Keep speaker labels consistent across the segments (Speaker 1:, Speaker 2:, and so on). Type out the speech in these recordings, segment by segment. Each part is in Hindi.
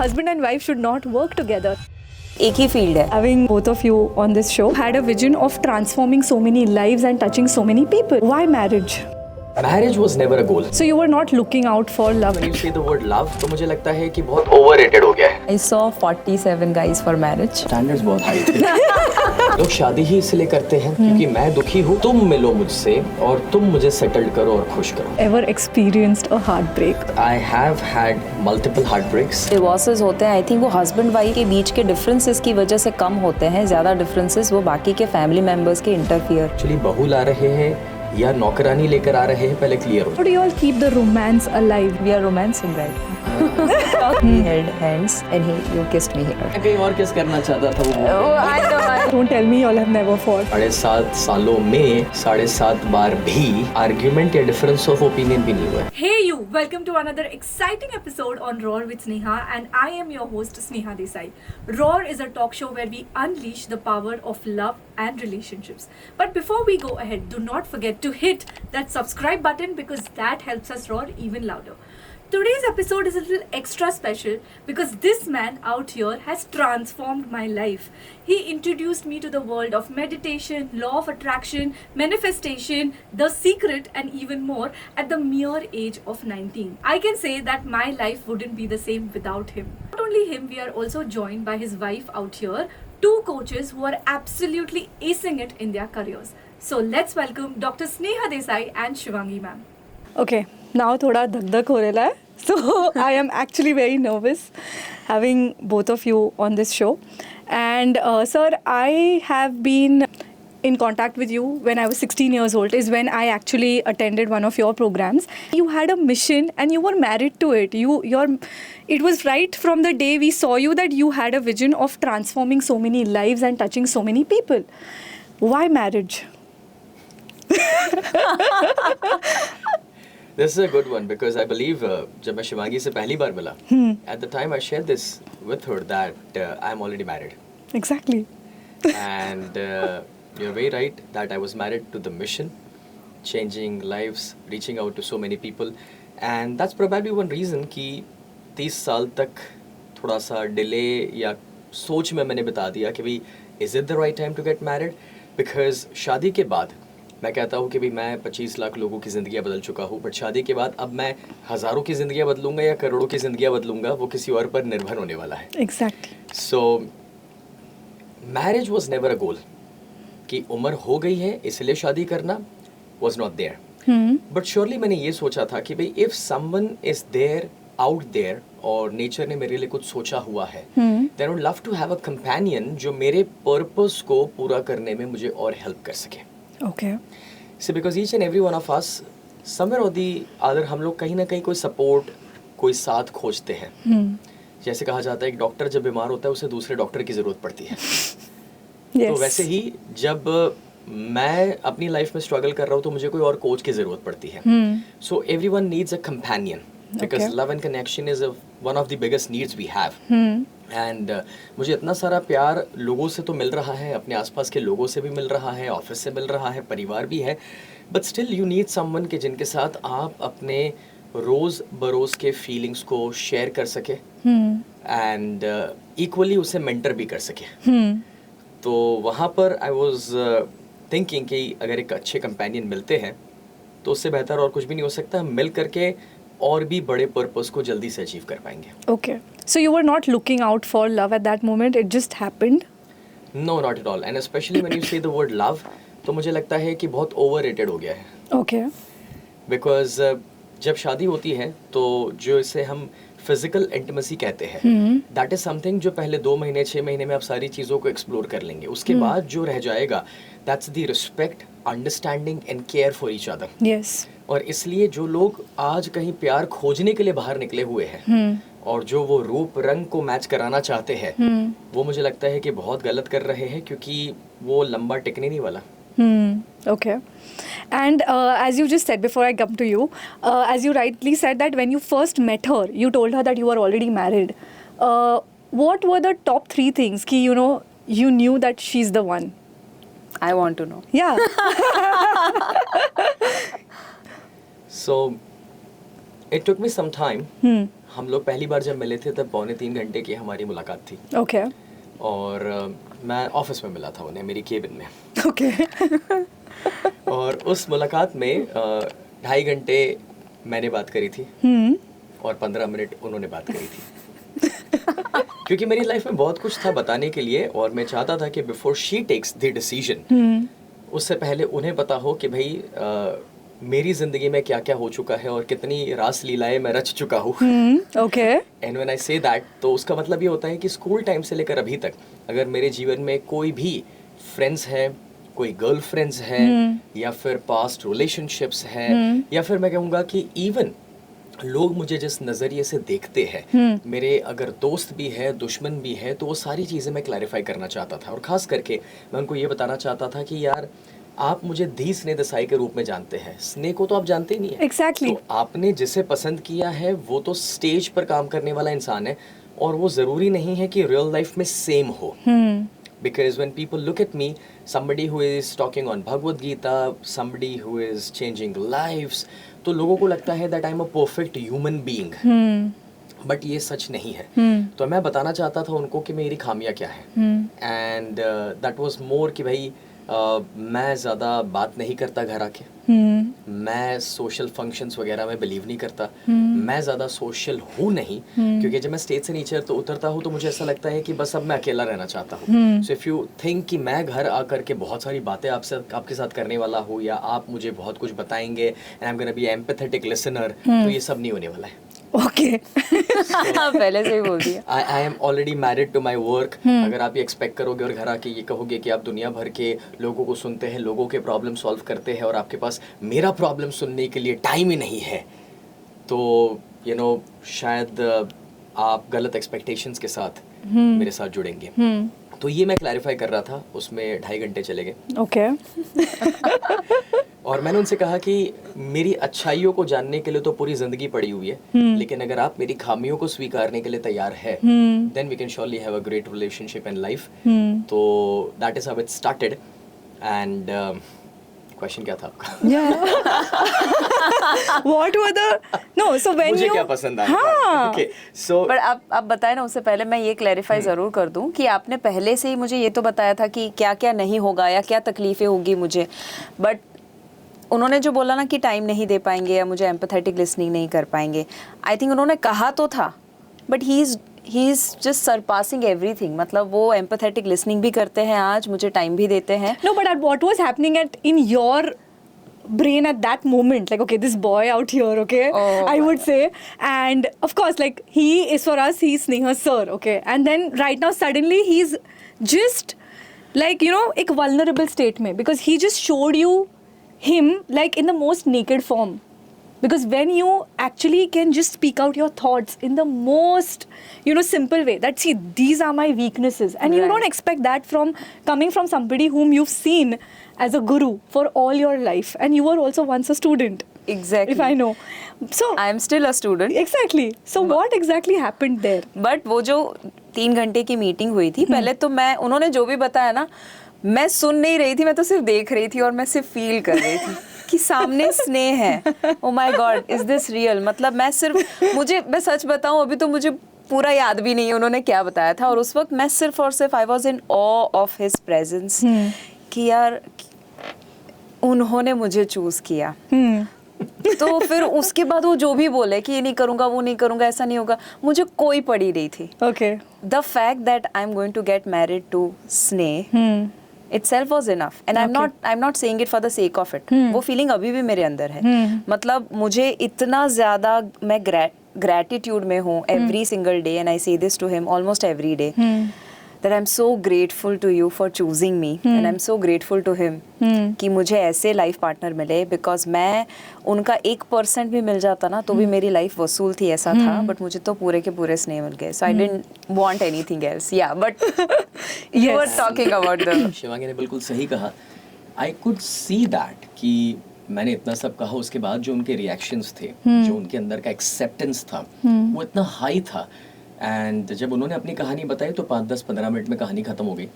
Speaker 1: husband and wife should not work together.
Speaker 2: एक ही फील्ड है.
Speaker 1: Having both of you on this show had a vision of transforming so many lives and touching so many people. Why marriage?
Speaker 3: Marriage was never a goal.
Speaker 1: So you were not looking out for love.
Speaker 3: When you say the word love, तो मुझे लगता है कि बहुत overrated हो गया है.
Speaker 2: I saw 47 guys for marriage.
Speaker 3: Standards बहुत high थे. लोग शादी ही इसलिए करते हैं क्योंकि मैं दुखी हूँ, तुम मिलो मुझसे और तुम मुझे settled करो और खुश करो.
Speaker 1: Ever experienced a heartbreak?
Speaker 3: I have had multiple heartbreaks.
Speaker 2: Divorces होते हैं, आई थिंक वो हस्बैंड वाइफ के बीच के डिफरेंसेस की वजह से कम होते हैं. ज़्यादा डिफरेंसेस वो बाकी के फैमिली मेम्बर्स के इंटरफियर.
Speaker 3: Actually बहू ला रहे हैं या नौकरानी लेकर आ रहे हैं, पहले क्लियर हो.
Speaker 1: How do you all keep the romance alive?
Speaker 2: We are romancing right now. He held hands and you kissed me here.
Speaker 3: मैं कहीं और किस करना चाहता था वो.
Speaker 1: Don't tell me you all have never fought.
Speaker 3: 7.5 सालों में 7.5 बार भी आर्ग्यूमेंट या डिफरेंस ऑफ ओपिनियन भी नहीं हुआ.
Speaker 4: Hey you, welcome to another exciting episode on Roar with Sneha and I am your host Sneha Desai. Roar is a talk show where we unleash the power of love and relationships. But before we go ahead, do not forget to hit that subscribe button because that helps us roar even louder. Today's episode is a little extra special because this man out here has transformed my life. He introduced me to the world of meditation, law of attraction, manifestation, the secret and even more at the mere age of 19. I can say that my life wouldn't be the same without him. Not only him, we are also joined by his wife out here, two coaches who are absolutely acing it in their careers. So let's welcome Dr. Sneha Desai and Shivangi ma'am.
Speaker 1: Okay, now थोड़ा धक-धक हो रहा है. So I am actually very nervous having both of you on this show. And sir, I have been in contact with you when I was 16 years old is when I actually attended one of your programs. You had a mission and you were married to it. It was right from the day we saw you that you had a vision of transforming so many lives and touching so many people. Why marriage?
Speaker 3: This is a good one because I believe जब मैं शिवांगी से पहली बार मिला, at the time I shared this with her that I'm already married.
Speaker 1: Exactly.
Speaker 3: And you're very right that I was married to the mission, changing lives, reaching out to so many people, and that's probably one reason कि 30 साल तक थोड़ा सा delay या सोच में मैंने बता दिया कि भाई is it the right time to get married? Because शादी के बाद मैं कहता हूँ कि भाई मैं 25 लाख लोगों की ज़िंदगियाँ बदल चुका हूँ, बट शादी के बाद अब मैं हज़ारों की ज़िंदगियाँ बदलूंगा या करोड़ों की ज़िंदगियाँ बदलूंगा, वो किसी और पर निर्भर होने वाला है.
Speaker 1: Exactly.
Speaker 3: So marriage was never a goal. कि उम्र हो गई है इसलिए शादी करना was not there. But surely मैंने ये सोचा था कि भाई if someone is there out there और नेचर ने मेरे लिए कुछ सोचा हुआ है, then I would love to have a companion जो मेरे पर्पस को पूरा करने में मुझे और हेल्प कर सके.
Speaker 1: Okay.
Speaker 3: So because each and every one of us somewhere or the other हम लोग कहीं ना कहीं कोई सपोर्ट, कोई साथ खोजते हैं. जैसे कहा जाता है एक डॉक्टर जब बीमार होता है उसे दूसरे डॉक्टर की ज़रूरत पड़ती है.
Speaker 1: Yes.
Speaker 3: तो वैसे ही जब मैं अपनी लाइफ में स्ट्रगल कर रहा हूँ तो मुझे कोई और कोच की ज़रूरत पड़ती है. So everyone needs a companion because
Speaker 1: Okay.
Speaker 3: love and connection is one of the biggest needs we have. And मुझे इतना सारा प्यार लोगों से तो मिल रहा है, अपने आसपास के लोगों से भी मिल रहा है, ऑफिस से मिल रहा है, परिवार भी है, but still you need someone के जिनके साथ आप अपने रोज़ बरोज़ के फीलिंग्स को शेयर कर सके एंड इक्वली उसे मेंटर भी कर सके. तो वहाँ पर आई वॉज थिंकिंग कि अगर एक अच्छे कंपेनियन मिलते हैं तो उससे बेहतर और कुछ भी नहीं हो सकता. मिल करके और भी बड़े पर्पस को जल्दी से अचीव कर पाएंगे.
Speaker 1: Okay. So you were not looking out for love at that moment, it just happened?
Speaker 3: No, not at all. And especially when you say the word love, तो मुझे लगता है कि बहुत overrated हो गया है.
Speaker 1: Okay.
Speaker 3: Because जब शादी होती है तो जो इसे हम फिजिकल इंटीमेसी कहते हैं, दैट इज समथिंग जो पहले 2 महीने 6 महीने में आप सारी चीज़ों को एक्सप्लोर कर लेंगे. उसके बाद जो रह जाएगा that's the respect, understanding and care for each other.
Speaker 1: Yes.
Speaker 3: और इसलिए जो लोग आज कहीं प्यार खोजने के लिए बाहर निकले हुए हैं और जो वो रूप रंग को मैच कराना चाहते हैं, वो मुझे लगता है कि बहुत गलत कर रहे हैं क्योंकि वो लंबा टिकने नहीं वाला.
Speaker 1: Okay. And as you just said before I come to you, as you rightly said that when you first met her, you told her that you were already married. What were the top 3 things ki you knew that she's the one?
Speaker 2: I want to know.
Speaker 1: Yeah.
Speaker 3: So it took me some time. हम लोग पहली बार जब मिले थे तब 2.25 घंटे की हमारी मुलाकात थी।
Speaker 1: Okay.
Speaker 3: और मैं ऑफिस में मिला था उन्हें, मेरी केबिन में।
Speaker 1: Okay.
Speaker 3: और उस मुलाकात में 2.5 घंटे मैंने बात करी थी और 15 मिनट उन्होंने बात करी थी। क्योंकि मेरी लाइफ में बहुत कुछ था बताने के लिए और मैं चाहता था कि before she takes the decision, उससे पहले उन्हें पता हो कि भाई मेरी ज़िंदगी में क्या क्या हो चुका है और कितनी रास लीलाएं मैं रच चुका हूँ।
Speaker 1: Okay.
Speaker 3: And when I say that, तो उसका मतलब ये होता है कि स्कूल टाइम से लेकर अभी तक अगर मेरे जीवन में कोई भी फ्रेंड्स है, कोई गर्ल फ्रेंड्स है, या फिर पास्ट रिलेशनशिप्स है, या फिर मैं कहूँगा कि इवन लोग मुझे जिस नज़रिए से देखते हैं, मेरे अगर दोस्त भी है, दुश्मन भी है, तो वो सारी चीज़ें मैं क्लैरिफाई करना चाहता था। और ख़ास करके मैं उनको ये बताना चाहता था कि यार आप मुझे दी स्नेह देसाई के रूप में जानते हैं, स्नेह को तो आप जानते ही नहीं है।
Speaker 1: Exactly.
Speaker 3: तो आपने जिसे पसंद किया है वो तो स्टेज पर काम करने वाला इंसान है, और वो ज़रूरी नहीं है कि रियल लाइफ में सेम हो। Because when people look at me, somebody who is talking on Bhagavad Gita, somebody who is changing lives, तो लोगों को लगता है that I'm a perfect human being. But ये सच नहीं है। तो मैं बताना चाहता था उनको कि मेरी खामियां क्या है। एंड दैट वाज मोर कि भाई मैं ज़्यादा बात नहीं करता घर आके, मैं सोशल फंक्शंस वगैरह में बिलीव नहीं करता, मैं ज़्यादा सोशल हूँ नहीं, क्योंकि जब मैं स्टेज से नीचे तो उतरता हूँ तो मुझे ऐसा लगता है कि बस अब मैं अकेला रहना चाहता हूँ। सो इफ़ यू थिंक कि मैं घर आकर के बहुत सारी बातें आपके साथ करने वाला हूँ या आप मुझे बहुत कुछ बताएंगे and I am gonna be empathetic listener, तो ये सब नहीं होने वाला है।
Speaker 1: Okay.
Speaker 2: पहले से ही बोल दिया।
Speaker 3: I am already married to my work. अगर आप ये एक्सपेक्ट करोगे और घर आके ये कहोगे कि आप दुनिया भर के लोगों को सुनते हैं, लोगों के प्रॉब्लम सॉल्व करते हैं और आपके पास मेरा प्रॉब्लम सुनने के लिए टाइम ही नहीं है, तो यू नो शायद आप गलत एक्सपेक्टेशंस के साथ मेरे साथ जुड़ेंगे। तो ये मैं क्लैरिफाई कर रहा था, उसमें 2.5 घंटे चले गए।
Speaker 1: Okay.
Speaker 3: और मैंने उनसे कहा कि मेरी अच्छाइयों को जानने के लिए तो पूरी जिंदगी पड़ी हुई है, लेकिन अगर आप मेरी खामियों को स्वीकारने के लिए तैयार है, then we can surely have a great relationship in life. तो that is how it started. And question क्या था आपका?
Speaker 1: Yeah. What were the no? So when
Speaker 3: मुझे
Speaker 1: you
Speaker 3: क्या पसंद आया?
Speaker 1: हाँ.
Speaker 3: Okay, so
Speaker 2: पर आप बताएं ना, उससे पहले मैं ये क्लैरिफाई ज़रूर कर दूं कि आपने पहले से ही मुझे ये तो बताया था कि क्या क्या नहीं होगा या क्या तकलीफ़ें होगी मुझे, बट उन्होंने जो बोला ना कि टाइम नहीं दे पाएंगे या मुझे एम्पैथेटिक लिसनिंग नहीं कर पाएंगे, आई थिंक उन्होंने कहा तो था, but he is just surpassing everything. मतलब वो एम्पैथेटिक लिसनिंग भी करते हैं आज, मुझे टाइम भी देते हैं।
Speaker 1: No, but what was happening in your brain at that moment? Like, okay, this boy out here, okay,
Speaker 2: Oh,
Speaker 1: I would say, and of course, like he is for us, he's Sneha sir, okay, and then right now suddenly he's just like, you know, एक vulnerable state में, because he just showed you him like in the most naked form. Because when you actually can just speak out your thoughts in the most, you know, simple way, that see, these are my weaknesses, and you
Speaker 2: Right.
Speaker 1: don't expect that from coming from somebody whom you've seen as a guru for all your life, and you were also once a student.
Speaker 2: Exactly.
Speaker 1: If I know. So
Speaker 2: I am still a student.
Speaker 1: exactly. So what exactly happened there?
Speaker 2: But वो जो 3 घंटे की मीटिंग हुई थी, पहले तो मैं, उन्होंने जो भी बताया ना, मैं सुन नहीं रही थी, मैं तो सिर्फ देख रही थी और मैं सिर्फ फील कर रही थी कि सामने स्नेह है। Oh my God, is this real? मतलब मैं सच बताऊं, अभी तो मुझे पूरा याद भी नहीं है उन्होंने क्या बताया था, और उस वक्त मैं सिर्फ और सिर्फ I was in awe of his presence कि यार उन्होंने मुझे चूज किया। तो फिर उसके बाद वो जो भी बोले कि ये नहीं करूंगा, वो नहीं करूंगा, ऐसा नहीं होगा, मुझे कोई पड़ी नहीं थी।
Speaker 1: Okay.
Speaker 2: The fact that I'm going to get married to Sneh itself was enough, and I'm not saying it for the sake of it. वो feeling अभी भी मेरे अंदर है। मतलब मुझे इतना ज़्यादा मैं gratitude में हूँ every single day, and I say this to him almost every day, that I'm so grateful to you for choosing me, and I'm so grateful to him कि मुझे ऐसे लाइफ पार्टनर मिले, बिकॉज मैं उनका 1% भी मिल जाता ना तो भी मेरी लाइफ वसूल थी, ऐसा था। बट मुझे तो पूरे के पूरे स्नेह मिल गए, so I didn't want anything else. Yeah but you were talking about the
Speaker 3: Shivangi ने बिल्कुल सही कहा। आई कुड सी दैट कि मैंने इतना सब कहा, उसके बाद जो उनके रिएक्शंस थे, जो उनके अंदर का एक्सेप्टेंस था, वो इतना हाई था। एंड जब उन्होंने अपनी कहानी बताई तो 5-10-15 मिनट में कहानी खत्म हो गई।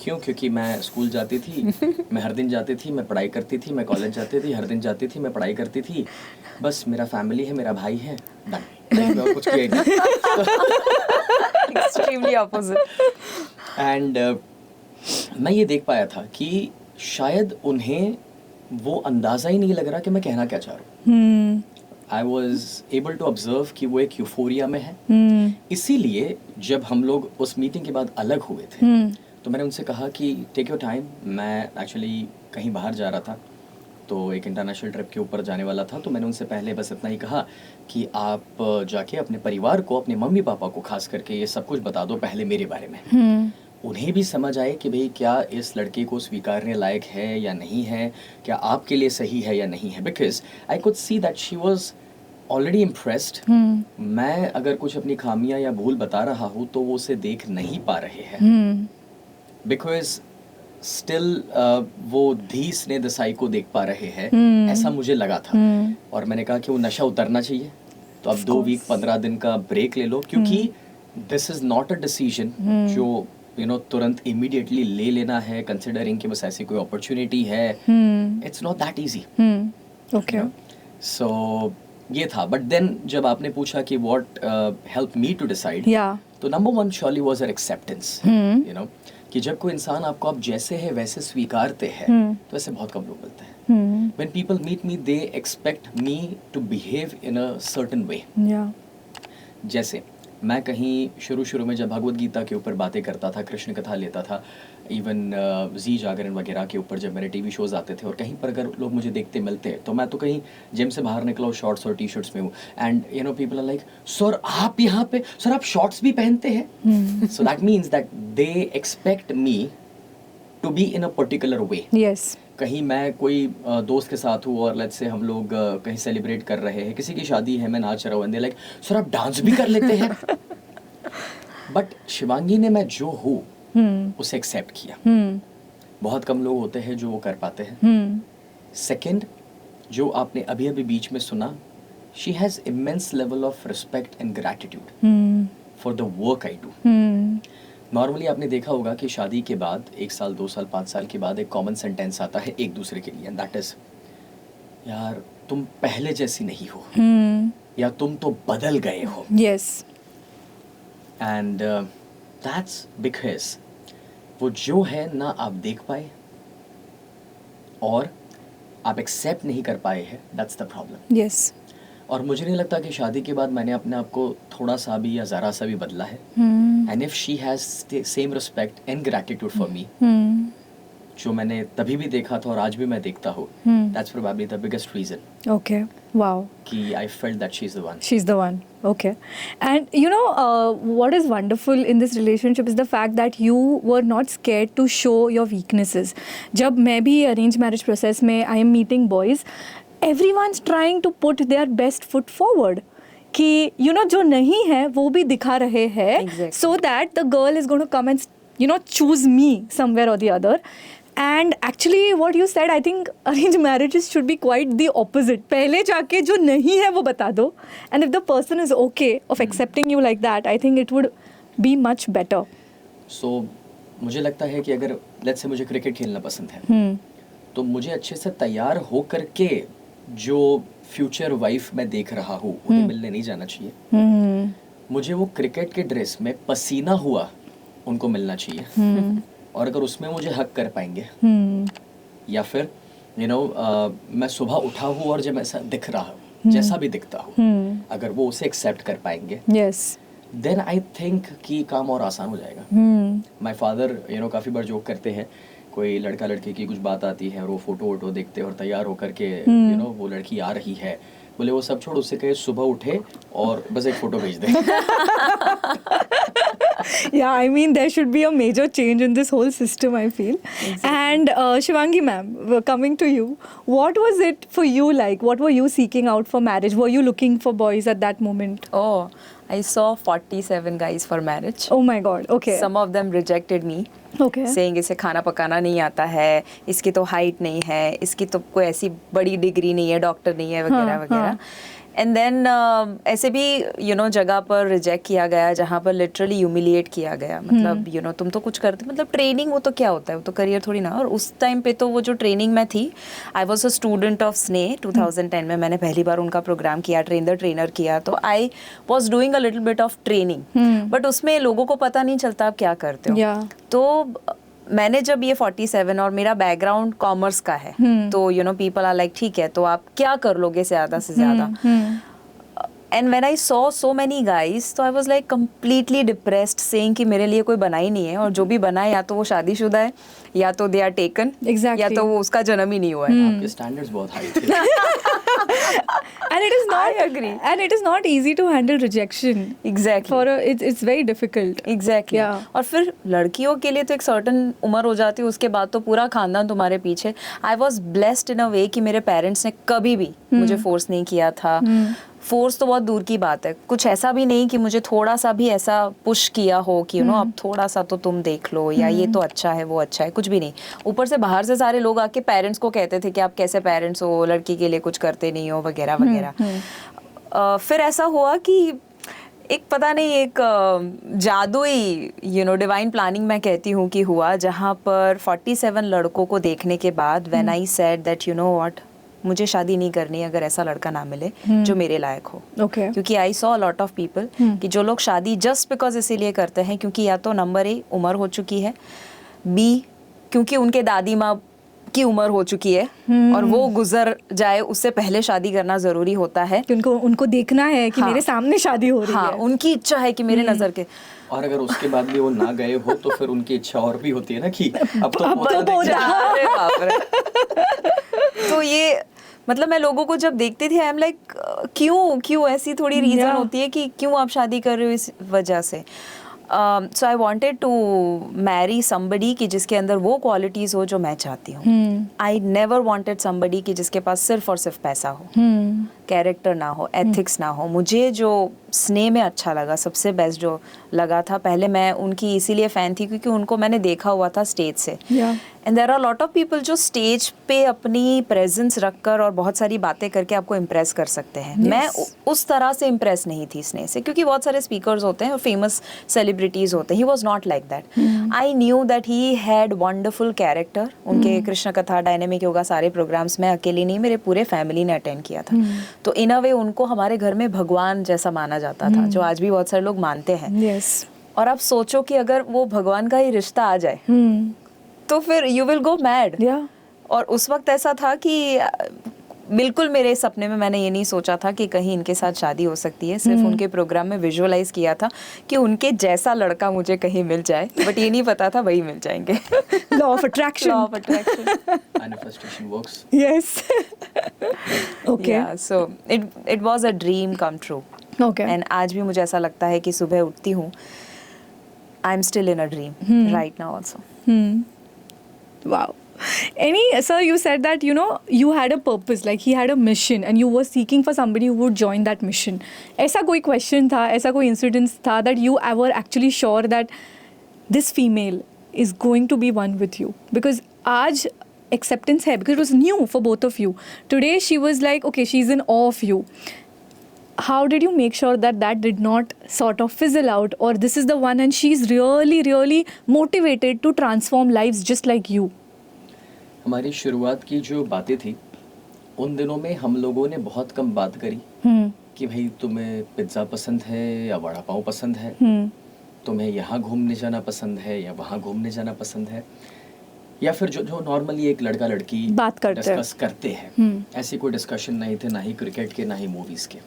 Speaker 3: क्यों? क्योंकि मैं स्कूल जाती थी, मैं हर दिन जाती थी, मैं पढ़ाई करती थी, मैं कॉलेज जाती थी, हर दिन जाती थी, मैं पढ़ाई करती थी, बस मेरा फैमिली है, मेरा भाई है, डन। मैंने और कुछ किया ही नहीं।
Speaker 2: Extremely opposite.
Speaker 3: एंड मैं ये देख पाया था कि शायद उन्हें वो अंदाज़ा ही नहीं लग रहा कि मैं कहना क्या चाह रहा हूँ। I was able to observe कि वो एक यूफोरिया में है। इसीलिए जब हम लोग उस मीटिंग के बाद अलग हुए थे तो मैंने उनसे कहा कि टेक योर टाइम, मैं एक्चुअली कहीं बाहर जा रहा था, तो एक इंटरनेशनल ट्रिप के ऊपर जाने वाला था, तो मैंने उनसे पहले बस इतना ही कहा कि आप जाके अपने परिवार को, अपने मम्मी पापा को खास करके ये सब कुछ बता दो पहले मेरे बारे में। उन्हें भी समझ आए कि भाई क्या इस लड़के को स्वीकारने लायक है या नहीं है, क्या आपके लिए सही है या नहीं है, because I could see that she was already impressed. मैं अगर कुछ अपनी खामियां या भूल बता रहा हूँ तो वो उसे देख नहीं पा रहे हैं, बिकॉज स्टिल वो धी स्ने दसाई को देख पा रहे हैं, ऐसा मुझे लगा था। और मैंने कहा कि वो नशा उतरना चाहिए, तो अब 2 वीक 15 दिन का ब्रेक ले लो, क्योंकि this is not a decision जो तुरंत इमीडिएटली ले लेना है, कंसिडरिंग कि बस ऐसी कोई अपॉर्चुनिटी है। It's not that easy.
Speaker 1: Okay,
Speaker 3: so ये था। बट देन जब आपने पूछा कि what help me to decide, तो number 1 surely was her acceptance. कि जब कोई इंसान आपको आप जैसे है वैसे स्वीकारते हैं, तो ऐसे बहुत कम लोग मिलते हैं। When people meet me, they expect me to behave in a certain way. जैसे मैं कहीं शुरू में जब भगवत गीता के ऊपर बातें करता था, कृष्ण कथा लेता था, इवन जी जागरण वगैरह के ऊपर जब मेरे टीवी शोज आते थे, और कहीं पर अगर लोग मुझे देखते मिलते तो मैं तो कहीं जिम से बाहर निकला हूँ शॉर्ट्स और टी शर्ट्स में हूँ, and people are like, sir आप यहाँ पे, सर आप शॉर्ट्स भी पहनते हैं। So that means that they expect me to be in a particular way.
Speaker 1: Yes,
Speaker 3: कहीं मैं कोई दोस्त के साथ हूँ और लेट्स से हम लोग कहीं सेलिब्रेट कर रहे हैं, किसी की शादी है, मैं नाच रहा हूँ, एंड लाइक, सर आप डांस भी कर लेते हैं। बट शिवांगी ने मैं जो हूँ उसे एक्सेप्ट किया। बहुत कम लोग होते हैं जो वो कर पाते हैं। सेकंड, जो आपने अभी अभी बीच में सुना, she has immense level of respect and gratitude for the work I do. Normally आपने देखा होगा कि शादी के बाद 1 साल 2 साल 5 साल के बाद एक कॉमन सेंटेंस आता है एक दूसरे के लिए, एंड दैट इज, यार तुम पहले जैसी नहीं हो, या तुम तो बदल गए हो।
Speaker 1: यस,
Speaker 3: एंड दैट्स बिकॉज वो जो है ना आप देख पाए और आप एक्सेप्ट नहीं कर पाए हैं, दैट्स द प्रॉब्लम।
Speaker 1: यस,
Speaker 3: और मुझे नहीं लगता कि शादी के बाद मैंने अपने आप को थोड़ा सा भी या ज़रा सा भी बदला है। And if she has same respect and gratitude for me, जो मैंने तभी भी देखा था और आज भी मैं देखता हूँ, that's probably the biggest reason.
Speaker 1: Okay, wow,
Speaker 3: कि I felt that she is the one.
Speaker 1: she's the one. Okay. And what is wonderful in this relationship is the fact that you were not scared to show your weaknesses. जब मैं भी arranged marriage process में I am meeting boys, everyone's trying to put their best foot forward. कि जो नहीं है वो भी दिखा रहे हैं,
Speaker 2: Exactly.
Speaker 1: so that the girl is going to come and choose me somewhere or the other. And actually what you said, I think arranged marriages should be quite the opposite. पहले जाके जो नहीं है वो बता दो, and if the person is okay of accepting you like that, I think it would be much better.
Speaker 3: So मुझे लगता है कि अगर लेट्स से मुझे क्रिकेट खेलना पसंद है, तो मुझे अच्छे से तैयार हो करके जो फ्यूचर वाइफ मैं देख रहा हूँ उन्हें मिलने नहीं जाना चाहिए। मुझे वो क्रिकेट के ड्रेस में पसीना हुआ उनको मिलना चाहिए। और अगर उसमें मुझे हक कर पाएंगे, या फिर मैं सुबह उठा हूँ और जब ऐसा दिख रहा हूँ, जैसा भी दिखता हूँ, अगर वो उसे एक्सेप्ट कर पाएंगे,
Speaker 1: Yes.
Speaker 3: देन आई थिंक कि काम और आसान हो जाएगा। माय फादर काफ़ी बार जोक करते हैं, कोई लड़का लड़की की कुछ बात आती है और वो फोटो वोटो देखते हैं और तैयार होकर के वो लड़की आ रही है, बोले वो सब छोड़, उससे कहे सुबह उठे और बस एक फोटो भेज दे।
Speaker 1: Yeah, I mean there should be a major change in this whole system, I feel. Exactly. And Shivangi ma'am, coming to you, what was it for you like? What were you seeking out for marriage? Were you looking for boys at that moment?
Speaker 2: Oh, I saw 47 guys for marriage.
Speaker 1: Oh my God, okay.
Speaker 2: Some of them rejected me.
Speaker 1: Okay.
Speaker 2: Saying इसे खाना पकाना नहीं आता है, इसकी तो हाइट नहीं है, इसकी तो कोई ऐसी बड़ी डिग्री नहीं है, डॉक्टर नहीं है, वगैरह वगैरह. एंड देन ऐसे भी जगह पर रिजेक्ट किया गया जहाँ पर लिटरली ह्यूमिलिएट किया गया, मतलब तुम तो कुछ करते, मतलब ट्रेनिंग वो तो क्या होता है, वो तो करियर थोड़ी ना। और उस टाइम पे तो वो जो ट्रेनिंग में थी, I was a student of Sneh 2010 में मैंने पहली बार उनका प्रोग्राम किया, ट्रेन द ट्रेनर किया, तो I was doing a little bit of training, but उसमें लोगों को पता नहीं चलता आप क्या करते हो। तो मैंने जब ये 47 और मेरा बैकग्राउंड कॉमर्स का है, तो पीपल आर लाइक ठीक है तो आप क्या कर लोगे ज़्यादा से ज़्यादा। And when I saw so many guys, तो I was like completely depressed, saying कि मेरे लिए कोई बना ही नहीं है, और जो भी बना है या तो वो शादीशुदा है, या तो दे आर टेकन, या तो वो उसका जन्म ही नहीं हुआ है।
Speaker 3: आपके स्टैंडर्ड्स बहुत हाई थे।
Speaker 1: And it is not,
Speaker 2: I agree.
Speaker 1: And it is not easy to handle rejection.
Speaker 2: Exactly.
Speaker 1: It's very difficult.
Speaker 2: Exactly.
Speaker 1: Yeah.
Speaker 2: और फिर लड़कियों के लिए तो एक सर्टन उम्र हो जाती है, उसके बाद तो पूरा खानदान तुम्हारे पीछे। आई वॉज ब्लेस्ड इन अ वे कि मेरे पेरेंट्स ने कभी भी मुझे फोर्स नहीं किया था। फोर्स तो बहुत दूर की बात है, कुछ ऐसा भी नहीं कि मुझे थोड़ा सा भी ऐसा पुश किया हो कि अब थोड़ा सा तो तुम देख लो, या ये तो अच्छा है वो अच्छा है, कुछ भी नहीं। ऊपर से बाहर से सारे लोग आके पेरेंट्स को कहते थे कि आप कैसे पेरेंट्स हो, लड़की के लिए कुछ करते नहीं हो, वगैरह वगैरह। फिर ऐसा हुआ कि एक पता नहीं एक जादुई डिवाइन प्लानिंग मैं कहती हूँ कि हुआ, जहाँ पर 47 लड़कों को देखने के बाद when I said that what, मुझे शादी नहीं करनी अगर ऐसा लड़का ना मिले जो मेरे लायक हो। क्योंकि I saw lot of people कि जो लोग शादी जस्ट बिकॉज इसीलिए करते हैं क्योंकि या तो नंबर ए उम्र हो चुकी है, बी क्योंकि उनके दादी माँ की उम्र हो चुकी है और वो गुजर जाए उससे पहले शादी करना जरूरी होता है,
Speaker 1: कि उनको देखना है कि मेरे सामने शादी हो रही है।
Speaker 2: उनकी इच्छा है कि मेरे नजर के,
Speaker 3: और अगर उसके बाद भी वो ना गए हो तो फिर उनकी इच्छा और भी होती है ना कि अब तो
Speaker 2: अरे बाप रे। तो ये मतलब मैं लोगों को जब देखती थी, आई एम लाइक क्यों ऐसी थोड़ी रीजन होती है कि क्यों आप शादी कर रहे हो इस वजह से। So I wanted to marry somebody कि जिसके अंदर वो क्वालिटीज हो जो मैं चाहती हूँ। आई नेवर वांटेड समबडी कि जिसके पास सिर्फ और सिर्फ पैसा हो, कैरेक्टर ना हो, एथिक्स ना हो। मुझे जो स्नेह में अच्छा लगा, सबसे बेस्ट जो लगा था, पहले मैं उनकी इसीलिए फ़ैन थी क्योंकि उनको मैंने देखा हुआ था स्टेज से। And there are lot of people जो स्टेज पे अपनी प्रेजेंस रखकर और बहुत सारी बातें करके आपको इम्प्रेस कर सकते हैं। मैं उस तरह से इम्प्रेस नहीं थी स्नेह से, क्योंकि बहुत सारे स्पीकर्स होते हैं और फेमस सेलिब्रिटीज होते हैं। He was not like that. I knew that he had wonderful character. उनके कृष्ण कथा, डायनेमिक योगा, सारे प्रोग्राम्स में अकेले नहीं, मेरे पूरे फैमिली ने अटेंड किया था। तो इन अ वे उनको हमारे घर में भगवान जैसा माना जाता था, जो आज भी बहुत सारे लोग मानते हैं। और आप सोचो कि अगर वो भगवान का ही रिश्ता आ जाए तो फिर यू विल गो मैड। और उस वक्त ऐसा था कि बिल्कुल मेरे सपने में मैंने ये नहीं सोचा था कि कहीं इनके साथ शादी हो सकती है। सिर्फ उनके प्रोग्राम में विजुअलाइज किया था कि उनके जैसा लड़का मुझे कहीं मिल जाए, बट ये नहीं पता था वही मिल जाएंगे।
Speaker 1: Law of attraction.
Speaker 3: Manifestation works.
Speaker 1: Yes. Okay,
Speaker 2: so it was a dream come true. And आज भी मुझे ऐसा लगता है कि सुबह उठती हूँ, I am still in a dream right now also.
Speaker 1: Wow. Sir, you said that, you had a purpose, like he had a mission and you were seeking for somebody who would join that mission. ऐसा कोई question था, ऐसा कोई incident था that you were actually sure that this female is going to be one with you? Because आज acceptance है, because it was new for both of you. Today she was like, okay, she's in awe of you. How did you make sure that that did not sort of fizzle out, or this is the one and she's really, really motivated to transform lives just like you?
Speaker 3: हमारी शुरुआत की जो बातें थी उन दिनों में हम लोगों ने बहुत कम बात करी कि भाई तुम्हें पिज्ज़ा पसंद है या वड़ा पाव पसंद है, तुम्हें यहाँ घूमने जाना पसंद है या वहाँ घूमने जाना पसंद है, या फिर जो नॉर्मली एक लड़का लड़की
Speaker 1: बात
Speaker 3: डिस्कस करते हैं, ऐसी कोई डिस्कशन नहीं थे, ना ही क्रिकेट के ना ही मूवीज़ के।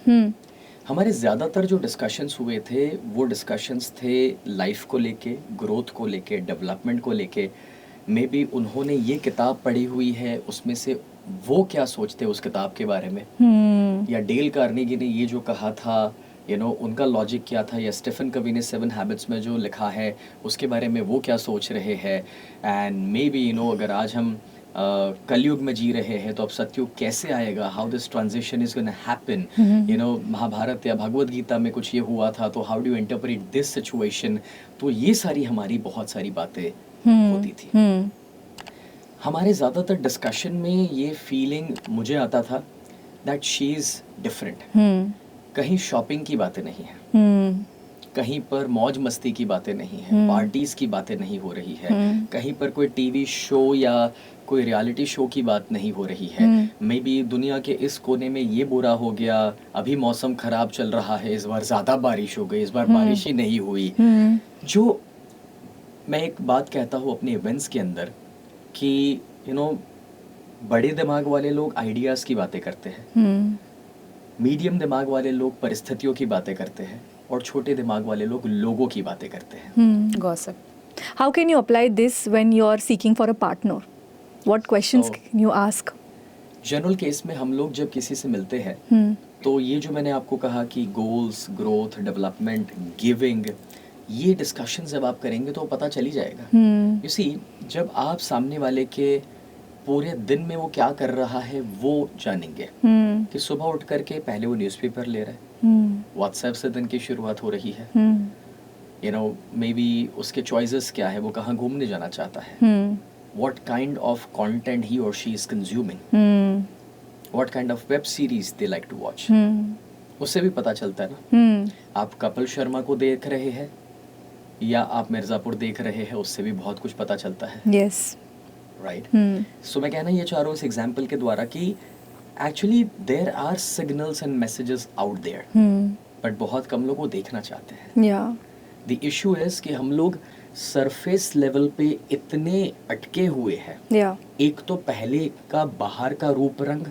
Speaker 3: हमारे ज़्यादातर जो डिस्कशंस हुए थे वो डिस्कशंस थे लाइफ को लेके, ग्रोथ को लेके, डेवलपमेंट को लेके। मे बी उन्होंने ये किताब पढ़ी हुई है, उसमें से वो क्या सोचते उस किताब के बारे में, या डेल कार्नेगी ने ये जो कहा था, उनका लॉजिक क्या था, या स्टीफन कवी ने 7 हैबिट्स में जो लिखा है उसके बारे में वो क्या सोच रहे हैं। एंड मे बी अगर आज हम कलयुग में जी रहे हैं तो अब सतयुग कैसे आएगा, how this transition is gonna happen. Mahabharata या भगवद गीता में कुछ ये हुआ था, तो how do you interpret this situation. तो ये सारी हमारी बहुत सारी बातें होती थी। हमारे ज़्यादातर डिस्कशन में ये फीलिंग मुझे आता था दैट शी इज़ डिफरेंट। कहीं शॉपिंग की बातें नहीं है, कहीं पर मौज मस्ती की बातें नहीं है, पार्टीज की बातें नहीं हो रही है, कहीं पर कोई टीवी शो या कोई रियलिटी शो की बात नहीं हो रही है। मे बी दुनिया के इस कोने में ये बुरा हो गया, अभी मौसम खराब चल रहा है, इस बार ज़्यादा बारिश हो गई, इस बार बारिश ही नहीं हुई। जो मैं एक बात कहता हूँ अपने इवेंट्स के अंदर कि बड़े दिमाग वाले लोग आइडियाज़ की बातें करते हैं, मीडियम दिमाग वाले लोग परिस्थितियों की बातें करते हैं, और छोटे दिमाग वाले लोग लोगों की बातें करते हैं।
Speaker 2: Gossip.
Speaker 1: How can you apply this when you are seeking for a partner? What questions
Speaker 3: So-
Speaker 1: can you ask?
Speaker 3: General case में हम लोग जब किसी से मिलते हैं तो ये जो मैंने आपको कहा कि गोल्स, ग्रोथ, डेवलपमेंट, गिविंग, ये डिस्कशन जब आप करेंगे तो पता चल ही जाएगा। यू सी, जब आप सामने वाले के पूरे दिन में वो क्या कर रहा है वो जानेंगे, कि सुबह उठ करके पहले वो न्यूज़पेपर ले रहा है, व्हाट्सएप से दिन की शुरुआत हो रही है, मे बी उसके चॉइसेस क्या है, वो कहाँ घूमने जाना चाहता है, what kind of content he or she is consuming, what kind of web series they like to watch, उससे भी पता चलता है ना। आप कपिल शर्मा को देख रहे हैं या आप मिर्ज़ापुर देख रहे हैं, उससे भी बहुत कुछ पता चलता है,
Speaker 1: Yes.
Speaker 3: राइट। सो मैं कहना ये चाह रहा हूँ इस एग्जाम्पल के द्वारा कि actually there are signals and messages out there, but बहुत कम लोग वो देखना चाहते हैं।
Speaker 1: Yeah.
Speaker 3: द इशू इज कि हम लोग सरफेस लेवल पे इतने अटके हुए हैं।
Speaker 1: Yeah.
Speaker 3: एक तो पहले का बाहर का रूप रंग,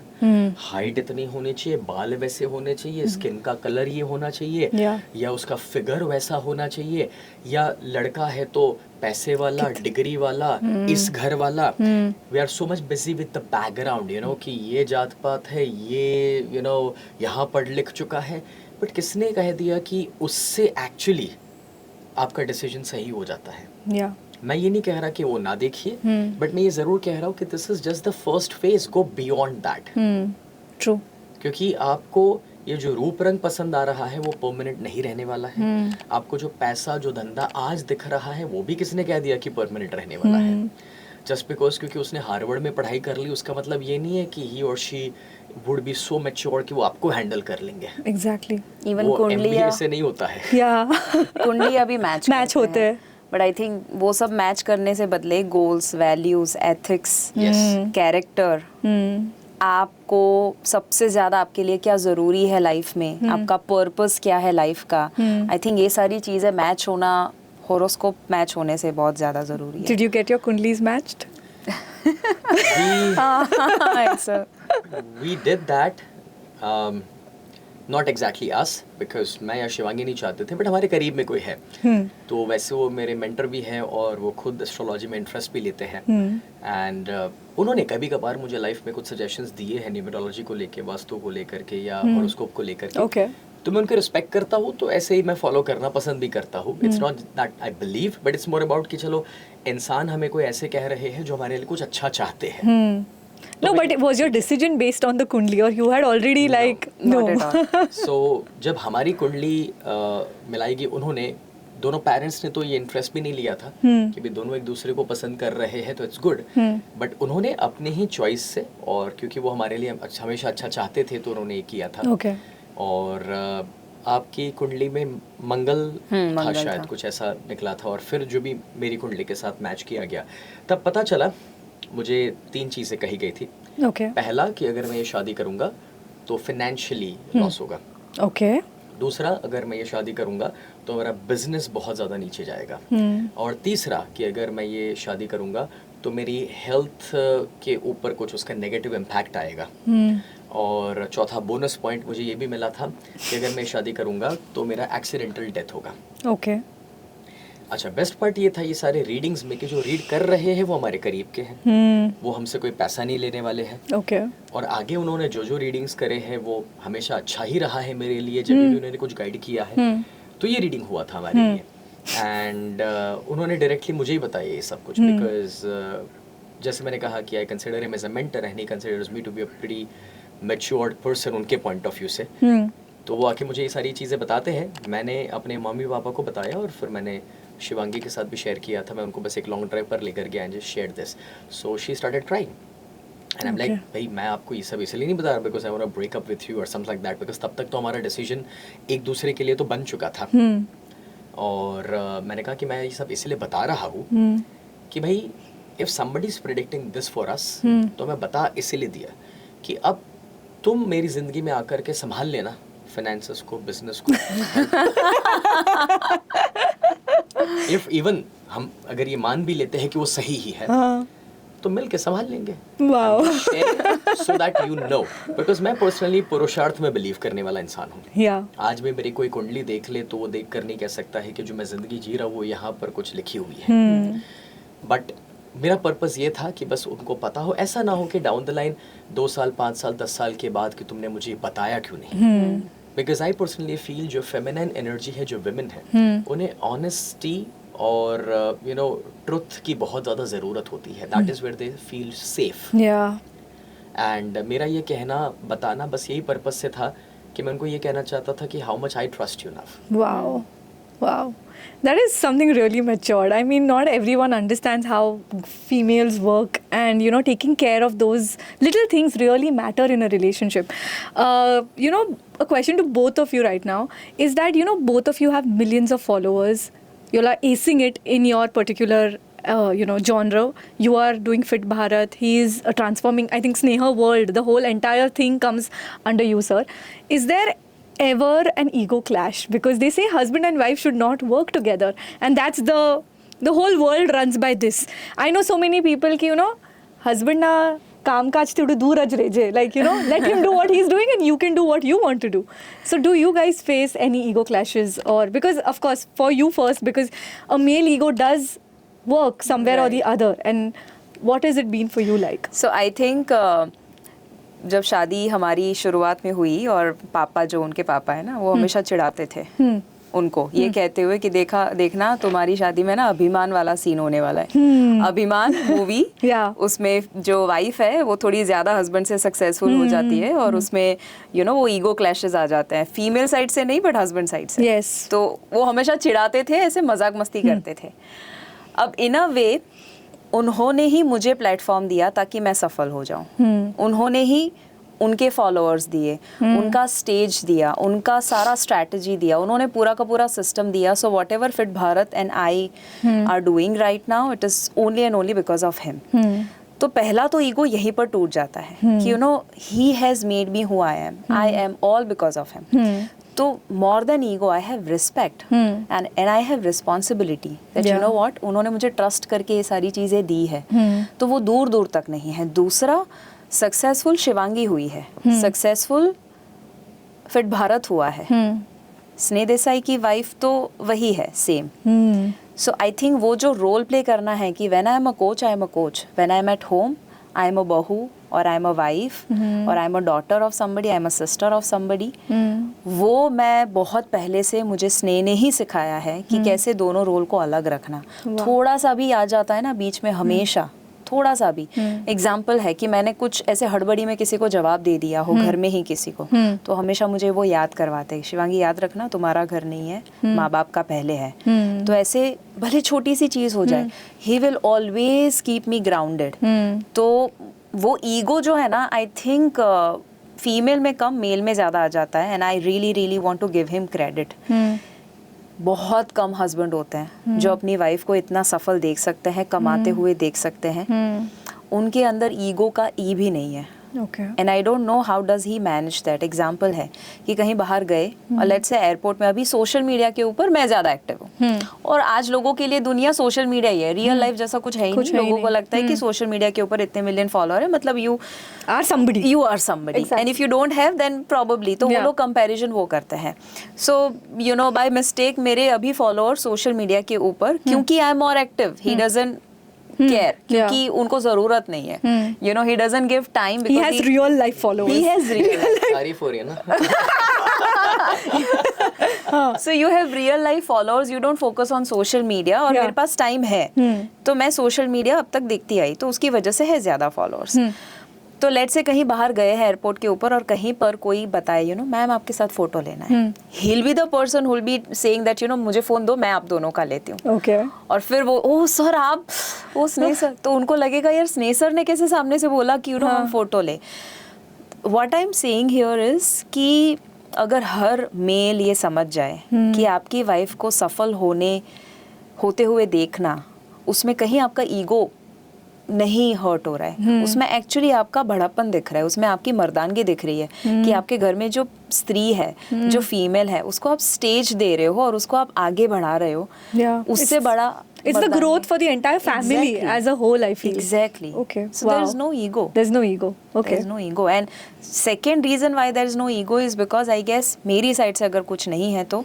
Speaker 3: हाइट इतनी होनी चाहिए, बाल वैसे होने चाहिए, स्किन का कलर ये होना चाहिए,
Speaker 1: Yeah.
Speaker 3: या उसका फिगर वैसा होना चाहिए, या लड़का है तो पैसे वाला, डिग्री वाला, इस घर वाला। We are so much busy with the background, कि ये जात पात है, ये यहाँ पढ़ लिख चुका है, बट किसने कह दिया कि उससे एक्चुअली आपका डिसीजन सही हो जाता है।
Speaker 1: Yeah.
Speaker 3: मैं ये नहीं कह रहा कि वो ना देखिए, बट मैं ये ज़रूर कह रहा हूँ कि this is just the first phase, go beyond that.
Speaker 1: True.
Speaker 3: क्योंकि आपको ये जो रूप रंग पसंद आ रहा है वो परमानेंट नहीं रहने वाला है। आपको जो पैसा, जो धंधा आज दिख रहा है वो भी किसने कह दिया कि परमानेंट रहने वाला है। जस्ट बिकॉज क्योंकि उसने हार्वर्ड में पढ़ाई कर ली, उसका मतलब ये नहीं है कि ही और she would be so mature कि वो आपको हैंडल कर लेंगे।
Speaker 1: Exactly.
Speaker 2: इवन
Speaker 3: वो
Speaker 2: कुंडलियाँ
Speaker 3: MBA से नहीं होता है।
Speaker 1: Yeah.
Speaker 2: कुंडलियाँ भी मैच
Speaker 1: होते हैं।
Speaker 2: बट आई थिंक वो सब मैच करने से बदले goals, values, ethics,
Speaker 3: Yes.
Speaker 2: Character, आपको सबसे ज्यादा आपके लिए क्या जरूरी है लाइफ में, आपका पर्पस क्या है लाइफ का, आई थिंक ये सारी चीजें मैच होना, होरोस्कोप मैच होने से बहुत ज्यादा जरूरी है।
Speaker 1: Did you get your kundlis matched?
Speaker 3: We did that. Not exactly us, because मैं या शिवांगी नहीं चाहते थे, बट हमारे करीब में कोई है। तो वैसे वो मेरे मेंटर भी हैं और वो खुद एस्ट्रोलॉजी में इंटरेस्ट भी लेते हैं। एंड उन्होंने कभी कभार मुझे लाइफ में कुछ सजेशंस दिए हैं न्यूमरोलॉजी को लेके, वास्तु को लेकर के या हॉरोस्कोप को लेकर के।
Speaker 1: Okay.
Speaker 3: तो मैं उनको रिस्पेक्ट करता हूँ, तो ऐसे ही मैं फॉलो करना पसंद भी करता हूँ। It's not that I believe, but it's more about कि चलो इंसान हमें कोई ऐसे कह रहे हैं जो हमारे लिए कुछ अच्छा चाहते हैं।
Speaker 1: No, but was your decision based on the kundli, or you had already
Speaker 2: Not at all.
Speaker 3: सो जब हमारी कुंडली मिलाएगी, उन्होंने दोनों पेरेंट्स ने तो ये इंटरेस्ट भी नहीं लिया था कि भी दोनों एक दूसरे को पसंद कर रहे हैं तो इट्स गुड, बट उन्होंने अपने ही चॉइस से, और क्योंकि वो हमारे लिए हमेशा अच्छा चाहते थे तो उन्होंने ये किया था।
Speaker 1: Okay.
Speaker 3: और आपकी कुंडली में मंगल था,
Speaker 2: मंगल
Speaker 3: शायद
Speaker 2: था।
Speaker 3: कुछ ऐसा निकला था, और फिर जो भी मेरी कुंडली के साथ मैच किया गया, तब पता चला मुझे 3 चीज़ें कही गई थी।
Speaker 1: Okay.
Speaker 3: पहला कि अगर मैं ये शादी करूंगा तो फिनेंशियली लॉस होगा।
Speaker 1: Okay.
Speaker 3: दूसरा, अगर मैं ये शादी करूंगा तो मेरा बिजनेस बहुत ज़्यादा नीचे जाएगा। और तीसरा कि अगर मैं ये शादी करूंगा तो मेरी हेल्थ के ऊपर कुछ उसका नेगेटिव इम्पैक्ट आएगा। और चौथा बोनस पॉइंट मुझे ये भी मिला था कि अगर मैं शादी करूंगा तो मेरा एक्सीडेंटल डेथ होगा।
Speaker 1: Okay.
Speaker 3: अच्छा, बेस्ट पार्ट ये था ये सारे रीडिंग्स में कि जो रीड कर रहे हैं वो हमारे करीब के हैं, वो हमसे कोई पैसा नहीं लेने वाले हैं।
Speaker 1: Okay.
Speaker 3: और आगे उन्होंने जो रीडिंग्स करे हैं वो हमेशा अच्छा ही रहा है मेरे लिए, जब भी उन्होंने कुछ गाइड किया है। तो ये रीडिंग हुआ था हमारे लिए, एंड उन्होंने डायरेक्टली मुझे ही बताया ये सब कुछ, बिकॉज जैसे मैंने कहा कि I consider him as a mentor and he considers me to be a pretty matured person उनके पॉइंट ऑफ व्यू से। तो वो आके मुझे ये सारी चीज़ें बताते हैं, मैंने अपने मम्मी पापा को बताया और फिर मैंने शिवांगी के साथ भी शेयर किया था। मैं उनको बस एक लॉन्ग ड्राइव पर लेकर गया and just share this, so she started trying. And I am like भाई मैं आपको ये सब इसलिए नहीं बता रहा because I want to break up with you और समथिंग लाइक दैट, बिकॉज तब तक तो हमारा डिसीजन एक दूसरे के लिए तो बन चुका था। और मैंने कहा कि मैं ये सब इसलिए बता रहा हूँ कि भाई if somebody is predicting this for us, तो मैं बता इसलिए दिया कि अब तुम मेरी जिंदगी में आकर के संभाल लेना फाइनेंसेस को, बिजनेस को। इफ इवन हम अगर ये मान भी लेते हैं कि वो सही ही है, तो मिल के संभाल लेंगे।
Speaker 1: Wow.
Speaker 3: So that you know, because मैं पर्सनली पुरुषार्थ में बिलीव करने वाला इंसान हूँ। आज भी मेरी कोई कुंडली देख ले तो वो देख कर नहीं कह सकता है कि जो मैं जिंदगी जी रहा हूँ वो यहाँ पर कुछ लिखी हुई है। बट मेरा पर्पस ये था कि बस उनको पता हो, ऐसा ना हो कि डाउन द लाइन 2 साल 5 साल 10 साल के बाद कि तुमने मुझे बताया क्यों नहीं। बिकॉज आई पर्सनली फील जो फेमिनिन एनर्जी है, जो विमेन है, उन्हें ऑनेस्टी और यू नो ट्रुथ की बहुत ज़्यादा ज़रूरत होती है। That is where they feel safe. And मेरा ये कहना बताना बस यही पर्पस से था कि मैं उनको ये कहना चाहता था कि how much I trust you now.
Speaker 1: Wow. Wow. That is something really matured. I mean, not everyone understands how females work, and you know, taking care of those little things really matter in a relationship. You know, a question to both of you right now is that, you know, both of you have millions of followers. You are acing it in your particular you know, genre. You are doing Fit Bharat. He is transforming, I think, Sneha World. The whole entire thing comes under you, sir. Is there ever an ego clash? Because they say husband and wife should not work together, and that's the whole world runs by this. I know so many people ki, you know, husband na काम काज थोड़ा दूर रह जे, like, you know, let him do what he's doing and you can do what you want to do. So do you guys face any ego clashes? Or because of course for you first, because a male ego does work somewhere or the other, and what has it been for you like?
Speaker 2: So I think जब शादी हमारी शुरुआत में हुई और पापा, जो उनके पापा है ना, वो हमेशा चिढ़ाते थे उनको, ये कहते हुए कि देखना तुम्हारी शादी में ना अभिमान वाला सीन होने वाला है। अभिमान मूवी, उसमें जो वाइफ है वो थोड़ी ज्यादा हस्बैंड से सक्सेसफुल हो जाती है और उसमें यू नो वो ईगो क्लैशेस आ जाते हैं, फीमेल साइड से नहीं बट हस्बैंड साइड से। तो वो हमेशा चिढ़ाते थे, ऐसे मजाक मस्ती करते थे। अब इन अ वे उन्होंने ही मुझे प्लेटफॉर्म दिया ताकि मैं सफल हो जाऊं। उन्होंने ही उनके फॉलोअर्स दिए, उनका स्टेज दिया, उनका सारा स्ट्रैटेजी दिया, उन्होंने पूरा का पूरा सिस्टम दिया। So what ever fit Bharat and I R doing right now, it is only and only because of him. तो पहला तो ईगो यहीं पर टूट जाता है कि you know he has made me who I am all because of him. तो more than ego, I have respect and I have responsibility that you know what, उन्होंने मुझे ट्रस्ट करके ये सारी चीज़ें दी है, तो वो दूर दूर तक नहीं है। दूसरा, सक्सेसफुल शिवांगी हुई है, सक्सेसफुल फिट भारत हुआ है, स्नेह देसाई की वाइफ तो वही है सेम। सो आई थिंक वो जो रोल प्ले करना है कि when I am a coach I am a coach, when I am at home I am a बहू और आई एम अ वाइफ और I am a daughter of somebody, I am a sister of somebody, वो मैं बहुत पहले से, मुझे स्नेह ने ही सिखाया है कि कैसे दोनों रोल को अलग रखना। थोड़ा सा भी आ जाता है ना बीच में, हमेशा थोड़ा सा भी। एग्जाम्पल है कि मैंने कुछ ऐसे हड़बड़ी में किसी को जवाब दे दिया हो, घर में ही किसी को, तो हमेशा मुझे वो याद करवाते, शिवांगी याद रखना तुम्हारा घर नहीं है, माँ बाप का पहले है। तो ऐसे भले छोटी सी चीज हो जाए, he will always keep me grounded. तो वो ईगो जो है ना, आई थिंक फीमेल में कम, मेल में ज़्यादा आ जाता है, and I really really want to give him credit. बहुत कम हस्बैंड होते हैं जो अपनी वाइफ को इतना सफल देख सकते हैं, कमाते हुए देख सकते हैं। उनके अंदर ईगो का ई भी नहीं है। And I don't know how does he manage that. Example है कि कहीं बाहर गए और लेट्स से एयरपोर्ट में, अभी सोशल मीडिया के ऊपर मैं ज़्यादा एक्टिव हूँ और आज लोगों के लिए दुनिया सोशल मीडिया ही है, रियल लाइफ जैसा कुछ है ही नहीं। लोगों को लगता है कि सोशल मीडिया के ऊपर इतने मिलियन फॉलोअर है, मतलब you are somebody and if you don't have then probably, तो वो लोग कंपैरिजन वो करते हैं। So you know by mistake मेरे अभी फॉलोअर सोशल मीडिया के ऊपर, क्योंकि I am more active, he doesn't care, क्योंकि उनको जरूरत नहीं है। You know he doesn't give time because
Speaker 1: he has real life followers.
Speaker 2: He has real life.
Speaker 3: तारीफ हो रही है ना।
Speaker 2: So you have real life followers, you don't focus on social media। और मेरे पास टाइम है, तो मैं सोशल मीडिया अब तक देखती आई, तो उसकी वजह से है ज्यादा फॉलोअर्स। तो लेट से कहीं बाहर गए हैं एयरपोर्ट के ऊपर और कहीं पर कोई बताए यू नो मैम आपके साथ फोटो लेना है, he will be the person who will be saying that you know मुझे फोन दो, मैं आप दोनों का लेती हूँ.
Speaker 1: Okay.
Speaker 2: और फिर वो ओह सर आप वो स्नेह सर, तो उनको लगेगा यार स्नेह सर ने कैसे सामने से बोला कि यू नो हम फोटो ले. What I am saying here is कि अगर हर मेल ये समझ जाए कि आपकी वाइफ को सफल होते हुए देखना, उसमें कहीं आपका ईगो नहीं हर्ट हो रहा है, उसमें एक्चुअली आपका बड़ापन दिख रहा है, उसमें आपकी मर्दानगी दिख रही है कि आपके घर में जो स्त्री है, जो फीमेल है, उसको आप स्टेज दे रहे हो और उसको आप आगे बढ़ा रहे हो.
Speaker 1: Yeah.
Speaker 2: उससे बड़ा
Speaker 1: It's the growth for the entire family
Speaker 2: Exactly.
Speaker 1: as a whole, I feel.
Speaker 2: Exactly.
Speaker 1: Okay.
Speaker 2: So there is
Speaker 1: Wow.
Speaker 2: no ego.
Speaker 1: There's no ego. Okay.
Speaker 2: There is no ego. And second reason why there is no ego is because I guess मेरी साइड से अगर कुछ नहीं है तो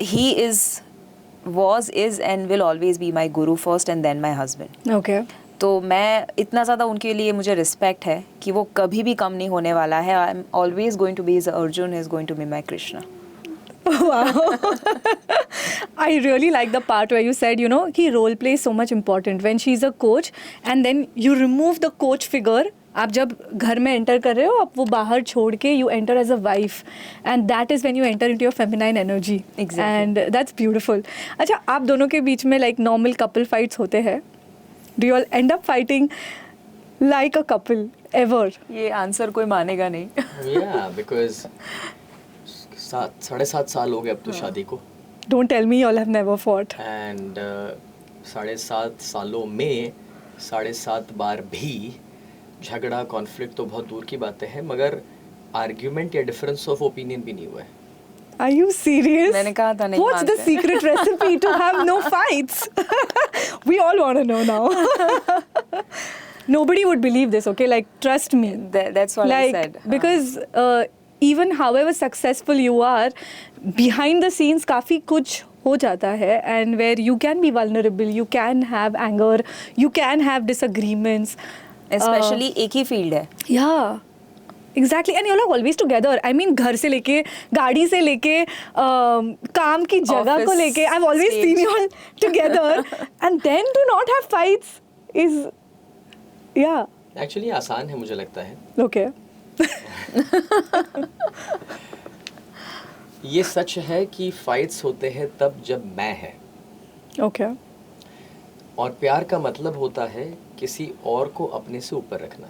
Speaker 2: he is and will always be my guru first and then my husband.
Speaker 1: Okay.
Speaker 2: तो मैं इतना ज़्यादा उनके लिए मुझे रिस्पेक्ट है कि वो कभी भी कम नहीं होने वाला है. I am always going to be his Arjun, is going to be my Krishna.
Speaker 1: Wow. I really like the part where you said, you know, कि role play is so much important. When she's a coach and then you remove the coach figure, आप जब घर में एंटर कर रहे हो, आप वो बाहर छोड़ के you enter as a wife, and that is when you enter into your feminine energy.
Speaker 2: Exactly.
Speaker 1: And that's beautiful. अच्छा, आप दोनों के बीच में like normal couple fights होते हैं? Do you all end up fighting like a couple ever?
Speaker 2: ये आंसर कोई मानेगा नहीं.
Speaker 3: Yeah, because 7.5 साल हो गए अब तो शादी को.
Speaker 1: Don't tell me you all have never fought.
Speaker 3: And 7.5 सालों में 7.5 बार भी झगड़ा, कॉन्फ्लिक्ट तो बहुत दूर की बातें हैं, मगर आर्ग्यूमेंट या डिफरेंस ऑफ ओपिनियन भी नहीं हुआ है.
Speaker 1: Are you serious?
Speaker 2: मैंने कहा था नहीं
Speaker 1: What's the
Speaker 2: मानते.
Speaker 1: secret recipe to have no fights? We all want to know now. Nobody would believe this, okay? Like, trust me.
Speaker 2: That's what
Speaker 1: like,
Speaker 2: I said.
Speaker 1: Because even however successful you are, behind the scenes काफ़ी कुछ हो जाता है, and where you can be vulnerable, you can have anger, you can have disagreements.
Speaker 2: Especially एक ही फील्ड है.
Speaker 1: Yeah. Exactly, and you're like always together. I mean, घर से लेके, गाड़ी से लेके, काम की जगह को
Speaker 2: Office,
Speaker 1: लेके, I've always
Speaker 2: stage.
Speaker 1: seen you all together, and then to not have fights is, yeah,
Speaker 3: actually आसान है मुझे लगता है.
Speaker 1: okay.
Speaker 3: ये सच है कि फाइट्स होते हैं तब जब मैं है,
Speaker 1: Okay.
Speaker 3: और प्यार का मतलब होता है किसी और को अपने से ऊपर रखना.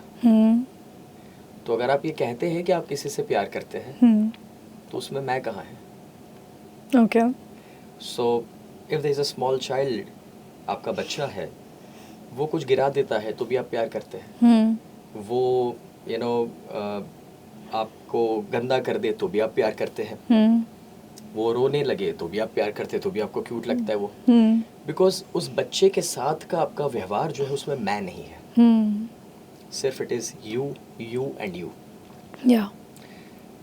Speaker 3: तो अगर आप ये कहते हैं कि आप किसी से प्यार करते हैं, तो उसमें मैं कहाँ है?
Speaker 1: Okay.
Speaker 3: So if there is a small child, आपका बच्चा है, वो कुछ गिरा देता है तो भी आप प्यार करते हैं. वो यू नो आपको गंदा कर दे तो भी आप प्यार करते हैं. वो रोने लगे तो भी आप प्यार करते हैं, तो भी आपको क्यूट लगता है वो. बिकॉज उस बच्चे के साथ का आपका व्यवहार जो है उसमें मैं नहीं है, सिर्फ it is you and you.
Speaker 1: Yeah.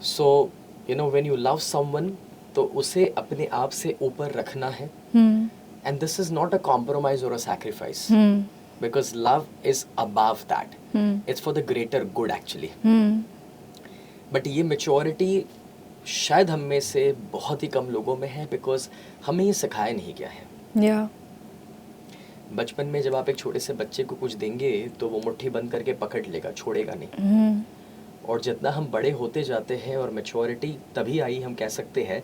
Speaker 3: So you know when you love someone, तो उसे अपने आप से ऊपर रखना है. And this is not a compromise और a sacrifice, because love is above that. It's for the greater good actually. But ये मेच्योरिटी शायद हम में से बहुत ही कम लोगों में है, बिकॉज हमें ये सिखाया नहीं गया है.
Speaker 1: Yeah.
Speaker 3: बचपन में जब आप एक छोटे से बच्चे को कुछ देंगे तो वो मुट्ठी बंद करके पकड़ लेगा, छोड़ेगा नहीं. और जितना हम बड़े होते जाते हैं, और मैच्योरिटी तभी आई हम कह सकते हैं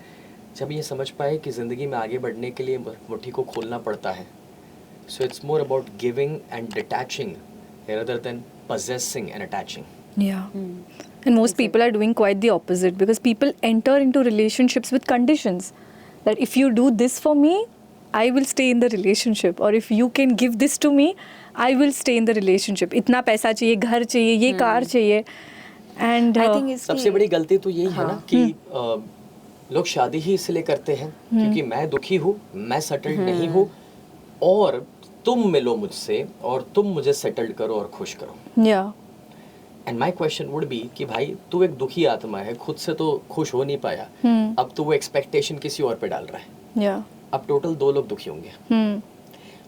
Speaker 3: जब ये समझ पाए कि ज़िंदगी में आगे बढ़ने के लिए मुट्ठी को खोलना पड़ता है. So it's more about giving and detaching rather than possessing and attaching.
Speaker 1: Yeah. And most people are doing quite the opposite, because people enter into relationships with conditions that if you do this for me, I will stay in the relationship, or if you can give this to me, I will stay in the relationship. इतना पैसा चाहिए, घर चाहिए, ये कार चाहिए. And
Speaker 2: I think इसकी
Speaker 3: सबसे बड़ी गलती तो यही है ना कि लोग शादी ही इसलिए करते हैं क्योंकि मैं दुखी हूँ, मैं सेटल्ड नहीं हूँ, और तुम मिलो मुझसे और तुम मुझे सेटल्ड करो और खुश करो.
Speaker 1: yeah.
Speaker 3: And my question would be कि भाई तू एक दुखी आत्मा है, खुद से तो खुश हो नहीं पाया, अब तो वो एक्सपेक्टेशन किसी और पे डाल रहा है.
Speaker 1: Yeah.
Speaker 3: अब टोटल 2 लोग दुखी होंगे.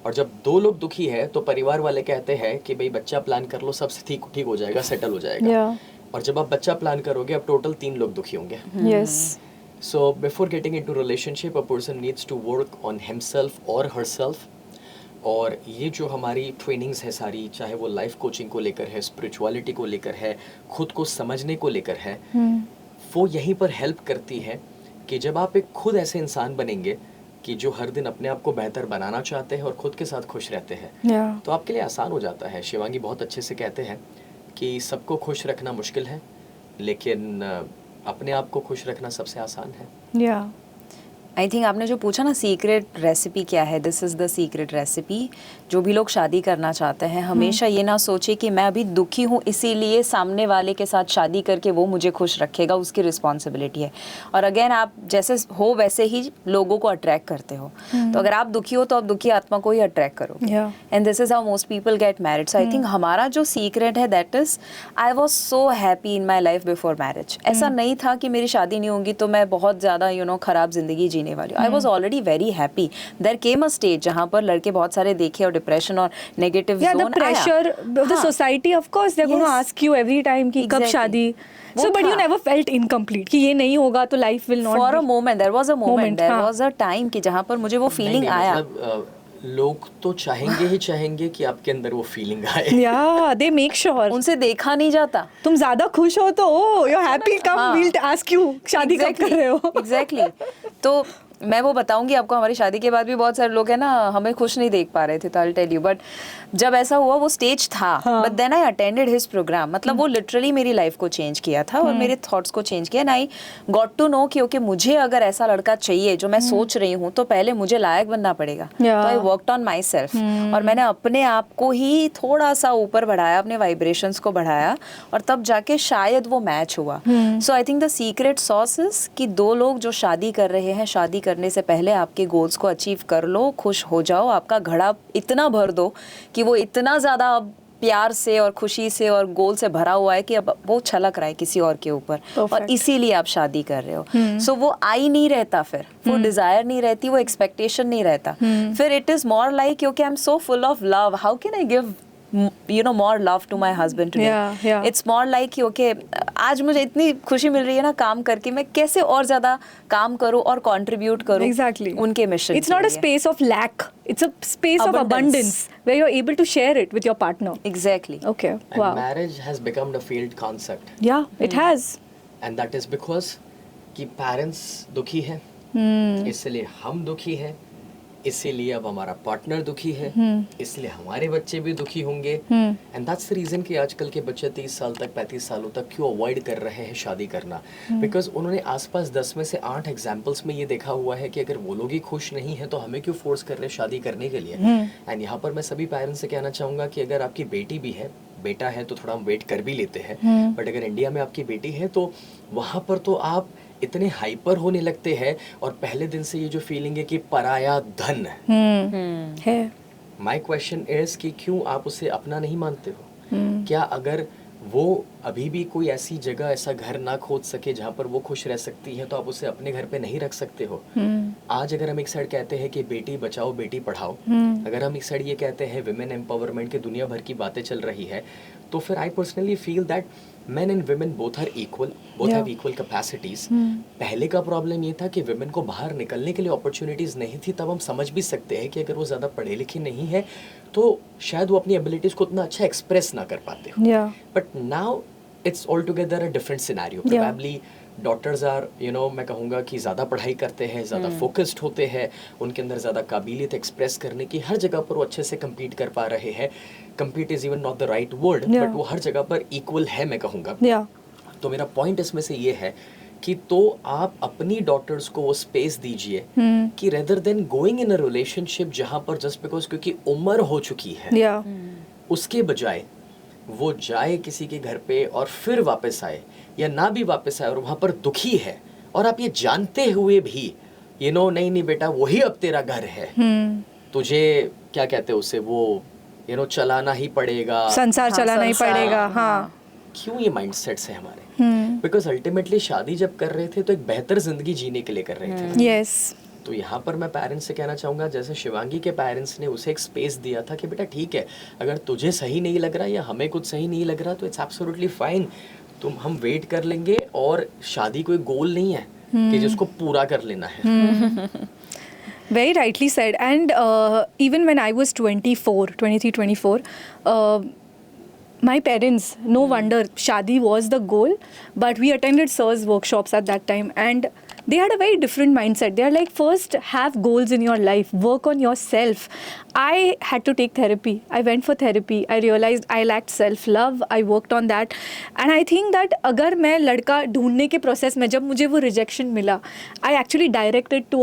Speaker 3: और जब 2 लोग दुखी है तो परिवार वाले कहते हैं कि भाई बच्चा प्लान कर लो, सब ठीक हो जाएगा, सेटल हो जाएगा.
Speaker 1: Yeah.
Speaker 3: और जब आप बच्चा प्लान करोगे अब टोटल 3 लोग दुखी होंगे.
Speaker 1: Yes.
Speaker 3: So before getting into relationship, a person needs to work on himself or herself, और ये जो हमारी ट्रेनिंग्स है सारी, चाहे वो लाइफ कोचिंग को लेकर है, स्पिरिचुअलिटी को लेकर है, खुद को समझने को लेकर है, वो यहीं पर हेल्प करती है कि जब आप एक खुद ऐसे इंसान बनेंगे कि जो हर दिन अपने आप को बेहतर बनाना चाहते हैं और खुद के साथ खुश रहते हैं, तो आपके लिए आसान हो जाता है। शिवांगी बहुत अच्छे से कहते हैं कि सबको खुश रखना मुश्किल है, लेकिन अपने आप को खुश रखना सबसे आसान है।
Speaker 2: आई थिंक आपने जो पूछा ना सीक्रेट रेसिपी क्या है, this is the secret recipe. जो भी लोग शादी करना चाहते हैं हमेशा ये ना सोचे कि मैं अभी दुखी हूँ इसीलिए सामने वाले के साथ शादी करके वो मुझे खुश रखेगा, उसकी रिस्पॉन्सिबिलिटी है। और अगेन आप जैसे हो वैसे ही लोगों को अट्रैक्ट करते हो। तो अगर आप दुखी हो तो आप दुखी आत्मा को ही अट्रैक्ट करोगे। And this is how most people get married. So I think हमारा जो सीक्रेट है that is I was so happy in my life before marriage. ऐसा नहीं था कि मेरी शादी नहीं होगी तो मैं बहुत ज़्यादा ख़राब जिंदगी जीने वाली हूँ। I was already very happy. There came a stage जहाँ पर लड़के बहुत सारे देखे और डिप्रेशन और negative zone
Speaker 1: the pressure of the society, of course they're going to ask you every time कि कब शादी, so but you never felt incomplete कि ये नहीं होगा तो life will not
Speaker 2: for
Speaker 1: be.
Speaker 2: a moment there was a moment there was a time कि जहाँ पर मुझे वो फीलिंग आया।
Speaker 3: लोग तो चाहेंगे ही चाहेंगे कि आपके अंदर वो फीलिंग आए।
Speaker 1: Yeah, they make sure.
Speaker 2: उनसे देखा नहीं जाता।
Speaker 1: तुम ज्यादा खुश हो तो you're happy, come we'll ask you शादी कब कर रहे हो।
Speaker 2: Exactly. तो मैं वो बताऊंगी आपको। हमारी शादी के बाद भी बहुत सारे लोग हैं ना हमें खुश नहीं देख पा रहे थे, तो I will tell you. But जब ऐसा हुआ वो स्टेज था, but then I attended his programme. मतलब वो लिटरली मेरी लाइफ को चेंज किया था और मेरे थॉट्स को चेंज किया। And I got to know कि ओके मुझे अगर ऐसा लड़का चाहिए जो मैं सोच रही हूँ तो पहले मुझे लायक बनना पड़ेगा। तो I worked on my self और मैंने अपने आप को ही थोड़ा सा ऊपर बढ़ाया, अपने वाइब्रेशंस को बढ़ाया और तब जाके शायद वो मैच हुआ। So I think the secret sauce is कि दो लोग जो शादी कर रहे हैं, शादी करने से पहले आपके गोल्स को अचीव कर लो, खुश हो जाओ, आपका घड़ा इतना भर दो कि वो इतना ज़्यादा प्यार से और खुशी से और गोल से भरा हुआ है कि अब वो छलक रहा है किसी और के ऊपर, और इसीलिए आप शादी कर रहे हो। सो वो आई नहीं रहता, फिर वो डिजायर नहीं रहती, वो एक्सपेक्टेशन नहीं रहता। फिर इट इज मोर लाइक क्योंकि I am so full of love, how can I give more love to my husband today. It's more like okay, आज मुझे इतनी खुशी मिल रही है ना काम करके, मैं कैसे और ज्यादा काम करूं और contribute करूं उनके mission.
Speaker 1: It's not a space of lack, it's a space of abundance where you're able to share it with your partner.
Speaker 2: Exactly.
Speaker 1: Okay.
Speaker 3: And
Speaker 1: wow.
Speaker 3: marriage has become a failed concept.
Speaker 1: Yeah, it has.
Speaker 3: And that is because कि parents दुखी हैं, इसलिए हम दुखी हैं, इसीलिए अब हमारा पार्टनर दुखी है, इसलिए हमारे बच्चे भी दुखी होंगे। एंड दैट्स द रीजन कि आजकल के बच्चे 30 साल तक 35 सालों तक क्यों अवॉइड कर रहे हैं शादी करना, बिकॉज उन्होंने आसपास 10 में से 8 एग्जाम्पल्स में ये देखा हुआ है कि अगर वो लोग ही खुश नहीं है तो हमें क्यों फोर्स कर रहे हैं शादी करने के लिए। एंड यहाँ पर मैं सभी पेरेंट्स से कहना चाहूँगा कि अगर आपकी बेटी भी है, बेटा है तो थोड़ा हम वेट कर भी लेते हैं, बट अगर इंडिया में आपकी बेटी है तो वहाँ पर तो आप इतने हाइपर होने लगते हैं और पहले दिन से ये जो फीलिंग है कि पराया धन है। माय क्वेश्चन इज कि क्यों आप उसे अपना नहीं मानते हो? क्या अगर वो अभी भी कोई ऐसी जगह, ऐसा घर ना खोज सके जहाँ पर वो खुश रह सकती है तो आप उसे अपने घर पे नहीं रख सकते हो? आज अगर हम एक साइड कहते हैं कि बेटी बचाओ बेटी पढ़ाओ, अगर हम एक साइड ये कहते हैं विमेन एम्पावरमेंट के दुनिया भर की बातें चल रही है, तो फिर आई personally feel that men and women both are equal, both have equal capacities. पहले का प्रॉब्लम ये था कि women को बाहर निकलने के लिए opportunities नहीं थी, तब हम समझ भी सकते हैं कि अगर वो ज़्यादा पढ़े लिखे नहीं है तो शायद वो अपनी abilities को उतना अच्छा express ना कर पाते हो। But now it's altogether a different scenario. Probably daughters are, मैं कहूँगा कि ज़्यादा पढ़ाई करते हैं, ज़्यादा फोकस्ड होते हैं, उनके अंदर ज़्यादा काबिलियत एक्सप्रेस करने की, हर जगह पर वो अच्छे से compete कर पा रहे हैं। compete is even not the right word, but वो हर जगह पर equal है मैं कहूँगा। तो मेरा पॉइंट इसमें से ये है कि तो आप अपनी डॉटर्स को वो स्पेस दीजिए कि rather than going in a relationship जहाँ पर जस्ट बिकॉज क्योंकि उम्र हो चुकी है, उसके बजाय वो जाए किसी के घर पे और फिर वापस आए या ना भी वापस आए और वहाँ पर दुखी है और आप ये जानते हुए भी नहीं बेटा वही अब तेरा घर है, तुझे क्या कहते हैं उसे, वो चलाना ही पड़ेगा,
Speaker 1: संसार चलाना ही पड़ेगा। हाँ,
Speaker 3: क्यों ये माइंडसेट्स है हमारे? बिकॉज अल्टीमेटली शादी जब कर रहे थे तो एक बेहतर जिंदगी जीने के लिए कर रहे थे।
Speaker 1: यस।
Speaker 3: तो यहाँ पर मैं पेरेंट्स से कहना चाहूँगा, जैसे शिवांगी के पेरेंट्स ने उसे एक स्पेस दिया था कि बेटा ठीक है, अगर तुझे सही नहीं लग रहा या हमें कुछ सही नहीं लग रहा तो इट्स एब्सोल्युटली फाइन, हम वेट कर लेंगे और शादी कोई गोल नहीं है कि जिसको पूरा कर लेना है।
Speaker 1: Very rightly said. And even when I was 23, 24, my parents, no wonder, shadi was the goal. But we attended Sir's workshops at that time, and they had a very different mindset. They are like, first have goals in your life, work on yourself. I had to take therapy. I went for therapy. I realized I lacked self-love. I worked on that. And I think that अगर मैं लड़का ढूंढने के process में जब मुझे वो rejection मिला, I actually directed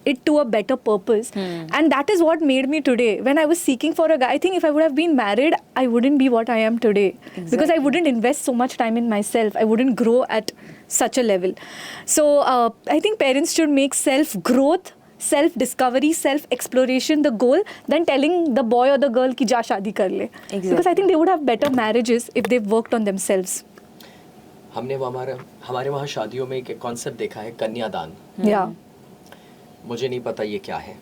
Speaker 1: it to a better purpose. And that is what made me today. When I was seeking for a guy, I think if I would have been married, I wouldn't be what I am today. Because I wouldn't invest so much time in myself. I wouldn't grow at such a level. So I think parents should make self-growth, self-discovery, self-exploration the goal than telling the boy or the girl ki ja shaadi kar le. Because I think they would have better marriages if they've worked on themselves.
Speaker 3: हमने हमारे वहाँ शादियों में एक कॉन्सेप्ट देखा है, कन्यादान.
Speaker 1: Yeah.
Speaker 3: मुझे नहीं पता ये क्या है.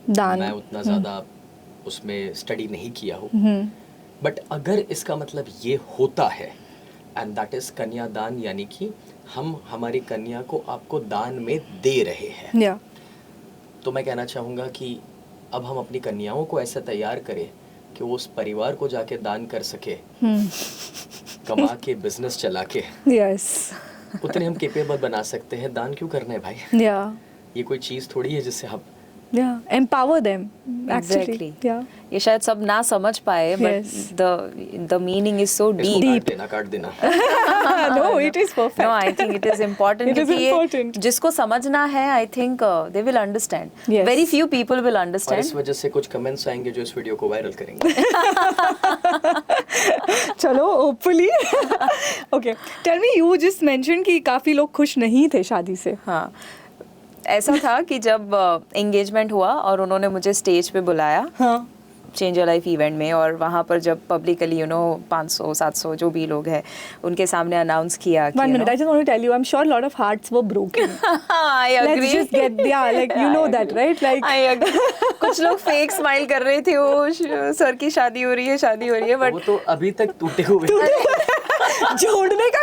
Speaker 1: दान.
Speaker 3: मैं उतना ज़्यादा उसमें स्टडी नहीं किया हूँ. बट अगर इसका मतलब ये होता है, एंड दैट इज कन्यादान, यानी कि हम हमारी कन्या को आपको दान में दे रहे हैं.
Speaker 1: Yeah.
Speaker 3: तो मैं कहना चाहूँगा कि अब हम अपनी कन्याओं को ऐसा तैयार करें कि वो उस परिवार को जाके दान कर सके, कमा के बिजनेस चला के.
Speaker 1: Yes.
Speaker 3: उतने हम केपेबल बना सकते हैं. दान क्यों करना है भाई?
Speaker 1: Yeah.
Speaker 3: ये कोई चीज़ थोड़ी है जिससे हम
Speaker 1: Yeah, empower them. Actually.
Speaker 2: Exactly.
Speaker 1: Yeah.
Speaker 2: ये शायद सब ना समझ पाए,
Speaker 1: Yes.
Speaker 2: but the meaning is so
Speaker 3: इसको
Speaker 2: deep.
Speaker 3: काट देना.
Speaker 1: No, it is perfect.
Speaker 2: No, I think it is important.
Speaker 1: It is
Speaker 2: क्योंकि ये
Speaker 1: important.
Speaker 2: जिसको समझना है, I think they will understand.
Speaker 1: Yes.
Speaker 2: Very few people will
Speaker 3: और
Speaker 2: understand.
Speaker 3: इस वजह से कुछ कमेंट्स आएंगे जो इस वीडियो को वायरल करेंगे.
Speaker 1: चलो, hopefully. Okay. Tell me, you just mentioned कि काफी लोग खुश नहीं थे शादी से.
Speaker 2: हाँ, ऐसा था कि जब एंगेजमेंट हुआ और उन्होंने मुझे स्टेज पे बुलाया
Speaker 1: हाँ.
Speaker 2: चेंज योर लाइफ इवेंट में, और वहाँ पर जब पब्लिकली 500-700 जो भी लोग हैं उनके सामने अनाउंस किया कि
Speaker 1: 1 minute, I just want to tell you, I'm sure a lot of hearts were broken.
Speaker 2: I agree.
Speaker 1: Let's just get, yeah, like you know that, right? Like
Speaker 2: I agree. कुछ लोग फेक स्माइल कर रहे थे, वो सर की शादी हो रही है,
Speaker 3: वो
Speaker 2: बट
Speaker 3: तो अभी तक टूटे हुए.
Speaker 1: जोड़ने का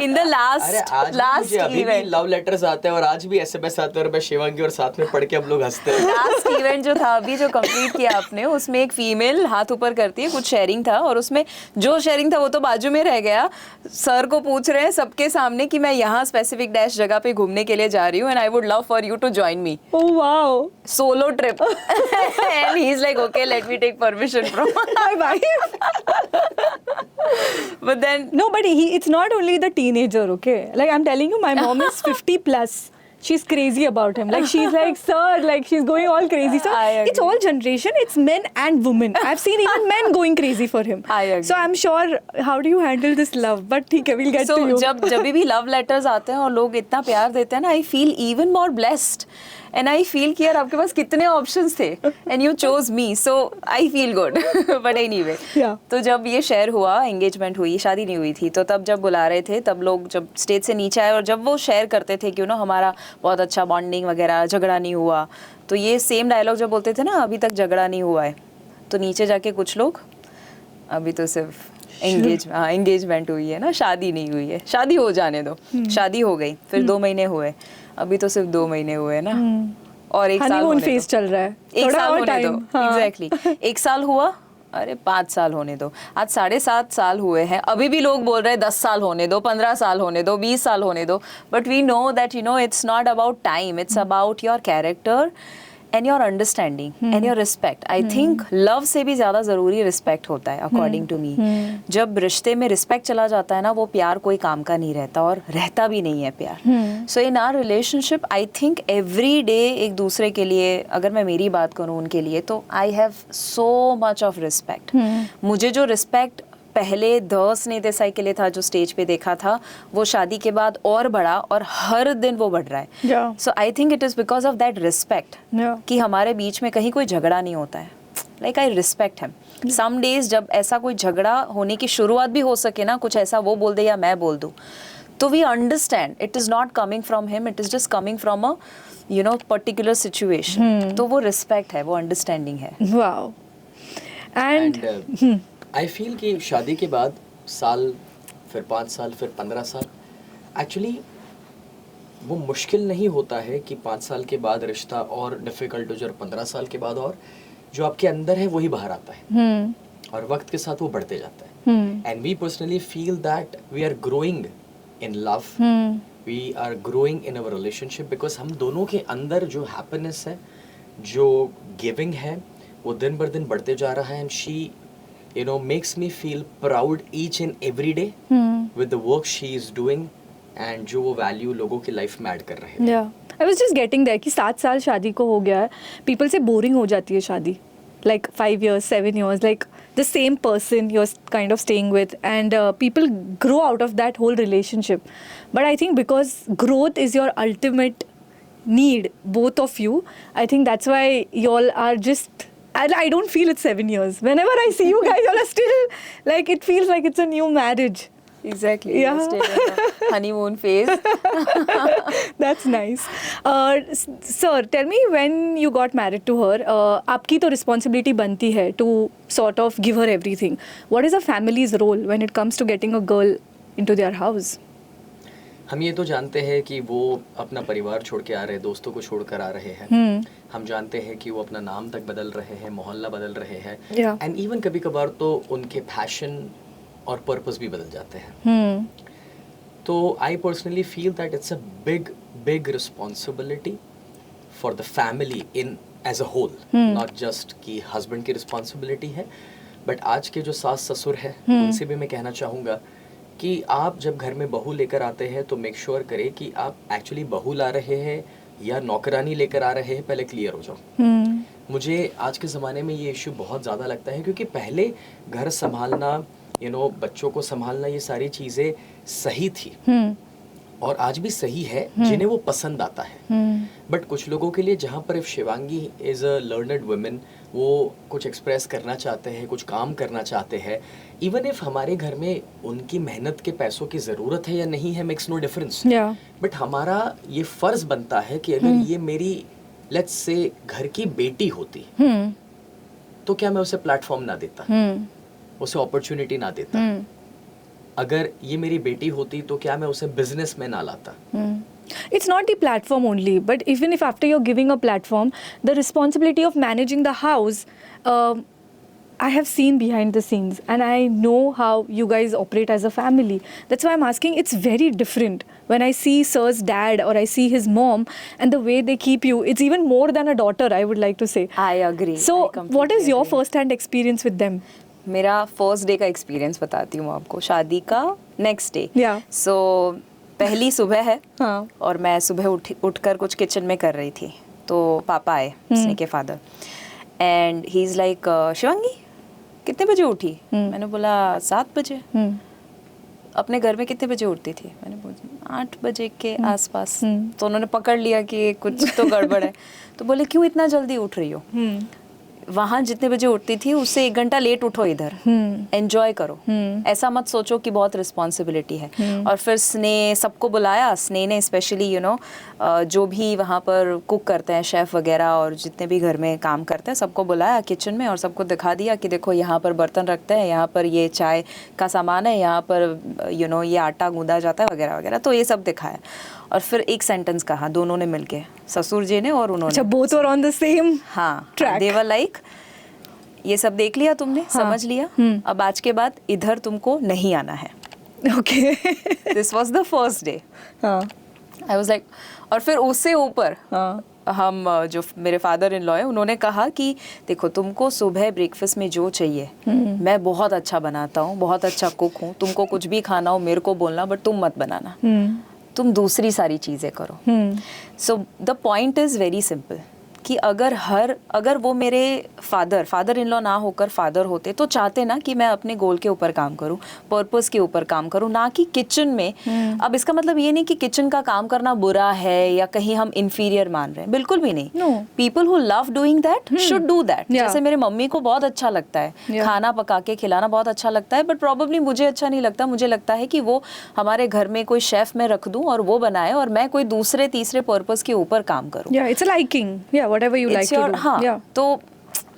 Speaker 2: इन द
Speaker 3: अरे
Speaker 2: लास्ट
Speaker 3: आज मुझे अभी भी
Speaker 2: इवेंट,
Speaker 3: लव लेटर्स आते हैं और आज भी SMS आते हैं और मैं शिवांगी और साथ में पढ़ के हम लोग हंसते हैं.
Speaker 2: लास्ट इवेंट जो था अभी जो कंप्लीट किया आपने, उसमें एक फीमेल हाथ ऊपर करती है, कुछ शेयरिंग था, और उसमें जो शेयरिंग था वो तो बाजू में रह गया. सर को पूछ रहे हैं सबके सामने कि मैं यहाँ स्पेसिफिक डैश जगह पे घूमने के लिए जा रही हूँ, and I would love for you to join me.
Speaker 1: Oh wow.
Speaker 2: Solo trip. And he's like, okay, let me take permission from
Speaker 1: My wife.
Speaker 2: But then
Speaker 1: No, but it's not only the teenager, okay? Like I'm telling you, my mom is 50 plus. She's crazy about him. Like she's like, sir, like she's going all crazy. So
Speaker 2: I agree.
Speaker 1: it's all generation. It's men and women. I've seen even men going crazy for him.
Speaker 2: I agree.
Speaker 1: So I'm sure, how do you handle this love? But ठीक है, we'll get
Speaker 2: so
Speaker 1: to you.
Speaker 2: जब भी लव लेटर्स आते हैं और लोग इतना प्यार देते हैं ना, I feel even more blessed, and I feel कि यार आपके पास कितने ऑप्शंस थे and you chose me, so I feel good. But anyway, तो जब ये शेयर हुआ, एंगेजमेंट हुई, शादी नहीं हुई थी, तो तब जब बुला रहे थे, तब लोग जब स्टेज से नीचे आए और जब वो शेयर करते थे कि हमारा बहुत अच्छा बॉन्डिंग वगैरह, झगड़ा नहीं हुआ, तो ये सेम डायलॉग जब बोलते थे ना, अभी तक झगड़ा नहीं हुआ है, तो नीचे जाके कुछ लोग, अभी तो सिर्फ एंगेजमेंट हुई है ना, शादी नहीं हुई है, शादी हो जाने दो. शादी हो गई, फिर 2 महीने हुए, अभी तो सिर्फ 2 महीने हुए ना, और 1 साल
Speaker 1: हनीमून
Speaker 2: होने
Speaker 1: फेज
Speaker 2: दो.
Speaker 1: चल रहा है.
Speaker 2: 1
Speaker 1: थोड़ा
Speaker 2: साल
Speaker 1: और
Speaker 2: होने दो.
Speaker 1: time. हाँ.
Speaker 2: एग्जैक्टली 1 साल हुआ, अरे 5 साल होने दो, आज 7.5 साल हुए हैं, अभी भी लोग बोल रहे हैं 10 साल होने दो, 15 साल होने दो, 20 साल होने दो. But we know that it's not about time, it's about your character and your understanding and your respect. I think love से भी ज़्यादा ज़रूरी रिस्पेक्ट होता है, अकॉर्डिंग टू मी. जब रिश्ते में रिस्पेक्ट चला जाता है ना, वो प्यार कोई काम का नहीं रहता, और रहता भी नहीं है प्यार. So in our relationship I think every day एक दूसरे के लिए, अगर मैं मेरी बात करूँ उनके लिए, तो I have so much of respect. मुझे जो रिस्पेक्ट पहले स्नेह देसाई के लिए था, जो स्टेज पे देखा था, वो शादी के बाद और बढ़ा, और हर दिन वो बढ़ रहा है. So I think it is because of that respect कि हमारे बीच में कहीं कोई झगड़ा नहीं होता है. Like I respect him. Some days जब ऐसा कोई झगड़ा होने की शुरुआत भी हो सके ना, कुछ ऐसा वो बोल दे या मैं बोल दूँ, तो we understand it is not coming from him, it is just coming from a particular situation. तो वो रिस्पेक्ट है, वो अंडरस्टैंडिंग है.
Speaker 1: Wow. And
Speaker 3: आई फील कि शादी के बाद साल, फिर 5 साल, फिर 15 साल, एक्चुअली वो मुश्किल नहीं होता है कि 5 साल के बाद रिश्ता और डिफ़िकल्ट हो जाए, 15 साल के बाद, और जो आपके अंदर है वही बाहर आता है और वक्त के साथ वो बढ़ते जाता है. And we personally feel that we are growing in love, we are growing in our relationship, because हम दोनों के अंदर जो हैप्पीनेस है, जो गिविंग है, वो दिन बर दिन बढ़ते जा रहा है. And she makes me feel proud each and every day with the work she is doing and जो वो value लोगों की life में add कर रहे हैं.
Speaker 1: Yeah, I was just getting there कि 7 साल शादी को हो गया है, people से boring हो जाती है शादी, like 5 years, 7 years, like the same person you're kind of staying with, and people grow out of that whole relationship. But I think because growth is your ultimate need, both of you, I think that's why y'all are just, I don't feel it's 7 years. Whenever I see you guys, y'all are still, like, it feels like it's a new marriage.
Speaker 2: Exactly.
Speaker 1: Yeah.
Speaker 2: Still in the honeymoon phase.
Speaker 1: That's nice. Sir, tell me, when you got married to her, आपकी तो responsibility बनती है to sort of give her everything. What is a family's role when it comes to getting a girl into their house?
Speaker 3: हम ये तो जानते हैं कि वो अपना परिवार छोड़ के आ रहे हैं, दोस्तों को छोड़ कर आ रहे हैं. हम जानते हैं कि वो अपना नाम तक बदल रहे हैं, मोहल्ला बदल रहे हैं, एंड इवन कभी कभार तो उनके पैशन और पर्पस भी बदल जाते हैं. तो I personally feel that it's a big responsibility for the family in as a whole, not just कि हस्बैंड की रिस्पॉन्सिबिलिटी है, बट आज के जो सास ससुर है उनसे भी मैं कहना चाहूँगा कि आप जब घर में बहू लेकर आते हैं तो मेक श्योर करें कि आप एक्चुअली बहू ला रहे हैं या नौकरानी लेकर आ रहे हैं, पहले क्लियर हो जाओ. मुझे आज के ज़माने में ये इशू बहुत ज़्यादा लगता है, क्योंकि पहले घर संभालना, बच्चों को संभालना, ये सारी चीज़ें सही थी और आज भी सही है जिन्हें वो पसंद आता है. बट कुछ लोगों के लिए, जहाँ पर if Shivangi is a learned women, वो कुछ एक्सप्रेस करना चाहते हैं, कुछ काम करना चाहते हैं, इवन इफ हमारे घर में उनकी मेहनत के पैसों की ज़रूरत है या नहीं है, मेक्स नो डिफरेंस. बट हमारा ये फ़र्ज़ बनता है कि अगर ये मेरी लेट्स से घर की बेटी होती तो क्या मैं उसे प्लेटफॉर्म ना देता, उसे अपॉर्चुनिटी ना देता. अगर ये मेरी बेटी होती तो क्या मैं उसे बिजनेस में ना लाता.
Speaker 1: It's not the platform only, but even if after you're giving a platform, the responsibility of managing the house, I have seen behind the scenes and I know how you guys operate as a family. That's why I'm asking, it's very different. When I see Sir's dad or I see his mom and the way they keep you, it's even more than a daughter, I would like to say.
Speaker 2: I agree.
Speaker 1: So what is your first-hand experience with them?
Speaker 2: मेरा फर्स्ट डे का एक्सपीरियंस बताती हूँ आपको, शादी का नेक्स्ट डे. सो पहली सुबह है और मैं सुबह उठकर कुछ किचन में कर रही थी, तो पापा आए, स्ने के father, and he is like, Shivangi कितने बजे उठी? मैंने बोला 7 बजे. अपने घर में कितने बजे उठती थी? मैंने बोला 8 बजे के आसपास. तो उन्होंने पकड़ लिया कि कुछ तो गड़बड़ है. तो बोले क्यों इतना जल्दी उठ रही हो? वहाँ जितने बजे उठती थी उससे 1 घंटा लेट उठो, इधर एंजॉय करो. ऐसा मत सोचो कि बहुत रिस्पॉन्सिबिलिटी है. और फिर स्ने सबको बुलाया, स्ने ने स्पेशली जो भी वहाँ पर कुक करते हैं, शेफ़ वगैरह, और जितने भी घर में काम करते हैं, सबको बुलाया किचन में और सबको दिखा दिया कि देखो यहाँ पर बर्तन रखते हैं, यहाँ पर ये चाय का सामान है, यहाँ पर ये आटा गूंदा जाता है वगैरह वगैरह. तो ये सब दिखाया और फिर एक सेंटेंस कहा दोनों ने मिलके, ससुर जी ने और उन्होंने.
Speaker 1: अच्छा, both are on the same track.
Speaker 2: They were like, ये सब देख लिया तुमने, समझ लिया, अब आज के बाद इधर तुमको नहीं आना है.
Speaker 1: Okay.
Speaker 2: This was the first day. I was like, और फिर उससे ऊपर हम जो मेरे फादर इन लॉ है, उन्होंने कहा कि देखो तुमको सुबह ब्रेकफास्ट में जो चाहिए, मैं बहुत अच्छा बनाता हूँ, बहुत अच्छा कुक हूँ, तुमको कुछ भी खाना हो मेरे को बोलना, बट तुम मत बनाना, तुम दूसरी सारी चीज़ें करो. So the point is very simple कि अगर वो मेरे फादर इन लॉ ना होकर फादर होते तो चाहते ना कि मैं अपने गोल के ऊपर काम करूं, पर्पस के ऊपर काम करूं, ना कि किचन में. अब इसका मतलब ये नहीं कि किचन का काम करना बुरा है या कहीं हम इन्फीरियर मान रहे हैं, बिल्कुल भी नहीं. People who love doing that should do that. जैसे मेरे मम्मी को बहुत अच्छा लगता है खाना पका के खिलाना, बहुत अच्छा लगता है, बट प्रॉब्लली मुझे अच्छा नहीं लगता. मुझे लगता है कि वो हमारे घर में कोई शेफ में रख दूं और वो बनाए और मैं कोई दूसरे तीसरे पर्पस के ऊपर काम करूं.
Speaker 1: Yeah, it's a liking. Yeah, whatever you like to do.
Speaker 2: हाँ.
Speaker 1: Yeah.
Speaker 2: तो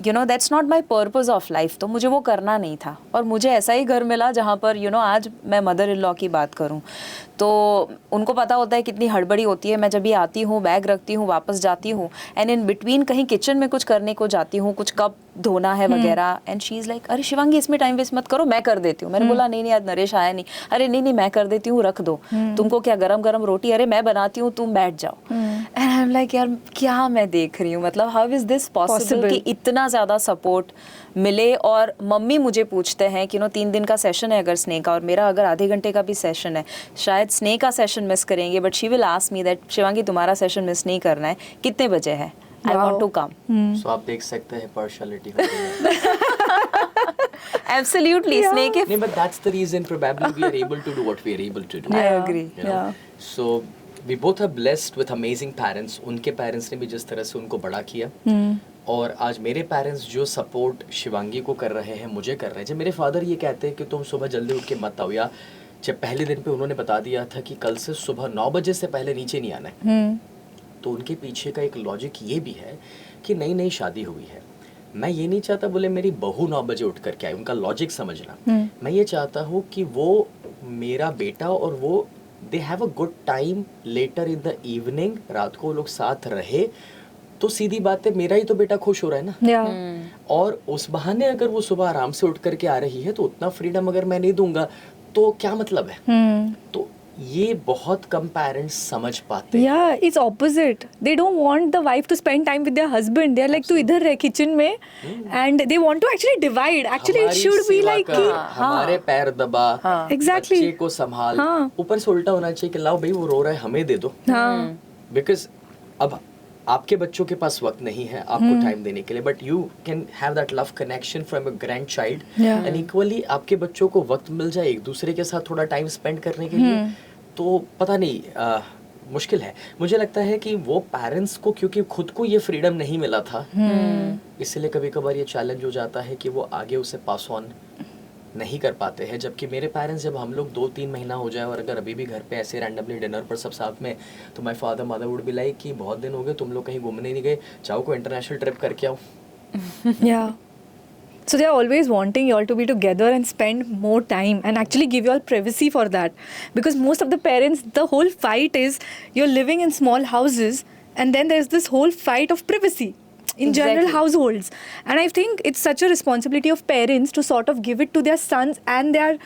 Speaker 2: you know that's not my purpose of life, तो मुझे वो करना नहीं था। और मुझे ऐसा ही घर मिला जहाँ पर यू नो आज मैं मदर इन लॉ की बात करूँ तो उनको पता होता है कितनी हड़बड़ी होती है। मैं जब भी आती हूँ, बैग रखती हूँ, वापस जाती हूँ, एंड इन बिटवीन कहीं किचन में कुछ करने को जाती हूँ, कुछ कप धोना है वगैरह, एंड शी इज़ लाइक अरे शिवांगी इसमें टाइम वेस्ट मत करो, मैं कर देती हूँ। मैंने बोला नहीं आज नरेश आया नहीं, अरे नहीं मैं कर देती हूँ, रख दो, तुमको क्या गरम गरम रोटी, अरे मैं बनाती हूँ, तुम बैठ जाओ। एंड आई एम लाइक यार क्या मैं देख रही हूँ, मतलब हाउ इज़ दिस पॉसिबल कि इतना ज़्यादा सपोर्ट मिले। और मम्मी मुझे पूछते हैं कि 3 दिन का सेशन है अगर स्नेह का, और मेरा अगर आधे घंटे का भी सेशन है, शायद स्नेह का सेशन मिस करेंगे, but she will ask me that Shivangi तुम्हारा सेशन मिस नहीं करना है, कितने बजे है, आई वांट टू कम।
Speaker 3: सो आप देख सकते हैं पार्शियलिटी होती है।
Speaker 2: एब्सोल्युटली स्नेह के
Speaker 3: नहीं, but that's the reason probably we are able to do what we are able to do.
Speaker 2: I agree.
Speaker 3: You know? So we both are blessed with amazing parents. उनके पेरेंट्स ने भी जिस तरह से उनको बड़ा किया, और आज मेरे पेरेंट्स जो सपोर्ट शिवांगी को कर रहे हैं, मुझे कर रहे हैं। जब मेरे फादर ये कहते हैं कि तुम सुबह जल्दी उठ के मत आओ, या जब पहले दिन पे उन्होंने बता दिया था कि कल से सुबह 9 बजे से पहले नीचे नहीं आना है, तो उनके पीछे का एक लॉजिक ये भी है कि नई नई शादी हुई है, मैं ये नहीं चाहता बोले मेरी बहू 9 बजे उठ करके आए, उनका लॉजिक समझना। मैं ये चाहता हूँ कि वो मेरा बेटा और वो they have a good time later in the evening, रात को लोग साथ रहे, तो सीधी बात है मेरा ही तो बेटा खुश हो रहा है ना। और उस बहाने अगर वो सुबह आराम से उठ करके आ रही है तो उतना फ्रीडम अगर मैं नहीं दूंगा तो क्या मतलब है। तो ये बहुत कम पेरेंट्स समझ पाते हैं।
Speaker 1: Yeah, it's opposite. They don't want the wife to spend time with their husband. They're like, तू इधर रह kitchen में, and they want to actually divide. Actually, it should be like कि
Speaker 3: हमारे पैर दबा,
Speaker 1: Exactly.
Speaker 3: बच्चे को संभाल, ऊपर से उल्टा होना चाहिए कि लाओ भाई वो रो रहा है हमें दे दो। Because अब आपके बच्चों के पास वक्त नहीं है आपको टाइम देने के लिए, but you can have that love connection from a grand child, and equally आपके बच्चों को वक्त मिल जाए एक दूसरे के साथ थोड़ा टाइम स्पेंड करने के लिए, तो पता नहीं मुश्किल है। मुझे लगता है कि वो पेरेंट्स को क्योंकि खुद को ये फ्रीडम नहीं मिला था, इसलिए कभी कभार ये चैलेंज हो जाता है कि वो आगे उसे पास ऑन नहीं कर पाते हैं। जबकि मेरे पेरेंट्स जब हम लोग 2-3 महीना हो जाए और अगर अभी भी घर पे ऐसे रैंडमली डिनर पर सब साथ में, तो my father mother would be like कि बहुत दिन हो गए तुम लोग कहीं घूमने नहीं गए, जाओ कोई इंटरनेशनल ट्रिप करके आओ।
Speaker 1: Yeah. So they are always wanting you all to be together and spend more time and actually give you all privacy for that. Because most of the parents, the whole fight is you're living in small houses and then there's this whole fight of privacy in general households. And I think it's such a responsibility of parents to sort of give it to their sons and their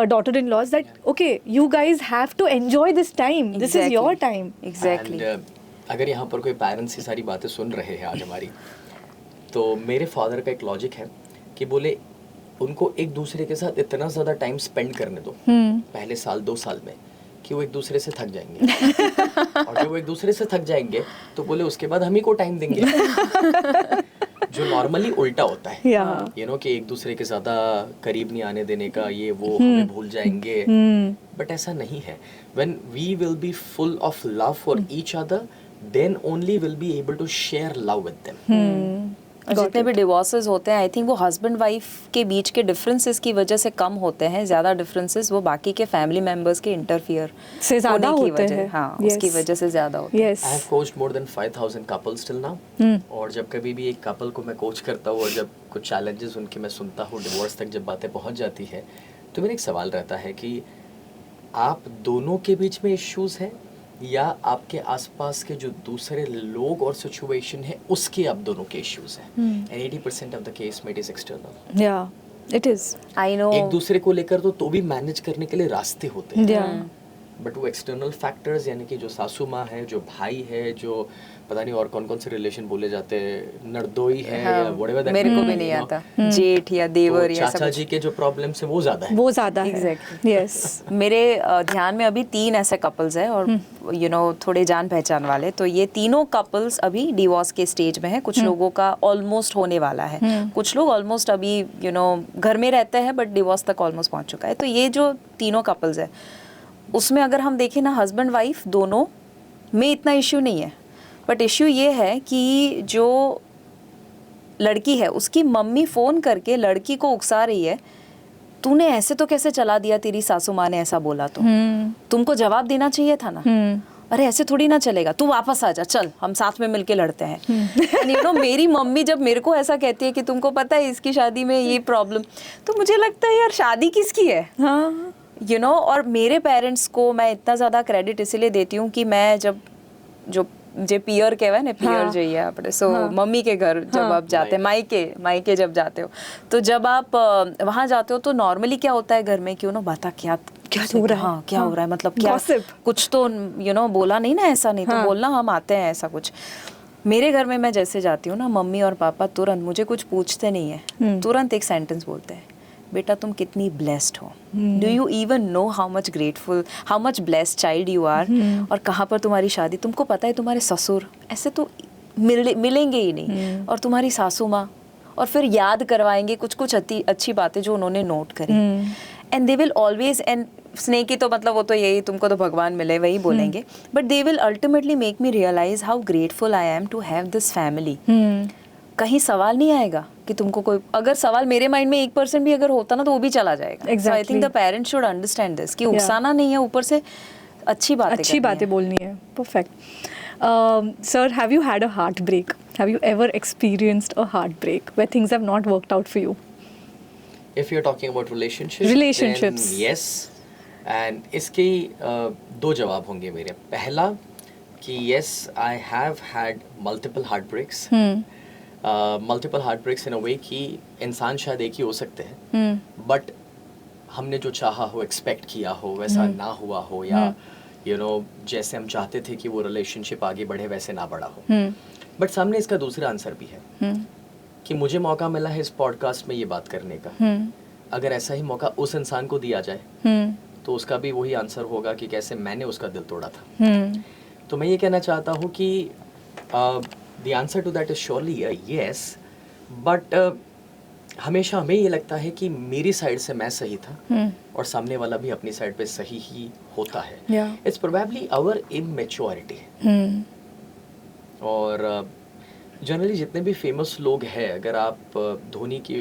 Speaker 1: daughter-in-laws that, okay, you guys have to enjoy this time. This is your time.
Speaker 2: Exactly.
Speaker 3: And, अगर यहाँ पर कोई पेरेंट्स ये सारी बातें सुन रहे हैं आज हमारी, तो मेरे फादर का एक लॉजिक है कि बोले उनको एक दूसरे के साथ इतना ज़्यादा टाइम स्पेंड करने दो पहले साल 2 साल में कि वो एक दूसरे से थक जाएंगे और जब वो एक दूसरे से थक जाएंगे तो बोले उसके बाद हम ही को टाइम देंगे, जो नॉर्मली उल्टा होता है। यू नो कि एक दूसरे के ज़्यादा करीब नहीं आने देने का, ये वो हमें भूल जाएंगे, बट ऐसा नहीं है। When we will be full of love for each other, then only will be able to share love with them.
Speaker 2: जितने भी डिवोर्सेस होते हैं, आई थिंक वो हस्बैंड वाइफ के बीच के डिफरेंसेस की वजह से कम होते हैं। ज़्यादा डिफरेंसेस वो बाकी के फैमिली मेंबर्स के इंटरफियर
Speaker 1: से ज़्यादा होते हैं।
Speaker 2: हाँ, उसकी वजह से ज़्यादा होते हैं।
Speaker 3: I have coached more than 5,000 couples till now. और जब कभी भी एक कपल को मैं कोच करता हूँ और जब कुछ चैलेंजेस उनके मैं सुनता हूँ, डिवोर्स तक जब बातें पहुँच जाती है, तो मेरा एक सवाल रहता है कि आप दोनों के बीच में इश्यूज़ हैं या आपके आसपास के जो दूसरे लोग और सिचुएशन है उसके आप दोनों के इश्यूज हैं। एंड 80% ऑफ द केस में इट इज एक्सटर्नल।
Speaker 1: या इट इज, आई नो।
Speaker 3: एक दूसरे को लेकर तो भी मैनेज करने के लिए रास्ते होते हैं, बट वो एक्सटर्नल फैक्टर्स यानी कि जो सासू माँ है, जो भाई है, जो पता नहीं और कौन कौन से रिलेशन बोले जाते हैं, नरदोई है या व्हाटएवर दैट,
Speaker 2: मेरे को भी नहीं आता, जेठ या देवर या
Speaker 3: चाचा जी के जो प्रॉब्लम्स है वो ज्यादा है।
Speaker 2: Exactly,
Speaker 1: yes.
Speaker 2: मेरे ध्यान में अभी 3 ऐसे कपल्स हैं और यू नो थोड़े जान पहचान वाले, तो ये तीनों कपल्स अभी डिवोर्स के स्टेज में है। कुछ लोगों का ऑलमोस्ट होने वाला है, कुछ लोग ऑलमोस्ट अभी यू नो घर में रहते हैं बट डिवोर्स तक ऑलमोस्ट पहुंच चुका है। तो ये जो तीनों कपल्स है उसमें अगर हम देखें ना, हस्बैंड वाइफ दोनों में इतना इश्यू नहीं है, बट इश्यू ये है कि जो लड़की है उसकी मम्मी फ़ोन करके लड़की को उकसा रही है, तूने ऐसे तो कैसे चला दिया, तेरी सासू माँ ने ऐसा बोला तो तुमको जवाब देना चाहिए था ना। अरे ऐसे थोड़ी ना चलेगा, तू वापस आ जा, चल हम साथ में मिलके लड़ते हैं। एंड यू नो मेरी मम्मी जब मेरे को ऐसा कहती है कि तुमको पता है इसकी शादी में ये प्रॉब्लम, तो मुझे लगता है यार शादी किसकी है,
Speaker 1: हाँ
Speaker 2: यू नो। और मेरे पेरेंट्स को मैं इतना ज़्यादा क्रेडिट इसीलिए देती हूँ कि मैं जब जो पियर कहवाय ने पियर
Speaker 1: हाँ,
Speaker 2: જોઈએ આપણે सो
Speaker 1: हाँ,
Speaker 2: मम्मी के घर जब
Speaker 1: हाँ,
Speaker 2: आप जाते हैं, मायके जब जाते हो, तो जब आप वहाँ जाते हो तो नॉर्मली क्या होता है घर में, क्यों ना बता क्या
Speaker 1: हो रहा है,
Speaker 2: हाँ क्या
Speaker 1: हाँ,
Speaker 2: हो रहा है, मतलब क्या
Speaker 1: Gossip.
Speaker 2: कुछ तो यू नो बोला नहीं ना, ऐसा नहीं तो
Speaker 1: हाँ.
Speaker 2: बोलना हम आते हैं, ऐसा कुछ। मेरे घर में मैं जैसे जाती हूँ ना, मम्मी और पापा तुरंत मुझे कुछ पूछते नहीं है, तुरंत एक सेंटेंस बोलते हैं, बेटा तुम कितनी ब्लेस्ड हो, do you even know how much grateful, how much blessed child you are, और कहाँ पर तुम्हारी शादी, तुमको पता है तुम्हारे ससुर ऐसे तो मिलेंगे ही नहीं, और तुम्हारी सासू माँ, और फिर याद करवाएंगे कुछ कुछ अच्छी बातें जो उन्होंने नोट करी। And they will always, and स्नेह की तो मतलब वो तो यही, तुमको तो भगवान मिले वही बोलेंगे, but they will ultimately make me realise how grateful I am to have this family. कहीं सवाल नहीं आएगा कि तुमको कोई, अगर सवाल मेरे माइंड में 1% भी अगर होता ना तो वो भी चला जाएगा। So I think the parents should understand this कि उकसाना नहीं है, ऊपर से अच्छी बातें
Speaker 1: बोलनी है। Perfect. Sir, have you had a heart break? Have you ever experienced a heart break where things have not worked out for you?
Speaker 3: If you're talking about relationships, then yes. And इसके दो जवाब होंगे मेरे। पहला कि yes, I have had multiple heartbreaks. Multiple heartbreaks in a way कि इंसान शायद एक ही हो सकते हैं, but हमने जो चाहा हो, एक्सपेक्ट किया हो, वैसा ना हुआ हो, या you know जैसे हम चाहते थे कि वो रिलेशनशिप आगे बढ़े वैसे ना बढ़ा हो। बट सामने इसका दूसरा आंसर भी है कि मुझे मौका मिला है इस पॉडकास्ट में ये बात करने का। अगर ऐसा ही मौका उस इंसान को दिया जाए तो उसका भी वही आंसर होगा कि कैसे मैंने उसका दिल तोड़ा था। तो मैं ये कहना चाहता हूँ कि the answer to that is surely yes, but हमेशा हमें ये लगता है कि मेरी साइड से मैं सही था और सामने वाला भी अपनी साइड पे सही ही होता है। It's probably our immaturity. और जनरली जितने भी फेमस लोग हैं, अगर आप धोनी की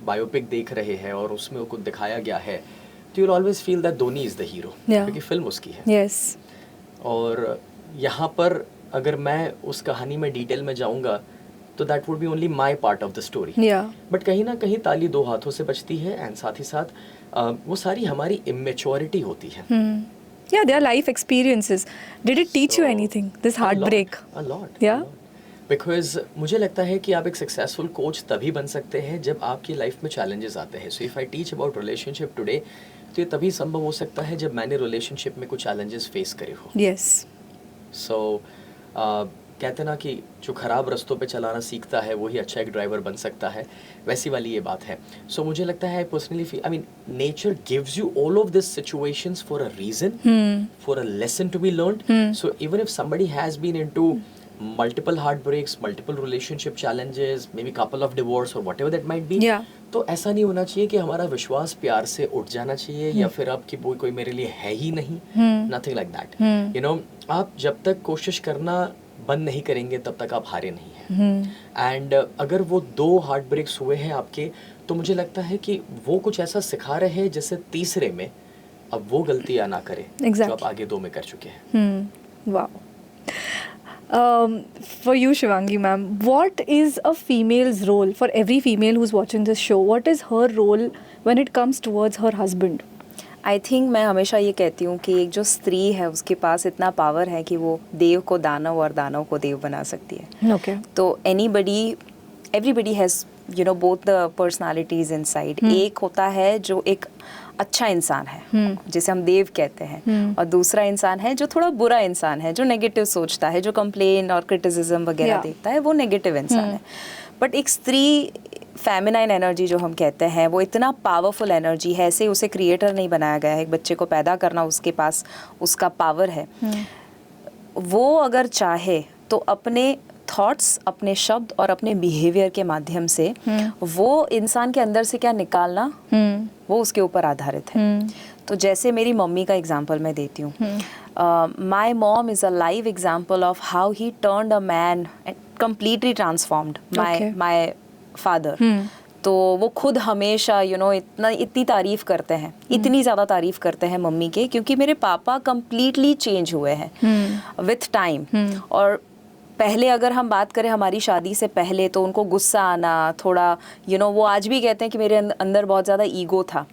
Speaker 3: बायोपिक देख रहे हैं और उसमें कुछ दिखाया गया है, तो you will always feel that Dhoni is the hero, क्योंकि फिल्म उसकी है।
Speaker 1: यस।
Speaker 3: और यहाँ पर अगर मैं उस कहानी में डिटेल में जाऊँगा तो that would be only my part of the story. But कहीं ना कहीं ताली दो हाथों से बजती है, एंड साथ ही साथ वो सारी हमारी इमेच्योरिटी होती है।
Speaker 1: Yeah, their life experiences. Did it teach you anything, this heartbreak?
Speaker 3: A lot.
Speaker 1: Yeah.
Speaker 3: Because मुझे लगता है कि आप एक सक्सेसफुल कोच तभी बन सकते हैं जब आपकी लाइफ में चैलेंजेस आते हैं। So if I teach about relationship today, तो ये तभी संभव हो सकता है जब मैंने रिलेशनशिप में कुछ चैलेंजेस फेस करे हो।
Speaker 1: Yes.
Speaker 3: सो कहते ना कि जो खराब रास्तों पे चलाना सीखता है वही अच्छा एक ड्राइवर बन सकता है, वैसी वाली ये बात है। सो मुझे लगता है personally feel, I mean nature gives you all of this situations for a reason, for a lesson to be learned. So even if somebody has been into multiple heartbreaks, multiple relationship challenges, maybe couple of divorce or whatever that might be, तो ऐसा नहीं होना चाहिए कि हमारा विश्वास प्यार से उठ जाना चाहिए, या फिर अब कि वो कोई मेरे लिए है ही नहीं। Nothing like that. You know, आप जब तक कोशिश करना बंद नहीं करेंगे तब तक आप हारे नहीं हैं। एंड अगर वो 2 हार्ट ब्रेक्स हुए हैं आपके, तो मुझे लगता है कि वो कुछ ऐसा सिखा रहे हैं जिससे तीसरे में अब वो गलतियाँ ना करें जो आप आगे 2 में कर चुके हैं।
Speaker 1: Wow. For you, Shivangi ma'am, what is a female's role, for every female who's watching this show, what is her role when it comes towards her husband?
Speaker 2: I think मैं हमेशा ये कहती हूँ कि एक जो स्त्री है उसके पास इतना पावर है कि वो देव को दानव और दानव को देव बना सकती है।
Speaker 1: Okay.
Speaker 2: तो everybody has you know both the personalities inside. एक होता है जो एक अच्छा इंसान है जिसे हम देव कहते हैं, और दूसरा इंसान है जो थोड़ा बुरा इंसान है, जो नेगेटिव सोचता है, जो कंप्लेन और क्रिटिसिज्म वगैरह देखता है, वो नेगेटिव इंसान है। बट एक स्त्री फेमिनाइन एनर्जी जो हम कहते हैं, वो इतना पावरफुल एनर्जी है, ऐसे उसे क्रिएटर नहीं बनाया गया है, एक बच्चे को पैदा करना उसके पास उसका पावर है। वो अगर चाहे तो अपने थॉट्स, अपने शब्द और अपने बिहेवियर के माध्यम से वो इंसान के अंदर से क्या निकालना, वो उसके ऊपर आधारित है। तो जैसे मेरी मम्मी का एग्जांपल मैं देती हूँ, my mom is a live example of how he turned a man and completely transformed my father तो वो खुद हमेशा इतनी तारीफ करते हैं, इतनी ज़्यादा तारीफ करते हैं मम्मी के, क्योंकि मेरे पापा कम्प्लीटली चेंज हुए हैं विथ टाइम। और पहले अगर हम बात करें हमारी शादी से पहले, तो उनको गुस्सा आना थोड़ा वो आज भी कहते हैं कि मेरे अंदर बहुत ज़्यादा ईगो था,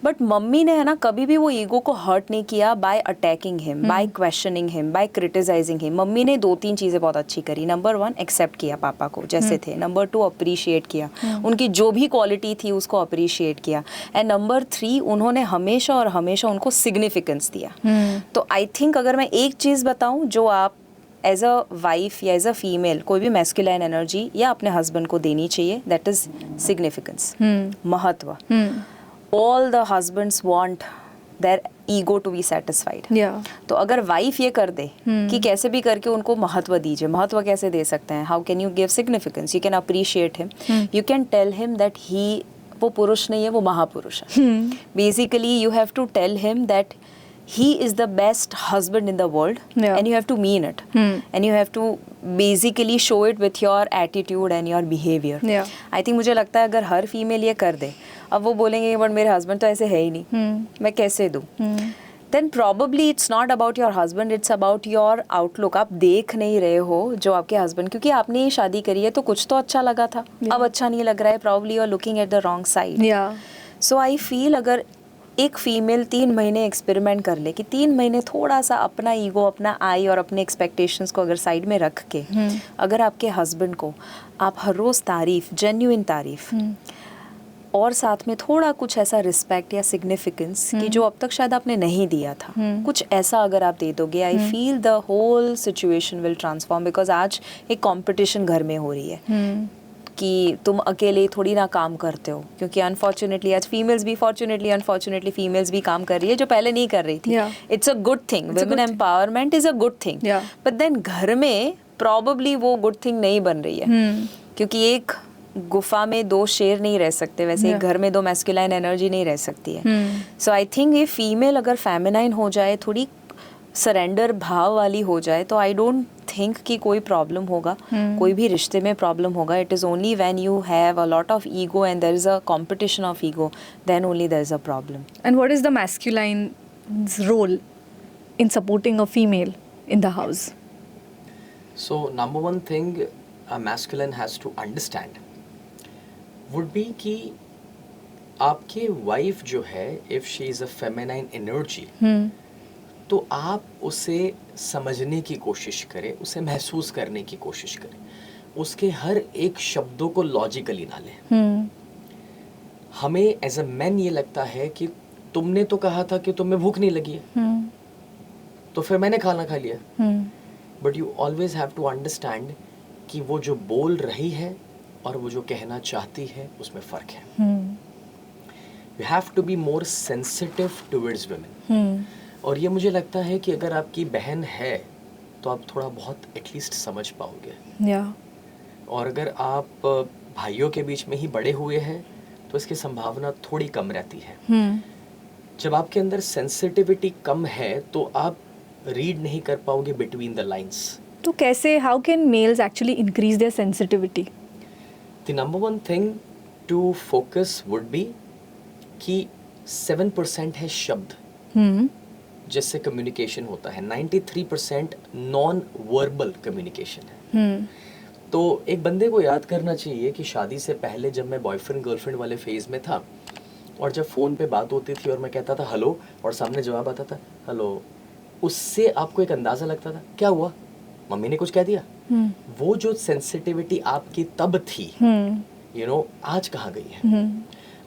Speaker 2: बट मम्मी ने है ना कभी भी वो ईगो को हर्ट नहीं किया by attacking him, by questioning him, by criticising him. Mummy ने 2-3 चीज़ें बहुत अच्छी करी। नंबर 1, एक्सेप्ट किया पापा को जैसे थे। नंबर 2, अप्रिशिएट किया, उनकी जो भी क्वालिटी थी उसको अप्रिशिएट किया। एंड नंबर 3, उन्होंने हमेशा और हमेशा उनको सिग्निफिकेंस दिया। तो आई थिंक अगर मैं एक चीज़ बताऊँ जो आप एज अ वाइफ या एज अ फीमेल कोई भी मैस्कुलाइन एनर्जी या अपने हस्बैंड को देनी चाहिए, दैट इज सिग्निफिकेंस, महत्व। All the husbands want their ego to be satisfied. तो अगर वाइफ ये कर दे कि कैसे भी करके उनको महत्व दीजिए। महत्व कैसे दे सकते हैं? How can you give significance? You can appreciate him, you can tell him that he, वो पुरुष नहीं है, वो महापुरुष है। Basically you have to tell him that he is the best husband in the world, and you have to mean it, and you have to basically show it with your attitude and your behavior. I think मुझे लगता है अगर हर फीमेल ये कर दे, अब वो बोलेंगे बट मेरे हस्बैंड तो ऐसे है ही नहीं, मैं कैसे दूँ? then probably it's not about your husband, it's about your outlook. आप देख नहीं रहे हो जो आपके हस्बैंड, क्योंकि आपने ये शादी करी है तो कुछ तो अच्छा लगा था, अब अच्छा नहीं लग रहा है, probably you are looking at the wrong side. So I feel अगर एक फीमेल 3 महीने एक्सपेरिमेंट कर ले कि 3 महीने थोड़ा सा अपना ईगो, अपना आई और अपने एक्सपेक्टेशंस को अगर साइड में रख के, अगर आपके हस्बैंड को आप हर रोज़ तारीफ, जेन्युइन तारीफ, और साथ में थोड़ा कुछ ऐसा रिस्पेक्ट या सिग्निफिकेंस कि जो अब तक शायद आपने नहीं दिया था, कुछ ऐसा अगर आप दे दोगे, I feel the whole situation will transform. Because आज एक कॉम्पिटिशन घर में हो रही है कि तुम अकेले थोड़ी ना काम करते हो, क्योंकि अनफॉर्चुनेटली आज फीमेल्स भी, फॉर्चुनेटली अनफॉर्चुनेटली फीमेल्स भी काम कर रही है जो पहले नहीं कर रही थी। It's a good thing, women empowerment is a good thing, but then घर में प्रॉबली वो गुड थिंग नहीं बन रही है, क्योंकि एक गुफा में 2 शेर नहीं रह सकते, वैसे एक घर में 2 मैस्कुलाइन एनर्जी नहीं रह सकती है। सो आई थिंक ये फीमेल अगर फेमिनाइन हो जाए, थोड़ी सरेंडर भाव वाली हो जाए, तो आई डोंट थिंक कि कोई प्रॉब्लम होगा, कोई भी रिश्ते में प्रॉब्लम होगा। It is only when you have a lot of ego and there is a competition of ego, then only there is a problem.
Speaker 1: And what is the masculine's role in supporting a female in the house?
Speaker 3: So number one thing a masculine has to understand would be कि आपकी वाइफ जो है, if she is a feminine energy, तो आप उसे समझने की कोशिश करें, उसे महसूस करने की कोशिश करें, उसके हर एक शब्दों को लॉजिकली ना लें। हमें एज अ मैन ये लगता है कि तुमने तो कहा था कि तुम्हें भूख नहीं लगी है, तो फिर मैंने खाना खा लिया। But you always have to understand कि वो जो बोल रही है और वो जो कहना चाहती है उसमें फ़र्क है। You have to be more sensitive towards women. और ये मुझे लगता है कि अगर आपकी बहन है तो आप थोड़ा बहुत एटलीस्ट समझ पाओगे। और अगर आप भाइयों के बीच में ही बड़े हुए हैं तो इसकी संभावना थोड़ी कम रहती है। जब आपके अंदर सेंसिटिविटी कम है तो आप रीड नहीं कर पाओगे बिटवीन द लाइंस।
Speaker 1: तो कैसे, how can males actually increase their sensitivity?
Speaker 3: The number one thing to focus would be कि 7% है शब्द जिससे कम्युनिकेशन होता है, 93% नॉन वर्बल कम्युनिकेशन है। तो एक बंदे को याद करना चाहिए कि शादी से पहले जब मैं बॉयफ्रेंड गर्लफ्रेंड वाले फेज में था और जब फ़ोन पे बात होती थी और मैं कहता था हेलो और सामने जवाब आता था हेलो, उससे आपको एक अंदाज़ा लगता था क्या हुआ, मम्मी ने कुछ कह दिया। वो जो सेंसिटिविटी आपकी तब थी, आज कहाँ गई है?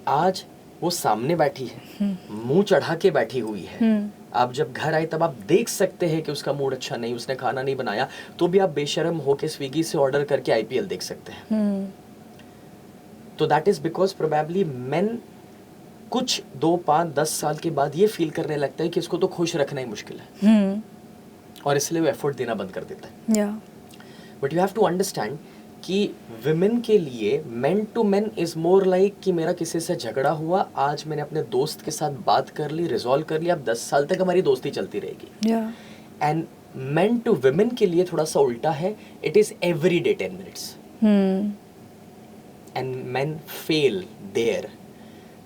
Speaker 3: आज वो सामने बैठी है, मुंह चढ़ा के बैठी हुई है। आप जब घर आए तब आप देख सकते हैं कि उसका मूड अच्छा नहीं, उसने खाना नहीं बनाया, तो भी आप बेशर्म होके स्विगी से ऑर्डर करके IPL देख सकते हैं। तो that is because probably main कुछ 2, 5, 10 साल के बाद ये फील करने लगता है कि इसको तो खुश रखना ही मुश्किल है, और इसलिए वो एफर्ट देना बंद कर देता है। But you have to understand कि विमेन के लिए men to men is more like कि मेरा किसी से झगड़ा हुआ, आज मैंने अपने दोस्त के साथ बात कर ली, रिजॉल्व कर लिया, अब 10 साल तक हमारी दोस्ती चलती रहेगी। एंड मेन टू विमेन के लिए थोड़ा सा उल्टा है, it is every day 10 minutes. And men fail there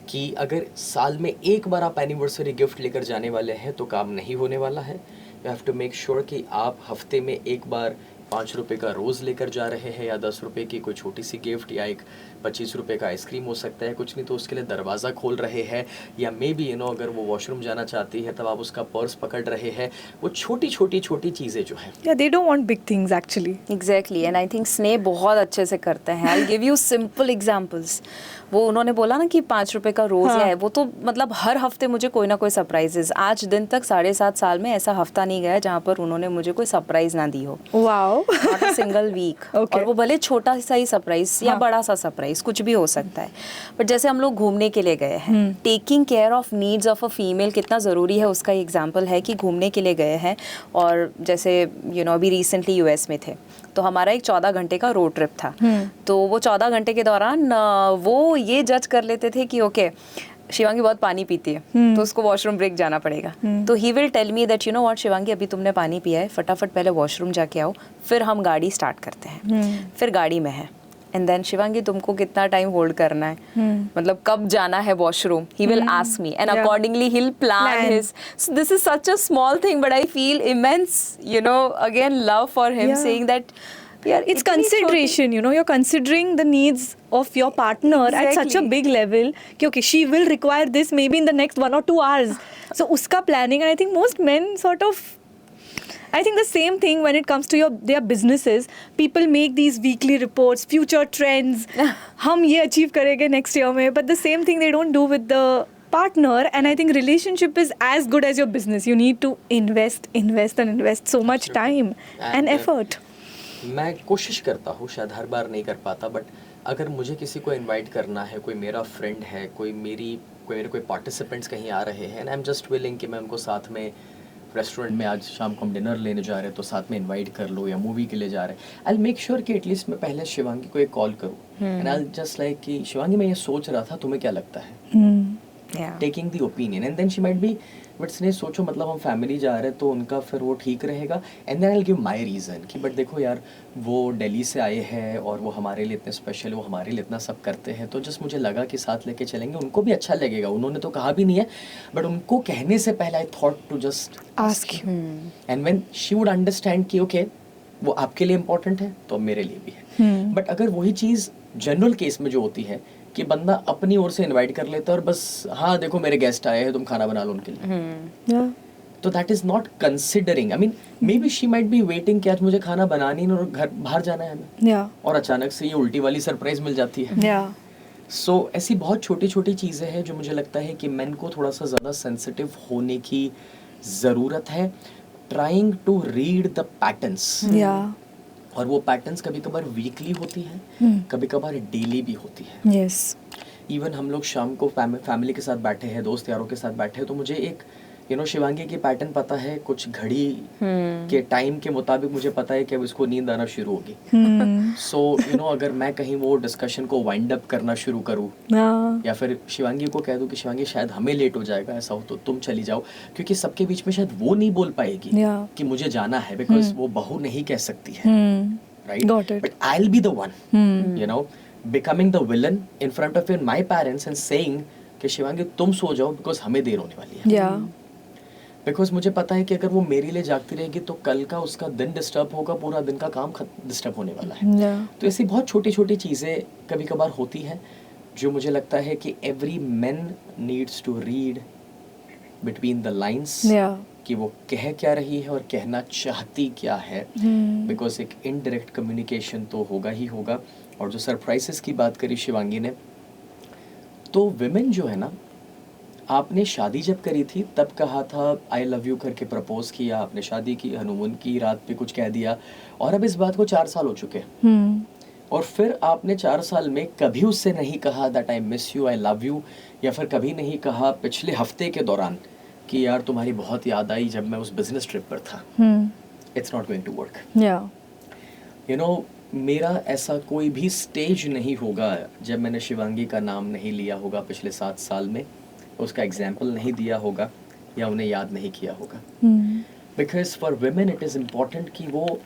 Speaker 3: कि अगर साल में एक बार आप एनिवर्सरी गिफ्ट लेकर जाने वाले हैं तो काम नहीं होने वाला है. You have to make sure कि आप हफ्ते में एक बार 5 रुपए का रोज़ लेकर जा रहे हैं, या 10 रुपए की कोई छोटी सी गिफ्ट, या एक 25 रुपए का आइसक्रीम हो सकता है, कुछ नहीं तो उसके लिए दरवाज़ा खोल रहे हैं, या मे बी अगर वो वॉशरूम जाना चाहती है तब आप उसका पर्स पकड़ रहे हैं. वो छोटी चीज़ें जो हैं.
Speaker 1: Yeah, they don't want big things actually.
Speaker 2: Exactly and I think स्नेह बहुत अच्छे से करते हैं. I give you simple examples. वो उन्होंने बोला ना कि 5 रुपए का रोज
Speaker 1: हाँ.
Speaker 2: है, वो तो मतलब हर हफ्ते मुझे कोई ना कोई सरप्राइजेस. आज दिन तक 7.5 साल में ऐसा हफ्ता नहीं गया जहाँ पर उन्होंने मुझे कोई सरप्राइज ना दी हो.
Speaker 1: Wow.
Speaker 2: Not a single week.
Speaker 1: Okay.
Speaker 2: और वो भले छोटा सा ही सरप्राइज या
Speaker 1: हाँ.
Speaker 2: बड़ा सा सरप्राइज कुछ भी हो सकता है. बट जैसे हम लोग घूमने के लिए गए हैं, taking care of needs of a female कितना ज़रूरी है उसका एग्जाम्पल है कि घूमने के लिए गए हैं और जैसे अभी रिसेंटली यूएस में थे तो हमारा एक 14 घंटे का रोड ट्रिप था. तो वो 14 घंटे के दौरान वो ये जज कर लेते थे कि ओके शिवांगी बहुत पानी पीती है तो उसको वॉशरूम ब्रेक जाना पड़ेगा. तो he will tell me that what Shivangi, अभी तुमने पानी पिया है, फटाफट पहले वॉशरूम जाके आओ, फिर हम गाड़ी स्टार्ट करते हैं. फिर गाड़ी में है एंड देन शिवांगी तुमको कितना टाइम होल्ड करना है, मतलब कब जाना है washroom, he will ask me and accordingly he will plan his. So this is such a small thing but I feel immense again love for him saying that
Speaker 1: Yeah, it's consideration, you're considering the needs of your partner at such a
Speaker 2: Exactly.
Speaker 1: big level. कि okay, she will require this maybe in the next 1 or 2 hours. So उसका planning, and I think most men sort of, I think the same thing when it comes to their businesses. People make these weekly reports, future trends. हम ये achieve करेंगे next year में, but the same thing they don't do with the partner. And I think relationship is as good as your business. You need to invest so much time and effort.
Speaker 3: मैं कोशिश करता हूँ, शायद हर बार नहीं कर पाता, बट अगर मुझे किसी को इनवाइट करना है, कोई मेरा फ्रेंड है, कोई मेरे कोई पार्टिसिपेंट्स कहीं आ रहे हैं, and I am just willing कि मैं उनको साथ में रेस्टोरेंट में आज शाम को हम डिनर लेने जा रहे हैं तो साथ में इनवाइट कर लो, या मूवी के लिए जा रहे हैं, आई विल मेक श्योर कि एटलीस्ट मैं पहले शिवांगी को एक कॉल करूँ and I will just like कि शिवांगी मैं ये सोच रहा था, तुम्हें क्या लगता है, taking the opinion. And then she might be but Sneh सोचो, मतलब हम फैमिली जा रहे हैं तो उनका फिर वो ठीक रहेगा. And then I will give my reason कि बट देखो यार वो दिल्ली से आए हैं और वो हमारे लिए इतने स्पेशल है, वो हमारे लिए इतना सब करते हैं, तो जस्ट मुझे लगा कि साथ लेके चलेंगे, उनको भी अच्छा लगेगा. उन्होंने तो कहा भी नहीं है बट उनको कहने से पहले I thought to just
Speaker 1: Ask you.
Speaker 3: And when she would understand कि ओके वो आपके लिए इम्पोर्टेंट है तो मेरे लिए भी है. बट अगर वही चीज़ जनरल केस में जो होती है कि बंदा अपनी ओर से इनवाइट कर लेता है और बस हाँ देखो मेरे गेस्ट आए हैं तुम खाना बना लो उनके लिए,
Speaker 1: Yeah.
Speaker 3: तो that is not considering. I mean may be she might be waiting कि आज मुझे खाना बनानी नहीं और घर बाहर जाना है हमें,
Speaker 1: Yeah.
Speaker 3: और अचानक से ये उल्टी वाली सरप्राइज मिल जाती है.
Speaker 1: Yeah.
Speaker 3: सो ऐसी बहुत छोटी छोटी चीज़ें हैं जो मुझे लगता है कि मेन को थोड़ा सा ज़्यादा सेंसिटिव होने की ज़रूरत है, trying to read the patterns.
Speaker 1: Yeah.
Speaker 3: और वो पैटर्न्स कभी कभार वीकली होती है, कभी कभार डेली भी होती है.
Speaker 1: Yes.
Speaker 3: इवन हम लोग शाम को फैमिली के साथ बैठे हैं, दोस्त यारों के साथ बैठे हैं, तो मुझे एक शिवांगी की पैटर्न पता है, कुछ घड़ी के टाइम के मुताबिक मुझे पता है कि अब इसको नींद आना शुरू होगी. सो अगर मैं कहीं वो डिस्कशन को वाइंड अप करना शुरू करूँ
Speaker 1: Yeah.
Speaker 3: या फिर शिवांगी को कह दूँ कि शिवांगी शायद हमें लेट हो जाएगा, ऐसा हो तो तुम चली जाओ, क्योंकि सबके बीच में शायद वो नहीं बोल पाएगी
Speaker 1: Yeah.
Speaker 3: कि मुझे जाना है, बिकॉज वो बहू नहीं कह सकती है, right.
Speaker 1: Got it.
Speaker 3: But I will be the one becoming the villain in front of my parents and saying कि शिवांगी तुम सो जाओ बिकॉज हमें देर होने वाली है.
Speaker 1: Yeah.
Speaker 3: बिकॉज मुझे पता है कि अगर वो मेरे लिए जागती रहेगी तो कल का उसका दिन डिस्टर्ब होगा, पूरा दिन का काम डिस्टर्ब होने वाला है.
Speaker 1: Yeah.
Speaker 3: तो ऐसी बहुत छोटी छोटी चीज़ें कभी कभार होती हैं जो मुझे लगता है कि every man needs to read between the lines
Speaker 1: Yeah.
Speaker 3: कि वो कह क्या रही है और कहना चाहती क्या है, बिकॉज एक इनडायरेक्ट कम्युनिकेशन तो होगा ही होगा. और जो सरप्राइजेस की बात करी शिवांगी ने, तो विमेन जो है ना, आपने शादी जब करी थी तब कहा था आई लव यू करके प्रपोज किया, आपने शादी की, हनीमून की रात पे कुछ कह दिया, और अब इस बात को 4 साल हो चुके हैं. और फिर आपने 4 साल में कभी उससे नहीं कहा that I miss you, I love you, या फिर कभी नहीं कहा पिछले हफ्ते के दौरान कि यार तुम्हारी बहुत याद आई जब मैं उस बिजनेस ट्रिप पर था. It's not going to work.
Speaker 1: Yeah.
Speaker 3: मेरा ऐसा कोई भी स्टेज नहीं होगा जब मैंने शिवांगी का नाम नहीं लिया होगा पिछले 7 साल में, उसका एग्जाम्पल नहीं दिया होगा या उन्हें याद नहीं किया होगा. Because for women it is important कि वो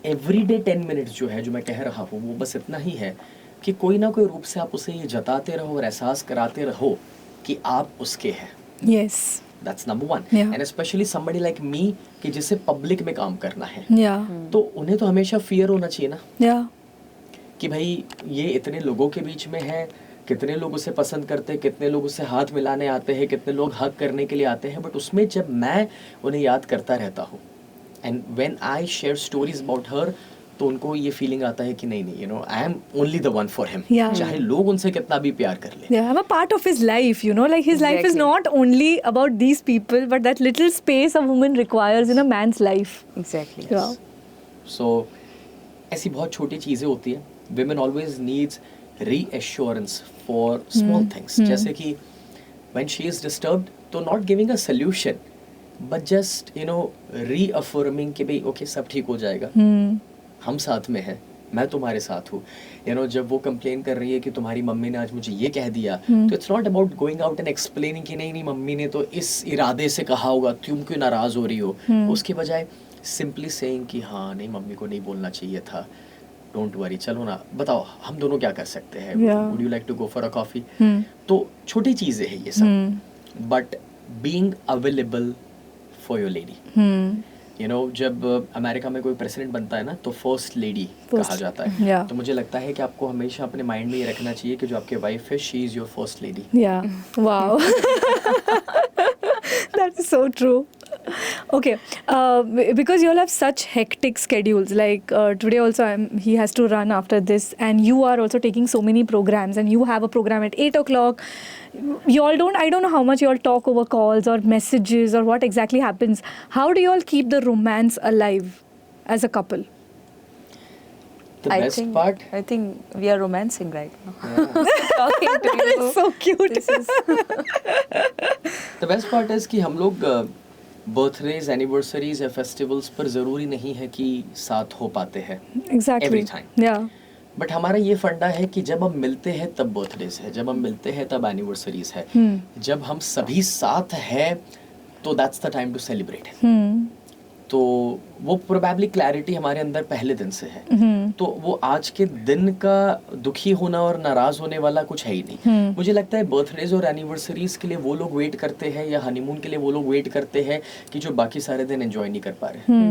Speaker 3: एवरीडे 10 मिनट्स जो है जो मैं कह रहा हूँ वो बस इतना ही है कि कोई ना कोई रूप से आप उसे ये जताते रहो और एहसास कराते रहो कि आप उसके हैं.
Speaker 1: Yes.
Speaker 3: That's number one.
Speaker 1: Yeah.
Speaker 3: And especially somebody like me कि जिसे पब्लिक में काम करना है,
Speaker 1: Yeah.
Speaker 3: तो उन्हें तो हमेशा फियर होना चाहिए ना
Speaker 1: Yeah.
Speaker 3: कि भाई ये इतने लोगों के बीच में है, कितने लोग उसे पसंद करते हैं, कितने लोग उसे हाथ मिलाने आते हैं, कितने लोग हग करने के लिए आते हैं, बट उसमें जब मैं उन्हें याद करता रहता हूँ and when I share stories about her, तो उनको ये फीलिंग आता है कि नहीं नहीं, you know, I am only the one for him.
Speaker 1: Yeah.
Speaker 3: चाहे लोग उनसे कितना भी प्यार कर ले.
Speaker 1: Yeah, I'm a part of his life, you know, like his life is
Speaker 2: Exactly.
Speaker 1: not only about these people, but that little space a woman requires in a man's life.
Speaker 2: Exactly.
Speaker 1: Yeah.
Speaker 3: सो ऐसी बहुत छोटी चीज़ें होती हैं. Women always needs reassurance for small things. जैसे कि when she is disturbed, तो not giving a solution, but just, you know, reaffirming कि भाई okay सब ठीक हो जाएगा. हम साथ में हैं, मैं तुम्हारे साथ हूँ. You know, जब वो कंप्लेन कर रही है कि तुम्हारी मम्मी ने आज मुझे ये कह दिया, तो it's not about going out and explaining कि नहीं नहीं मम्मी ने तो इस इरादे से कहा होगा, तुम क्यों नाराज हो रही हो. उसके बजाय सिंपली सेइंग कि हाँ नहीं मम्मी को नहीं बोलना चाहिए था, डोंट वरी, चलो ना बताओ हम दोनों क्या कर सकते हैं,
Speaker 1: Yeah.
Speaker 3: Would you like to go for a coffee. तो छोटी चीज़ें हैं ये सब, but being available for your lady. You know, जब अमेरिका में कोई प्रेसिडेंट बनता है ना, तो फर्स्ट लेडी कहा जाता है.
Speaker 1: Yeah.
Speaker 3: तो मुझे लगता है कि आपको हमेशा अपने माइंड में ये रखना चाहिए कि जो आपके वाइफ है, she is your first lady.
Speaker 1: Yeah. Wow. That is so true. Okay, because you all have such hectic schedules. Like today also, he has to run after this, and you are also taking so many programs, and you have a program at 8 o'clock. You all don't. I don't know how much you all talk over calls or messages or what exactly happens. How do you all keep the romance alive as a couple?
Speaker 3: The best part,
Speaker 2: I think we are romancing right now. Talking to
Speaker 1: That
Speaker 2: you.
Speaker 1: is so cute.
Speaker 2: This is
Speaker 3: the best part is कि हम लोग बर्थडेज, एनिवर्सरीज या फेस्टिवल्स पर ज़रूरी नहीं है कि साथ हो पाते हैं
Speaker 1: Exactly.
Speaker 3: every time.
Speaker 1: Yeah.
Speaker 3: But हमारा ये फंडा है कि जब हम मिलते हैं तब बर्थडेज है, जब हम मिलते हैं तब एनिवर्सरीज है, जब हम सभी साथ हैं तो that's the time to celebrate. तो वो प्रोबेबली क्लैरिटी हमारे अंदर पहले दिन से है. तो वो आज के दिन का दुखी होना और नाराज होने वाला कुछ है ही नहीं. मुझे लगता है बर्थडेज और एनिवर्सरीज के लिए वो लोग वेट करते हैं, या हनीमून के लिए वो लोग वेट करते हैं कि जो बाकी सारे दिन एंजॉय नहीं कर पा रहे.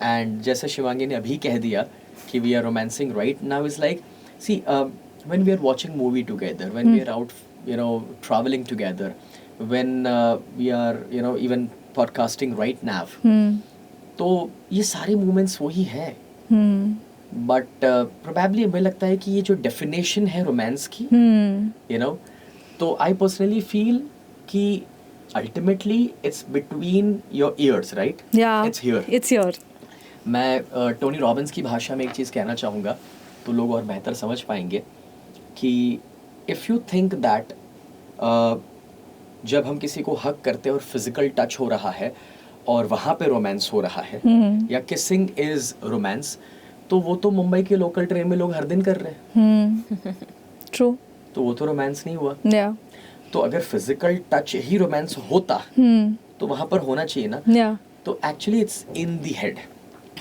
Speaker 3: एंड जैसे शिवांगी ने अभी कह दिया कि we are romancing right now, is like see when we are watching movie together, when we are out, you know, travelling together, when we are, you know, even podcasting right now. तो ये सारे मोमेंट्स वही है. बट प्रोबेबली मुझे लगता है कि ये जो डेफिनेशन है रोमांस की, यू नो, तो आई पर्सनली फील कि ultimately it's between your ears, right?
Speaker 1: Yeah.
Speaker 3: It's here.
Speaker 1: It's here.
Speaker 3: मैं टोनी रॉबिन्स की भाषा में एक चीज़ कहना चाहूँगा तो लोग और बेहतर समझ पाएंगे कि इफ़ यू थिंक दैट जब हम किसी को हक करते हैं और फिजिकल टच हो रहा है और वहाँ पे रोमांस हो रहा है, या किसिंग इज रोमांस, तो वो तो मुंबई के लोकल ट्रेन में लोग हर दिन कर रहे हैं.
Speaker 1: True.
Speaker 3: तो वो तो रोमांस नहीं हुआ.
Speaker 1: Yeah.
Speaker 3: तो अगर फिजिकल टच ही रोमांस होता तो वहाँ पर होना चाहिए ना.
Speaker 1: Yeah.
Speaker 3: तो actually it's in the head.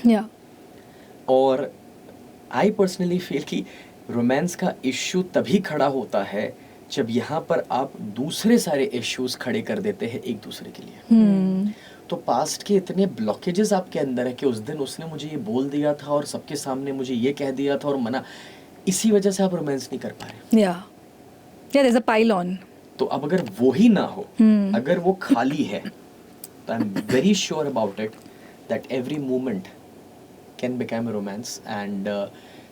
Speaker 1: Yeah.
Speaker 3: और आई पर्सनली फील कि रोमांस का इश्यू तभी खड़ा होता है जब यहाँ पर आप दूसरे सारे इश्यूज खड़े कर देते हैं एक दूसरे के लिए. तो पास्ट के इतने ब्लॉकेजेस आपके अंदर है कि उस दिन उसने मुझे ये बोल दिया था और सबके सामने मुझे ये कह दिया था और मना, इसी वजह से आप रोमांस नहीं कर पा रहे.
Speaker 1: Yeah. Yeah, there's a pile on.
Speaker 3: तो अब अगर वो ही ना हो, अगर वो खाली है, तो I am very sure about it that every moment can become romance. And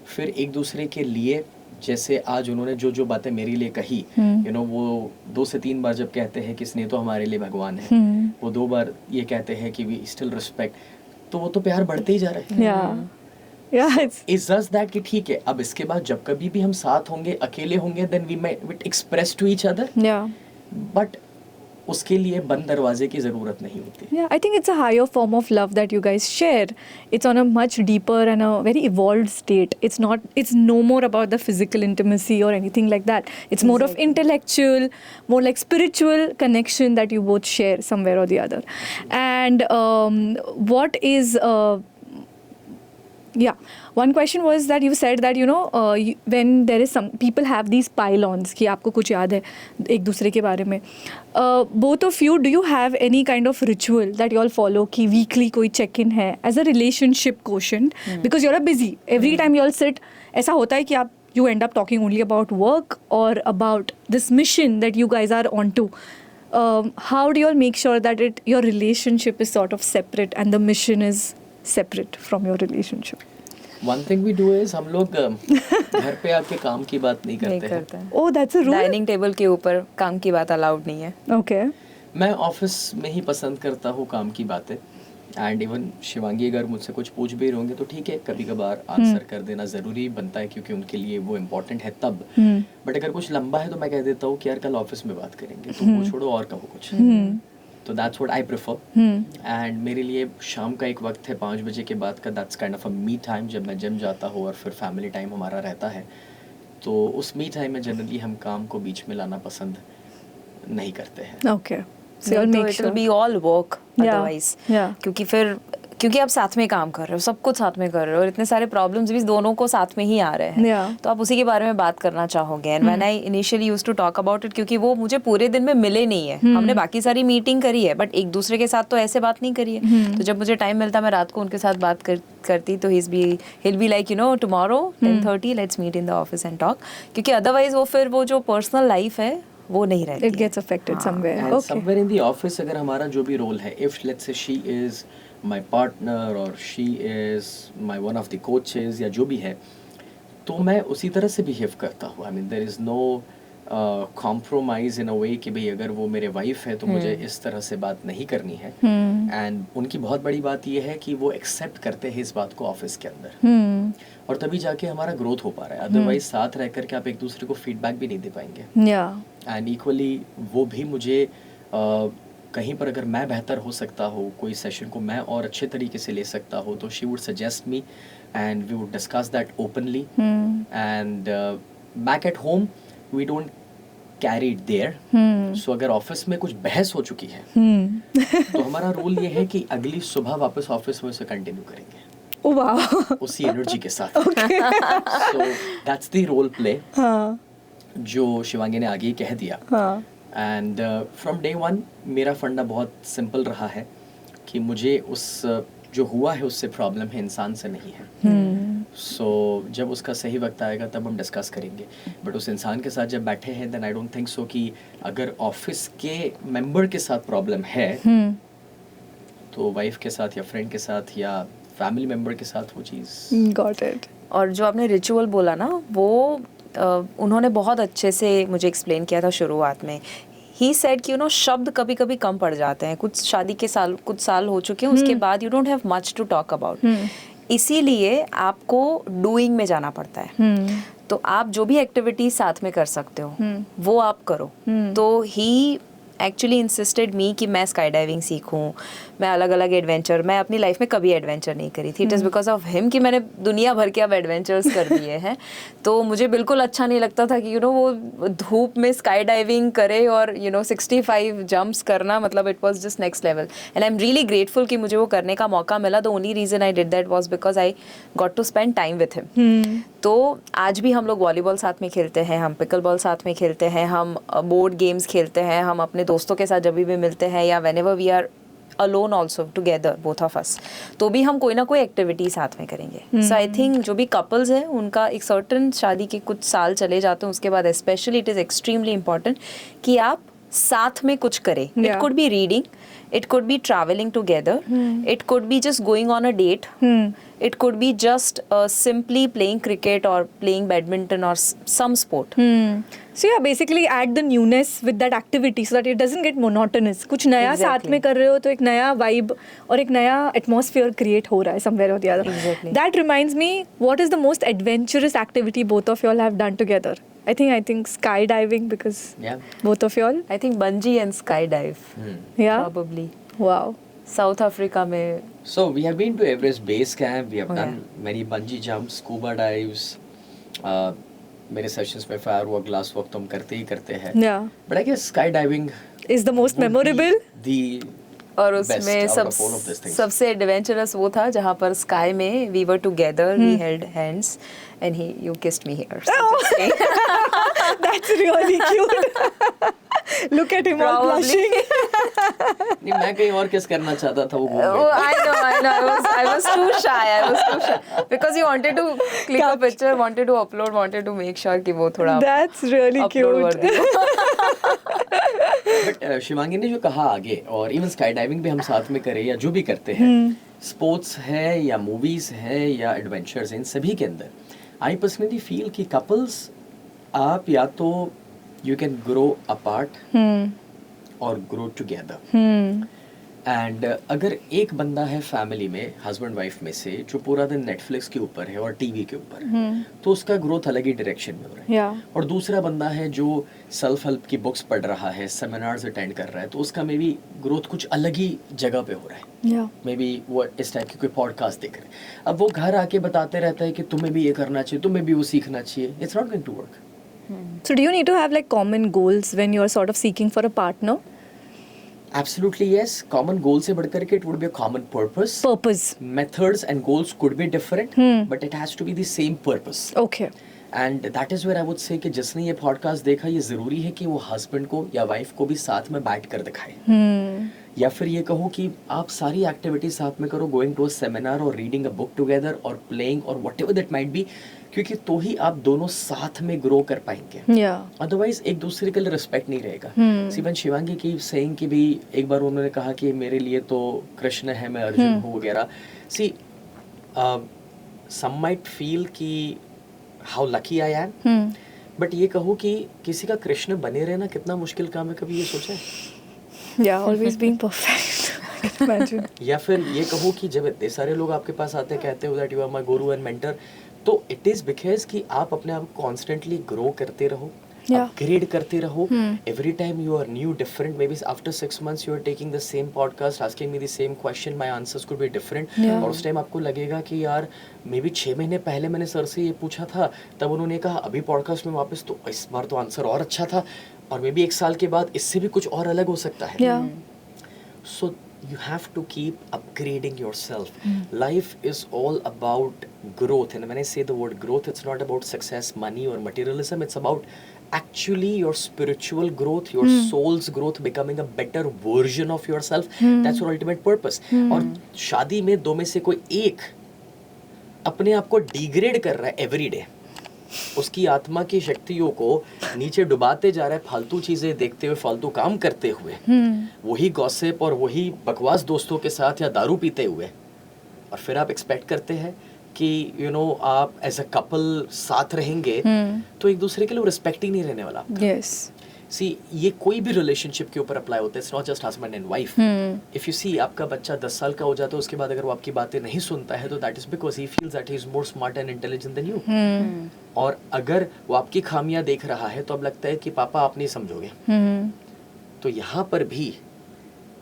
Speaker 3: फिर एक दूसरे के लिए, जैसे आज उन्होंने जो जो बातें मेरे लिए कही, यू नो, वो 2 से 3 बार जब कहते हैं कि स्नेह तो हमारे लिए भगवान है, वो 2 बार ये कहते हैं कि वी स्टिल रिस्पेक्ट, तो वो तो प्यार बढ़ते ही जा रहे हैं.
Speaker 1: Yeah. Yeah, it's
Speaker 3: it's just that कि ठीक है, अब इसके बाद जब कभी भी हम साथ होंगे, अकेले होंगे, then we might express to each other,
Speaker 1: yeah.
Speaker 3: But उसके लिए बंद दरवाजे की ज़रूरत नहीं होती.
Speaker 1: Yeah, I think it's a higher form of love that you guys share. It's on a much deeper and a very evolved state. It's no more about the physical intimacy or anything like that. It's more of intellectual, more like spiritual connection that you both share somewhere or the other. And what is Yeah. One question was that you said that, when there is some people have these pile-ons कि आपको कुछ याद है एक दूसरे के बारे में. Both of you, do you have any kind of ritual that you all follow कि weekly कोई check-in है as a relationship quotient? Because you're busy. Every time you all sit, ऐसा होता है कि आप you end up talking only about work or about this mission that you guys are onto. How do you all make sure that your relationship is sort of separate and the mission is separate from your relationship?
Speaker 3: One thing we do is हम लोग घर पे आके काम की बात नहीं
Speaker 2: नहीं
Speaker 3: करते हैं.
Speaker 2: करते हैं.
Speaker 1: Oh, that's a rule?
Speaker 2: Dining table के ऊपर काम की बात अलाउड नहीं है.
Speaker 1: Okay.
Speaker 3: मैं ऑफिस में ही पसंद करता हूँ काम की बातें. एंड इवन शिवांगी अगर मुझसे कुछ पूछ भी होंगे तो ठीक है, कभी कभार आंसर कर देना ज़रूरी बनता है क्योंकि उनके लिए वो इम्पोर्टेंट है तब. बट अगर कुछ लंबा है तो मैं कह देता हूँ कि यार कल ऑफिस में बात करेंगे, तो वो छोड़ो और कहो कुछ. तो that's what I prefer. And मेरे लिए शाम का एक वक्त है 5 बजे के बाद का, that's kind of a me time, जब मैं जिम जाता हूँ और फिर फैमिली टाइम हमारा रहता है. तो उस मी टाइम में जनरली हम काम को बीच में लाना पसंद नहीं करते हैं.
Speaker 1: Okay. So you'll make
Speaker 2: it will
Speaker 1: sure.
Speaker 2: be all work otherwise.
Speaker 1: Yeah.
Speaker 2: क्योंकि आप साथ में काम कर रहे हो, सब कुछ साथ में कर रहे हो और इतने सारे प्रॉब्लम्स भी दोनों को साथ में ही आ रहे हैं.
Speaker 1: Yeah.
Speaker 2: तो आप उसी के बारे में बात करना चाहोगे. And when I initially used to talk about it, क्योंकि वो मुझे पूरे दिन में मिले नहीं है. हमने बाकी सारी मीटिंग करी है बट एक दूसरे के साथ तो ऐसे बात नहीं करी है. तो जब मुझे टाइम मिलता मैं रात को उनके साथ बात करती. तो he'll be like, tomorrow 10:30 let's meet in the office and talk. क्योंकि अदरवाइज वो फिर वो जो पर्सनल लाइफ है वो नहीं रहती.
Speaker 1: It gets affected somewhere.
Speaker 3: And
Speaker 1: Okay.
Speaker 3: somewhere in the office अगर हमारा जो भी रोल है, if let's say she is my partner or she is my one of the coaches या जो भी है, तो मैं उसी तरह से बिहेव करता हूँ. I mean there is no compromise in a way कि भाई अगर वो मेरे वाइफ है तो मुझे इस तरह से बात नहीं करनी है. एंड उनकी बहुत बड़ी बात ये है कि वो एक्सेप्ट करते हैं इस बात को ऑफिस के अंदर. और तभी जाके हमारा ग्रोथ हो पा रहा है. अदरवाइज साथ रह करके आप एक दूसरे को फीडबैक भी नहीं दे पाएंगे.
Speaker 1: Yeah.
Speaker 3: एंड इक्वली वो भी मुझे कहीं पर अगर मैं बेहतर हो सकता हूँ, कोई सेशन को मैं और अच्छे तरीके से ले सकता हूँ, तो she would suggest me and we would discuss that openly. And back at home we don't carry it there. So अगर ऑफिस में कुछ बहस हो चुकी है तो हमारा रोल ये है कि अगली सुबह वापस ऑफिस में उसे कंटिन्यू करेंगे.
Speaker 1: Oh, wow.
Speaker 3: उसी एनर्जी के साथ. So that's the role play जो शिवांगी ने आगे ही कह दिया. एंड फ्रॉम डे वन मेरा फंडा बहुत सिंपल रहा है कि मुझे उस जो हुआ है उससे प्रॉब्लम है, इंसान से नहीं है. सो जब उसका सही वक्त आएगा तब हम डिस्कस करेंगे. बट उस इंसान के साथ जब बैठे हैं then I don't think so कि अगर ऑफिस के मेंबर के साथ प्रॉब्लम है तो वाइफ के साथ या फ्रेंड के साथ या फैमिली मेंबर के साथ वो चीज़.
Speaker 1: Got it.
Speaker 2: और जो आपने रिचुअल बोला ना, वो उन्होंने बहुत अच्छे से मुझे एक्सप्लेन किया था शुरुआत में. ही सेड कि शब्द कभी कभी कम पड़ जाते हैं. कुछ शादी के कुछ साल हो चुके हैं, उसके बाद you don't have much to talk about. इसीलिए आपको डूइंग में जाना पड़ता है. तो आप जो भी एक्टिविटी साथ में कर सकते हो वो आप करो. तो ही एक्चुअली इंसिस्टेड मी कि मैं स्काई डाइविंग सीखूं, मैं अलग अलग एडवेंचर, मैं अपनी लाइफ में कभी एडवेंचर नहीं करी थी. It is because of him कि मैंने दुनिया भर के अब एडवेंचर्स कर दिए हैं. तो मुझे बिल्कुल अच्छा नहीं लगता था कि वो धूप में स्काई डाइविंग करे और 65 जंप्स करना, मतलब it was just next level. And I am really grateful कि मुझे वो करने का मौका मिला. The only reason I did that was because I got to spend time with him. तो आज भी हम लोग वॉलीबॉल साथ में खेलते हैं, हम पिकल बॉल साथ में खेलते हैं, हम बोर्ड गेम्स खेलते हैं, हम अपने दोस्तों के साथ जब भी मिलते हैं या whenever we are alone also together both of us, तो भी हम कोई ना कोई एक्टिविटी साथ में करेंगे. सो आई थिंक जो भी कपल्स हैं उनका एक सर्टन शादी के कुछ साल चले जाते हैं, उसके बाद specially it is extremely important कि आप साथ में कुछ करें. It could be reading, it could be traveling together, it could be just going on a date, it could be just simply playing cricket or playing badminton or some sport.
Speaker 1: So yeah, basically add the newness with that activity so that it doesn't get monotonous. कुछ नया साथ में कर रहे हो तो एक नया vibe और एक नया atmosphere create हो रहा है somewhere or the other.
Speaker 2: Exactly.
Speaker 1: That reminds me, what is the most adventurous activity both of y'all have done together? I think skydiving, because both of y'all.
Speaker 2: I think bungee and skydive.
Speaker 1: Yeah.
Speaker 2: Probably.
Speaker 1: Wow.
Speaker 2: South Africa में.
Speaker 3: So we have been to Everest Base Camp. We have done many bungee jumps, scuba dives. मेरे सेशंस में फायर वर्क, ग्लास वर्क तो हम करते ही करते हैं.
Speaker 1: Yeah.
Speaker 3: But I guess skydiving
Speaker 1: is the most memorable.
Speaker 3: The
Speaker 2: और
Speaker 3: Best
Speaker 2: उसमें
Speaker 3: out of all of these things.
Speaker 2: सबसे एडवेंचरस वो था जहाँ पर स्काई में we were together, we held hands and you kissed me here.
Speaker 1: That's really cute. Look at him all blushing.
Speaker 3: नहीं, मैं कहीं और किस करना चाहता था, वो भूल गया.
Speaker 2: I know. I was too shy. Because he wanted to click a picture, wanted to upload, wanted to make sure कि वो थोड़ा
Speaker 1: That's really
Speaker 2: upload
Speaker 1: cute.
Speaker 2: worthy हो.
Speaker 3: बट शिवांगी ने जो कहा आगे, और इवन स्काई डाइविंग भी हम साथ में करें या जो भी करते हैं, स्पोर्ट्स है या मूवीज है या एडवेंचर्स, इन सभी के अंदर आई पर्सनली फील कि कपल्स आप या तो यू कैन ग्रो अपार्ट और ग्रो टुगेदर. एंड अगर एक बंदा है फैमिली में, हस्बैंड वाइफ में से, जो पूरा दिन नेटफ्लिक्स के ऊपर है और टीवी के ऊपर है, तो उसका ग्रोथ अलग ही डायरेक्शन में हो रहा है.
Speaker 1: Yeah.
Speaker 3: और दूसरा बंदा है जो सेल्फ हेल्प की बुक्स पढ़ रहा है, सेमिनार्स अटेंड कर रहा है, तो उसका मे बी ग्रोथ कुछ अलग ही जगह पे हो रहा है.
Speaker 1: Yeah.
Speaker 3: मे बी वो इस टाइप की कोई पॉडकास्ट देख रहे हैं. अब वो घर आके बताते रहता है कि तुम्हें भी ये करना चाहिए, तुम्हें भी वो सीखना चाहिए. It's not going to work.
Speaker 1: So do you need to have like common goals when you're sort of seeking for a partner?
Speaker 3: Absolutely yes. Common goal से बढ़कर के it would be a common purpose.
Speaker 1: Purpose.
Speaker 3: Methods and goals could be different, but it has to be the same purpose.
Speaker 1: Okay.
Speaker 3: And that is where I would say कि जिसने ये पॉडकास्ट देखा, ये ज़रूरी है कि वो हस्बैंड को या वाइफ को भी साथ में बैठ कर दिखाए. या फिर ये कहो कि आप सारी एक्टिविटीज साथ में करो, गोइंग टू अ सेमिनार और रीडिंग अ बुक टुगेदर और प्लेइंग और व्हाटएवर दैट माइट बी, क्योंकि तो ही आप दोनों साथ में ग्रो कर पाएंगे.
Speaker 1: Yeah.
Speaker 3: अदरवाइज एक दूसरे के लिए रिस्पेक्ट नहीं रहेगा. सिवन शिवांगी की सेइंग कि भी एक बार उन्होंने कहा कि मेरे लिए तो कृष्ण है, मैं अर्जुन हूँ वगैरह. सी सम माइट फील कि how lucky I am, but ये कहो कि किसी का कृष्ण बने रहना कितना मुश्किल काम है, कभी ये सोचा है?
Speaker 1: Yeah, always being perfect. I can imagine.
Speaker 3: या फिर ये कहो कि जब इतने सारे लोग आपके पास आते हैं, कहते हो that you are my Guru and mentor, तो इट इज बिकॉज कि आप अपने आप को कॉन्स्टेंटली ग्रो करते रहो,
Speaker 1: Yeah.
Speaker 3: अपग्रेड करते रहो. Every time you are new, different. Maybe after 6 months you are taking the same podcast, asking me the same question, my answers could be different.
Speaker 1: Yeah.
Speaker 3: और उस टाइम आपको लगेगा कि यार मे बी 6 महीने पहले मैंने सर से ये पूछा था, तब उन्होंने कहा अभी पॉडकास्ट में वापस, तो इस बार तो आंसर और अच्छा था, और मे बी 1 साल के बाद इससे भी कुछ और अलग हो सकता है.
Speaker 1: Yeah.
Speaker 3: So you have to keep upgrading yourself. Life is all about growth, and when I say the word growth, it's not about success, money or materialism. It's about actually your spiritual growth, your soul's growth, becoming a better version of yourself. That's your ultimate purpose. और शादी में दो में से कोई एक अपने आप को डिग्रेड कर रहा है एवरी डे, उसकी आत्मा की शक्तियों को नीचे डुबाते जा रहा है, फालतू चीजें देखते हुए, फालतू काम करते हुए, वही गॉसिप और वही बकवास दोस्तों के साथ या दारू पीते हुए, और फिर आप एक्सपेक्ट करते हैं कि यू नो आप एज अ कपल साथ रहेंगे, तो एक दूसरे के लिए रिस्पेक्ट ही नहीं रहने वाला.
Speaker 1: Yes.
Speaker 3: सी ये कोई भी रिलेशनशिप के ऊपर अप्लाई होता है. It's not just husband and wife. If you see आपका बच्चा 10 साल का हो जाता है, उसके बाद अगर वो आपकी बातें नहीं सुनता है, तो that is because he feels that he is more smart and intelligent then you. और अगर वो आपकी खामियां देख रहा है, तो अब लगता है कि पापा आप नहीं समझोगे. तो यहाँ पर भी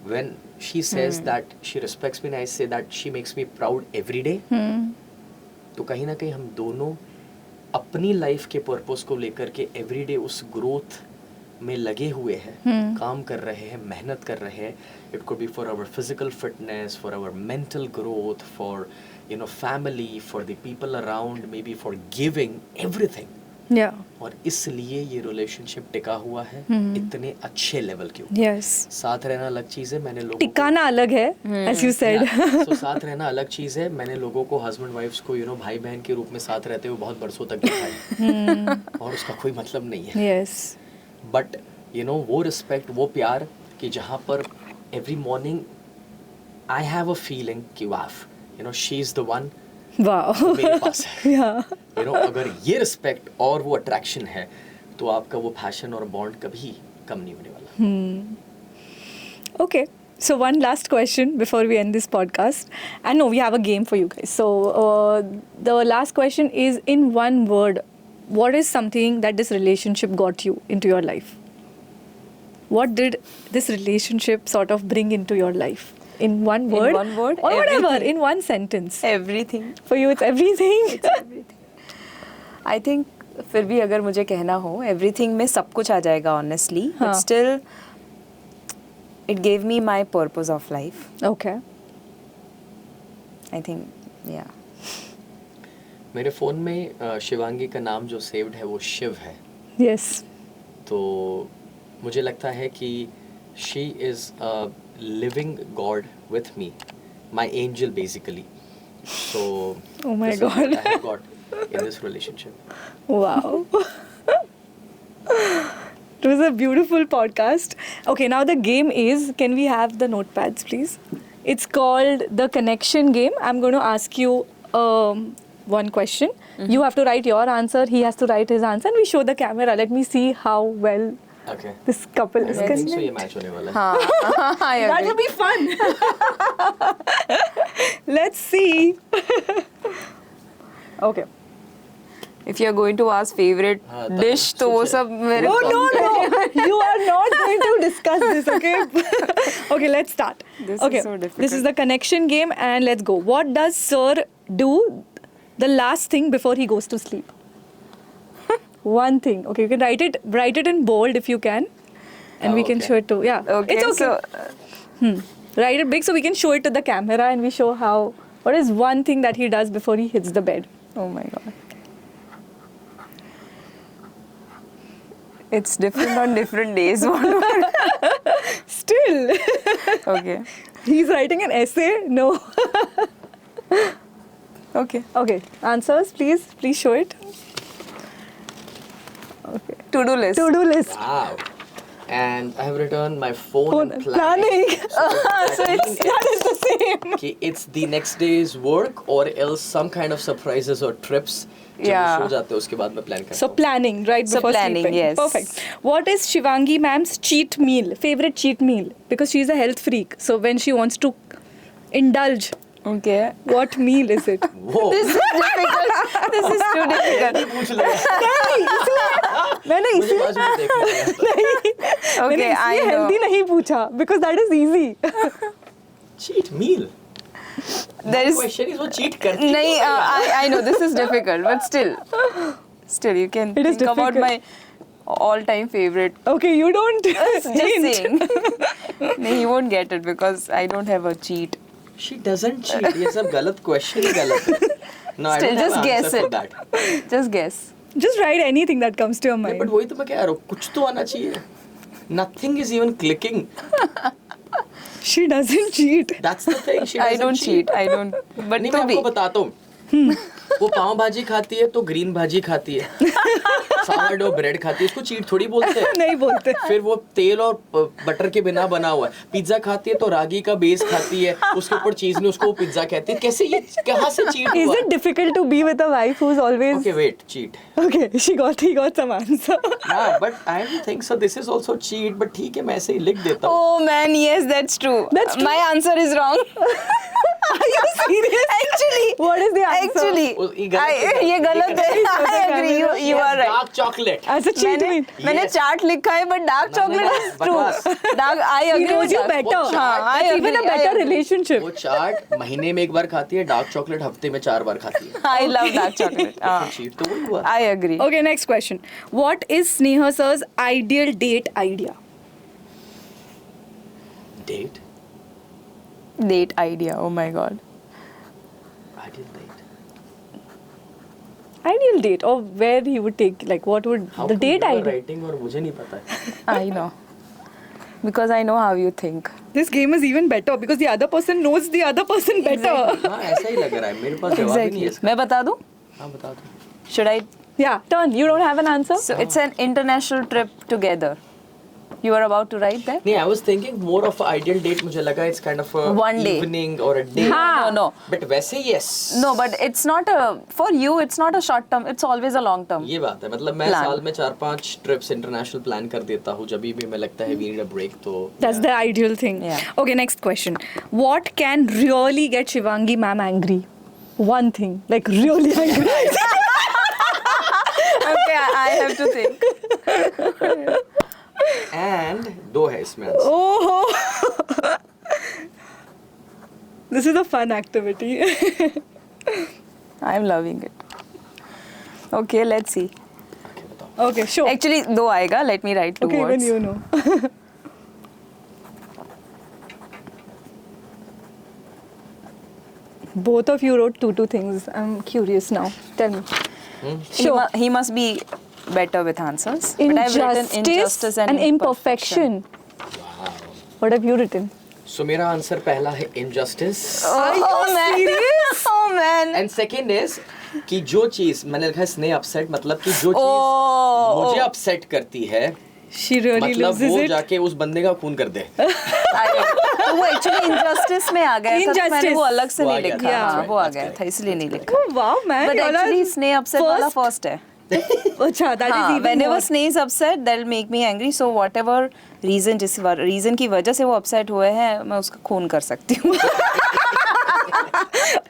Speaker 3: when she says that she respects me and I say that she makes me proud every day, तो कहीं ना कहीं हम दोनों अपनी लाइफ के पर्पस को लेकर के एवरीडे उस ग्रोथ में लगे हुए हैं, काम कर रहे हैं, मेहनत कर रहे हैं. It could be for our physical fitness, for our mental growth, for you know family, for the people around, maybe for giving everything.
Speaker 1: Yeah.
Speaker 3: और इसलिए ये रिलेशनशिप टिका हुआ है इतने अच्छे लेवल के ऊपर.
Speaker 1: Yes.
Speaker 3: साथ रहना अलग चीज है, मैंने लोगों
Speaker 1: टिकाना अलग है, as you said.
Speaker 3: तो साथ रहना अलग चीज है. मैंने लोगों को हस्बैंड वाइफ्स को यू नो भाई बहन के रूप में साथ रहते हुए बहुत बरसों तक देखा है, और उसका कोई मतलब नहीं है.
Speaker 1: Yes.
Speaker 3: बट यू नो वो रिस्पेक्ट, वो प्यार कि जहाँ पर every morning I have a feeling कि वाफ you know she is the one
Speaker 1: Wow.
Speaker 3: मेरे पास है.
Speaker 1: Yeah.
Speaker 3: यू नो अगर ये रिस्पेक्ट और वो अट्रैक्शन है, तो आपका वो पैशन और बॉन्ड कभी कम नहीं होने वाला.
Speaker 1: Okay. So one last question before we end this podcast. And no, we have a game for you guys. So the last question is, in one word, what is something that this relationship got you into your life? What did this relationship sort of bring into your life? In one word?
Speaker 2: In one word?
Speaker 1: Or whatever,
Speaker 2: Everything.
Speaker 1: in one sentence.
Speaker 2: Everything.
Speaker 1: For you, it's everything.
Speaker 2: It's everything. I think फिर भी अगर मुझे कहना हो, everything में सब कुछ आ जाएगा honestly.
Speaker 1: हाँ.
Speaker 2: But still It gave me my purpose of life.
Speaker 1: Okay.
Speaker 2: I think, yeah.
Speaker 3: मेरे फ़ोन में शिवांगी का नाम जो सेव्ड है वो शिव है,
Speaker 1: Yes.
Speaker 3: तो मुझे लगता है कि she is a living God with me, my angel basically. So
Speaker 1: Oh my
Speaker 3: this is what
Speaker 1: God.
Speaker 3: I have got in this relationship.
Speaker 1: Wow. It was a beautiful podcast. Okay, now the game is, can we have the notepads, please? It's called the connection game. I'm going to ask you one question. You have to write your answer. He has to write his answer. And we show the camera. Let me see how well
Speaker 3: Okay.
Speaker 1: this couple
Speaker 3: I
Speaker 1: is
Speaker 3: don't think so ये
Speaker 1: connected.
Speaker 3: मैच होने वाला है.
Speaker 2: हाँ, I
Speaker 1: That
Speaker 2: agree.
Speaker 1: will be fun. Let's see. Okay.
Speaker 2: If you're going to ask favorite
Speaker 3: हाँ, तब
Speaker 2: dish, तो वो
Speaker 3: सोच
Speaker 2: सब मेरे
Speaker 1: Oh, no. You are not going to discuss this, okay? Okay, let's start.
Speaker 2: This is
Speaker 1: Okay,
Speaker 2: so difficult.
Speaker 1: this is the connection game and let's go. What does Sir do the last thing before he goes to sleep? One thing. Okay, you can write it in bold if you can. And
Speaker 3: Oh,
Speaker 1: we can
Speaker 3: okay.
Speaker 1: show it to, yeah.
Speaker 2: Okay,
Speaker 1: It's okay.
Speaker 2: so
Speaker 1: Write it big so we can show it to the camera and we show what is one thing that he does before he hits the bed.
Speaker 2: oh my god. It's different on different days.
Speaker 1: Still.
Speaker 2: Okay.
Speaker 1: He's writing an essay? No.
Speaker 2: Okay.
Speaker 1: Okay, answers, please. Please show it. Okay.
Speaker 2: To-do list.
Speaker 1: To-do list.
Speaker 3: Wow. And I have written my phone
Speaker 1: Phone-
Speaker 3: and planning.
Speaker 1: So that is the same.
Speaker 3: कि it's the next day's work or else some kind of surprises or trips. जब
Speaker 2: Yeah.
Speaker 3: वो सो जाते हैं उसके बाद मैं plan करता
Speaker 1: So
Speaker 3: हूँ.
Speaker 1: planning, right
Speaker 2: So
Speaker 1: before
Speaker 2: planning,
Speaker 1: sleeping.
Speaker 2: yes.
Speaker 1: Perfect. What is Shivangi ma'am's cheat meal? Favorite cheat meal? Because she's a health freak. So when she wants to indulge,
Speaker 2: Okay.
Speaker 1: what meal is it?
Speaker 3: वो
Speaker 2: This is difficult. This is too difficult.
Speaker 3: पूछ लो.
Speaker 1: मैंने
Speaker 3: मुझे
Speaker 1: इसलिए
Speaker 3: बाद में देखना पड़ता है.
Speaker 1: मैंने
Speaker 2: Okay, I
Speaker 1: इसलिए
Speaker 2: know.
Speaker 1: healthy नहीं पूछा because that is easy.
Speaker 3: Cheat meal.
Speaker 2: There is
Speaker 3: Question is वो cheat करती
Speaker 2: नहीं,
Speaker 3: क्यों है?
Speaker 2: I know this is difficult, but still you can
Speaker 1: It is
Speaker 2: think about
Speaker 1: difficult.
Speaker 2: my all-time favorite.
Speaker 1: Okay, you don't
Speaker 2: Just
Speaker 1: hint.
Speaker 2: saying. No, he won't get it because I don't have a cheat.
Speaker 3: She doesn't cheat. ये सब गलत question ही गलत है. No, I
Speaker 2: Still,
Speaker 3: don't have
Speaker 2: just
Speaker 3: an
Speaker 2: guess
Speaker 3: answer for
Speaker 2: it.
Speaker 3: that.
Speaker 2: Just guess.
Speaker 1: Just write anything that comes to your
Speaker 3: Yeah,
Speaker 1: mind.
Speaker 3: but वही तो मैं कह रहा हूँ. कुछ तो आना चाहिए. Nothing is even clicking.
Speaker 1: She doesn't cheat.
Speaker 3: That's the thing. She
Speaker 2: I
Speaker 3: doesn't
Speaker 2: don't cheat. I don't. But
Speaker 3: नहीं मैं
Speaker 2: to be.
Speaker 3: आपको बताता हूँ. वो पाव भाजी खाती है तो ग्रीन भाजी खाती है. सावरडो ब्रेड खाती है. उसको चीट थोड़ी बोलते हैं.
Speaker 1: नहीं बोलते.
Speaker 3: फिर वो तेल और बटर के बिना बना हुआ है. पिज्जा खाती है तो रागी का बेस खाती है. उसके ऊपर चीज नहीं, उसको पिज्जा कहती है. कैसे ये कहाँ से चीट
Speaker 1: Is
Speaker 3: हुआ?
Speaker 1: it difficult to be with a wife who's always
Speaker 3: Okay, wait, cheat.
Speaker 1: Okay, he got some answer.
Speaker 3: Yeah, but I don't think so. This is also cheat. But ठीक है, मैं ऐसे ही लिख देता हूँ.
Speaker 2: Oh man, yes, that's true.
Speaker 1: That's true.
Speaker 2: My answer is wrong.
Speaker 1: Are you serious?
Speaker 2: Actually.
Speaker 1: What is the answer?
Speaker 2: Actually.
Speaker 3: ये गलत है.
Speaker 2: ये गलत है. I agree. You are right.
Speaker 3: Dark chocolate.
Speaker 1: As a cheat meal.
Speaker 2: मैंने
Speaker 3: Yes.
Speaker 2: चाट लिखा है but dark chocolate is
Speaker 3: बकवास.
Speaker 2: true. Dark, I
Speaker 1: He
Speaker 2: agree
Speaker 1: knows
Speaker 2: with
Speaker 1: you
Speaker 2: that.
Speaker 1: better.
Speaker 2: हाँ, I
Speaker 1: That's even a
Speaker 2: agree, I
Speaker 1: better
Speaker 2: agree.
Speaker 1: relationship.
Speaker 3: वो चाट महीने में एक बार खाती है. डार्क चॉकलेट हफ्ते में 4 बार खाती है.
Speaker 2: I love dark chocolate.
Speaker 3: Cheat तो वही हुआ.
Speaker 2: I agree.
Speaker 1: Okay, next question. What is Sneha sir's ideal date idea?
Speaker 3: Date.
Speaker 2: Date idea. Oh my god.
Speaker 3: Ideal date.
Speaker 1: Ideal date or where he would take, like what would
Speaker 3: How
Speaker 1: the
Speaker 3: come
Speaker 1: date
Speaker 3: you are
Speaker 1: idea?
Speaker 3: writing और मुझे नहीं पता है.
Speaker 2: I know. Because I know how you think.
Speaker 1: This game is even better because the other person knows the other person better.
Speaker 3: हाँ ऐसा ही लग रहा है. मेरे पास जवाब ही नहीं है इसका.
Speaker 2: मैं बता दूँ?
Speaker 3: हाँ बता दो.
Speaker 2: Should I?
Speaker 1: Yeah, turn. You don't have an answer?
Speaker 2: So it's an international trip together. You are about to write that?
Speaker 3: नहीं, I was thinking more of an ideal date. मुझे लगा it's kind of a
Speaker 2: One day.
Speaker 3: evening or a day.
Speaker 2: No, no.
Speaker 3: But वैसे yes.
Speaker 2: No, but it's not a, for you, it's not a short term, it's always a long term.
Speaker 3: ये बात है. मतलब मैं
Speaker 2: Plan.
Speaker 3: साल में 4-5 trips international plan कर देता हूँ. जब भी मैं लगता है we need a break तो.
Speaker 1: That's the ideal thing.
Speaker 2: Yeah.
Speaker 1: Okay, next question. What can really get Shivangi ma'am angry? One thing, like really angry.
Speaker 2: Okay, I have to think.
Speaker 3: And दो है इसमें answer.
Speaker 1: Oh, this is a fun activity.
Speaker 2: I'm loving it. Okay, let's see.
Speaker 3: Okay, बताओ.
Speaker 1: Okay, sure.
Speaker 2: Actually, दो आएगा. Let me write two
Speaker 1: Okay,
Speaker 2: words.
Speaker 1: even you know. Both of you wrote two things. I'm curious now. Tell me. Sure.
Speaker 2: He must be better with answers. But I've written injustice and
Speaker 1: imperfection.
Speaker 3: Wow.
Speaker 1: What have you written?
Speaker 3: So मेरा आंसर पहला है injustice.
Speaker 2: Oh man. Oh man.
Speaker 3: And second is कि जो चीज मैंने लिखा है स्ने अपसेट, मतलब कि जो चीज
Speaker 2: Oh.
Speaker 3: मुझे अपसेट करती है,
Speaker 1: She really
Speaker 3: मतलब
Speaker 1: loses
Speaker 3: वो
Speaker 1: it.
Speaker 3: जाके उस बंदे का खून कर दे.
Speaker 2: तो वो एक्चुअली इनजस्टिस में आ गया था, तो मैंने
Speaker 1: Injustice.
Speaker 2: वो अलग से
Speaker 3: वो
Speaker 2: नहीं
Speaker 3: आ गया
Speaker 2: लिखा.
Speaker 3: था,
Speaker 2: हाँ,
Speaker 3: that's
Speaker 2: वो आ
Speaker 3: right,
Speaker 2: गया
Speaker 3: that's
Speaker 2: था, इसलिए नहीं लिखा.
Speaker 1: Oh wow, man.
Speaker 2: But
Speaker 1: y'all are
Speaker 2: actually Sneh upset वाला फर्स्ट है.
Speaker 1: अच्छा, that is
Speaker 2: हाँ,
Speaker 1: even
Speaker 2: whenever
Speaker 1: more.
Speaker 2: Sneh is upset, that'll make me angry. So whatever reason, जिस reason की वजह से वो upset हुए हैं, मैं उसका खून कर सकती हूँ.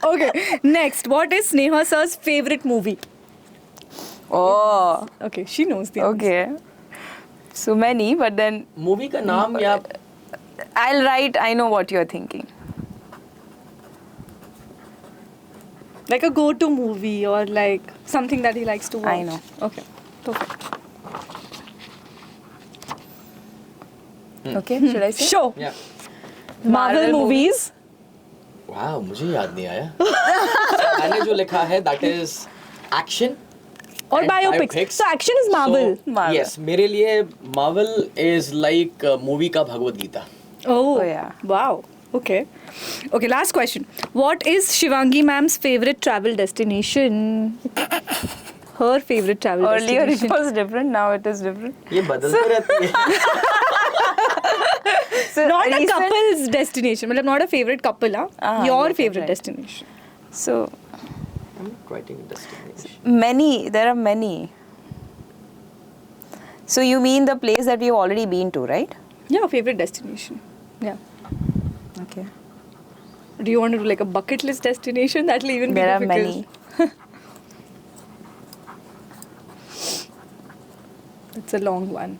Speaker 1: Okay, next. What is Sneha sir's favorite movie?
Speaker 2: Oh,
Speaker 1: Okay, she knows the answer.
Speaker 2: okay. So many, but then
Speaker 3: movie का नाम या
Speaker 2: I'll write. I know what you're thinking.
Speaker 1: Like a go-to movie or like something that he likes to watch.
Speaker 2: I know.
Speaker 1: Okay, perfect.
Speaker 2: Okay, should I say?
Speaker 1: Sure.
Speaker 3: या
Speaker 1: Marvel
Speaker 2: Marvel
Speaker 1: movies.
Speaker 3: वाह, मुझे याद नहीं आया. मैंने जो लिखा है that is action
Speaker 1: Or
Speaker 3: and
Speaker 1: biopics. So action is Marvel.
Speaker 2: Marvel.
Speaker 3: Yes, मेरे लिए Marvel is like मूवी का Bhagavad Gita.
Speaker 1: Oh,
Speaker 2: Oh, yeah.
Speaker 1: Wow. Okay. Okay, last question. What is Shivangi ma'am's favorite travel destination? Her favorite travel
Speaker 2: Earlier it
Speaker 1: destination.
Speaker 2: was different. Now it is different.
Speaker 3: ये बदलते रहती है.
Speaker 2: So
Speaker 1: Not a
Speaker 2: recent-
Speaker 1: couple's destination. मतलब not a favorite couple, huh?
Speaker 2: Ah,
Speaker 1: Your
Speaker 2: yes,
Speaker 1: favorite
Speaker 2: right.
Speaker 1: destination.
Speaker 2: So
Speaker 3: I'm not writing a destination.
Speaker 2: many. There are many. So you mean the place that we've already been to, right?
Speaker 1: Yeah, favorite destination. Yeah.
Speaker 2: Okay.
Speaker 1: Do you want to do like a bucket list destination? That'll even
Speaker 2: There
Speaker 1: be
Speaker 2: are
Speaker 1: difficult.
Speaker 2: many.
Speaker 1: It's a long one.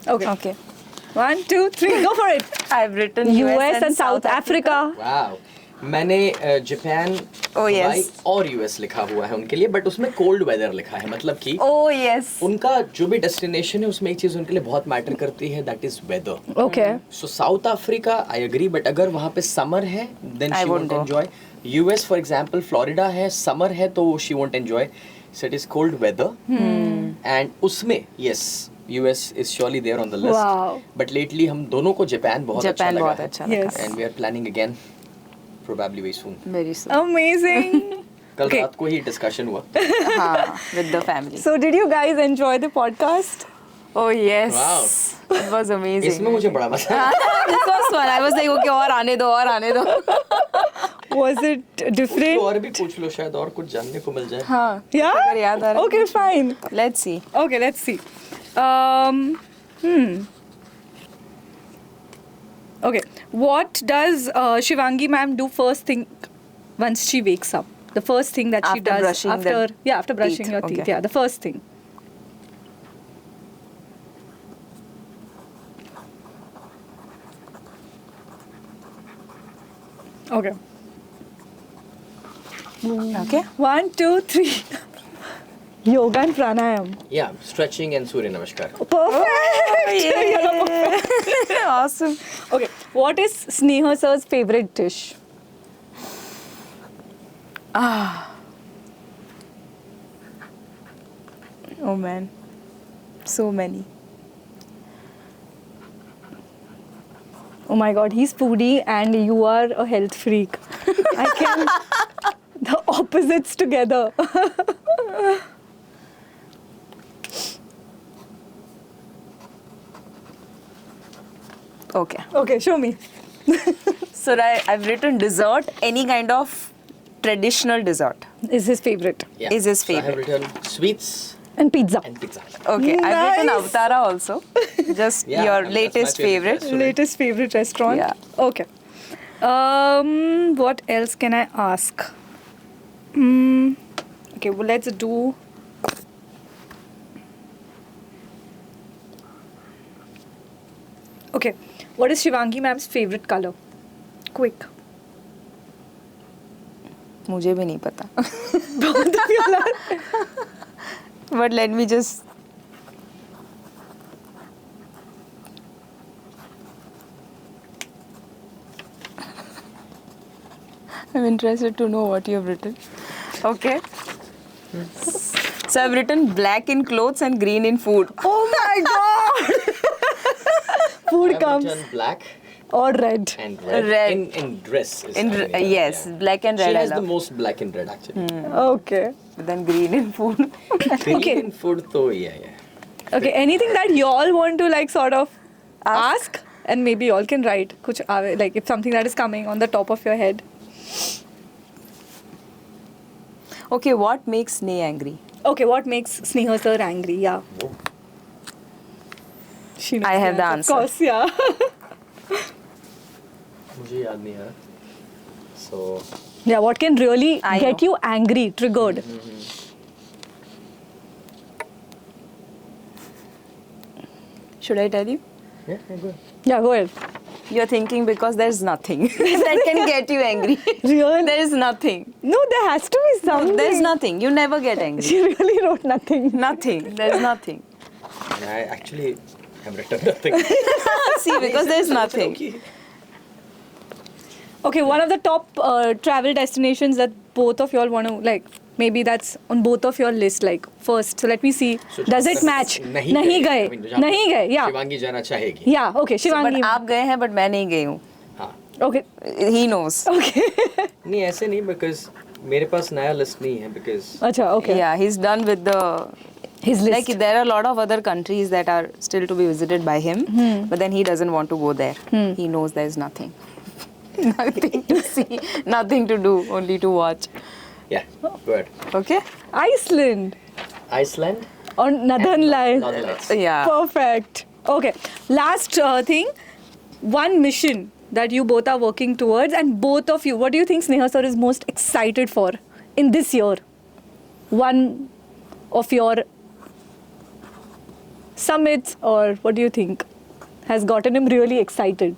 Speaker 1: Okay.
Speaker 2: Okay.
Speaker 1: 1, 2, 3, go for it.
Speaker 2: I've written
Speaker 1: US and South Africa.
Speaker 3: Wow. मैंने जापान,
Speaker 2: Oh, yes.
Speaker 3: हवाई और यूएस लिखा हुआ है उनके लिए, बट उसमें कोल्ड वेदर लिखा है, मतलब कि
Speaker 2: Oh yes.
Speaker 3: उनका जो भी डेस्टिनेशन है उसमें एक चीज उनके लिए बहुत मैटर करती है, that is weather.
Speaker 1: Okay.
Speaker 3: So South Africa I agree, but अगर वहाँ पे समर है then
Speaker 2: I
Speaker 3: she
Speaker 2: won't
Speaker 3: won't
Speaker 2: go.
Speaker 3: Enjoy. US for example Florida है, समर है तो she won't enjoy. So it is cold weather and उसमें yes US is surely there on the
Speaker 1: Wow.
Speaker 3: List. But lately हम दोनों को जापान बहुत अच्छा
Speaker 2: Japan
Speaker 3: लगा
Speaker 2: बहुत
Speaker 3: है.
Speaker 2: अच्छा
Speaker 1: Yes.
Speaker 2: लगा.
Speaker 3: And we are planning again probably very soon.
Speaker 2: Very soon.
Speaker 1: Amazing.
Speaker 3: कल
Speaker 1: Okay.
Speaker 3: रात को ही डिस्कशन हुआ.
Speaker 2: हाँ, with the family.
Speaker 1: So, did you guys enjoy the podcast?
Speaker 2: Oh yes.
Speaker 3: Wow.
Speaker 2: It was amazing.
Speaker 3: इसमें मुझे बड़ा मजा आया.
Speaker 2: This was fun. I was like, okay, और आने दो, और आने दो.
Speaker 1: Was it different?
Speaker 3: और भी पूछ लो, शायद और कुछ जानने को मिल जाए.
Speaker 2: हाँ.
Speaker 1: Yeah?
Speaker 2: अगर याद आ रहा है.
Speaker 1: Okay, fine.
Speaker 2: Let's see.
Speaker 1: Okay, let's see. Hmm. Okay, what does Shivangi ma'am do first thing once she wakes up? The first thing that she
Speaker 2: After
Speaker 1: does
Speaker 2: brushing the
Speaker 1: after brushing
Speaker 2: teeth,
Speaker 1: your teeth.
Speaker 2: okay.
Speaker 1: Yeah, the first thing. Okay.
Speaker 2: Okay.
Speaker 1: 1, 2, 3. Yoga and pranayam.
Speaker 3: Yeah, stretching and Surya Namaskar.
Speaker 1: Perfect.
Speaker 2: Awesome.
Speaker 1: Okay, what is Sneha sir's favorite dish?
Speaker 2: Oh man. So many.
Speaker 1: Oh my god, he's foodie and you are a health freak. I can the opposites together.
Speaker 2: Okay.
Speaker 1: Okay, show me.
Speaker 2: So I've written dessert, any kind of traditional dessert.
Speaker 1: Is his favorite.
Speaker 3: Yeah.
Speaker 2: Is his
Speaker 3: So I have
Speaker 2: favorite.
Speaker 3: written sweets
Speaker 1: And pizza.
Speaker 3: and pizza.
Speaker 2: Okay. I've written
Speaker 1: Nice.
Speaker 2: Avatara also. Just
Speaker 3: Yeah,
Speaker 2: your
Speaker 3: I mean, that's my
Speaker 2: latest
Speaker 3: favorite
Speaker 2: favorite.
Speaker 3: restaurant.
Speaker 1: Latest favorite restaurant.
Speaker 2: Yeah.
Speaker 1: Okay. What else can I ask? Okay, well, let's do. Okay, what is Shivangi ma'am's favorite color? Quick.
Speaker 2: मुझे भी नहीं पता. But let me just. I'm interested to know what you have written. Okay. So I've written black in clothes and green in food.
Speaker 1: Oh my god! Food
Speaker 3: I've
Speaker 1: comes
Speaker 3: written black
Speaker 1: or red.
Speaker 3: and red.
Speaker 2: Red.
Speaker 3: In dress. Is
Speaker 2: In
Speaker 3: actually,
Speaker 2: yes,
Speaker 3: yeah.
Speaker 2: black and red.
Speaker 3: She
Speaker 2: I
Speaker 3: has the
Speaker 2: love.
Speaker 3: most black and red actually.
Speaker 1: Okay.
Speaker 2: But then green in food.
Speaker 3: Green
Speaker 1: Okay.
Speaker 3: in food, though, yeah.
Speaker 1: Okay. Anything that y'all want to like sort of ask, and maybe y'all can write. Kuch like if something that is coming on the top of your head.
Speaker 2: Okay, what makes Sneh angry?
Speaker 1: Okay. What makes Sneha sir angry? Yeah. She knows
Speaker 2: I have the answer.
Speaker 1: Of course. Yeah.
Speaker 3: मुझे याद नहीं आ रहा. So
Speaker 1: Yeah. What can really
Speaker 2: I
Speaker 1: get
Speaker 2: know.
Speaker 1: you angry, triggered?
Speaker 2: Should I tell you?
Speaker 3: yeah, good.
Speaker 1: Yeah. Go ahead.
Speaker 2: You're thinking because there's nothing that can get you angry.
Speaker 1: Really?
Speaker 2: There is nothing.
Speaker 1: No, there has to be something.
Speaker 2: There's nothing. You never get angry.
Speaker 1: She really wrote nothing.
Speaker 2: Nothing. There's nothing.
Speaker 3: And I actually have written nothing.
Speaker 2: See, because there's nothing.
Speaker 3: Okay.
Speaker 1: Okay, one of the top travel destinations that both of y'all want to like. Maybe that's on both of your list. Like first, so let me see.
Speaker 3: So
Speaker 1: Does it
Speaker 3: just
Speaker 1: match?
Speaker 3: नहीं
Speaker 1: नहीं
Speaker 3: गए.
Speaker 1: गए.
Speaker 3: I mean, जहाँ
Speaker 1: नहीं गए. Yeah.
Speaker 3: शिवांगी जाना चाहेगी.
Speaker 1: Yeah. Okay.
Speaker 2: But
Speaker 1: Shivangi.
Speaker 2: आप गए हैं, but मैं नहीं गई हूँ.
Speaker 3: हाँ.
Speaker 1: Okay.
Speaker 2: He knows.
Speaker 1: Okay.
Speaker 3: नहीं ऐसे नहीं because मेरे पास नया लिस्ट नहीं है because
Speaker 1: Acha. Okay.
Speaker 2: Yeah, he's done with the.
Speaker 1: His list.
Speaker 2: Like there are a lot of other countries that are still to be visited by him, but then he doesn't want to go there. He knows there's nothing. Nothing to see, nothing to do, only to watch.
Speaker 3: yeah, good.
Speaker 2: Okay?
Speaker 1: Iceland
Speaker 3: Iceland.
Speaker 1: or Northern Lights.
Speaker 3: Northern Lights.
Speaker 2: Yeah.
Speaker 1: Perfect. Okay. Last thing. One mission that you both are working towards, and both of you, what do you think Sneha sir is most excited for in this year? One of your summits, or what do you think has gotten him really excited?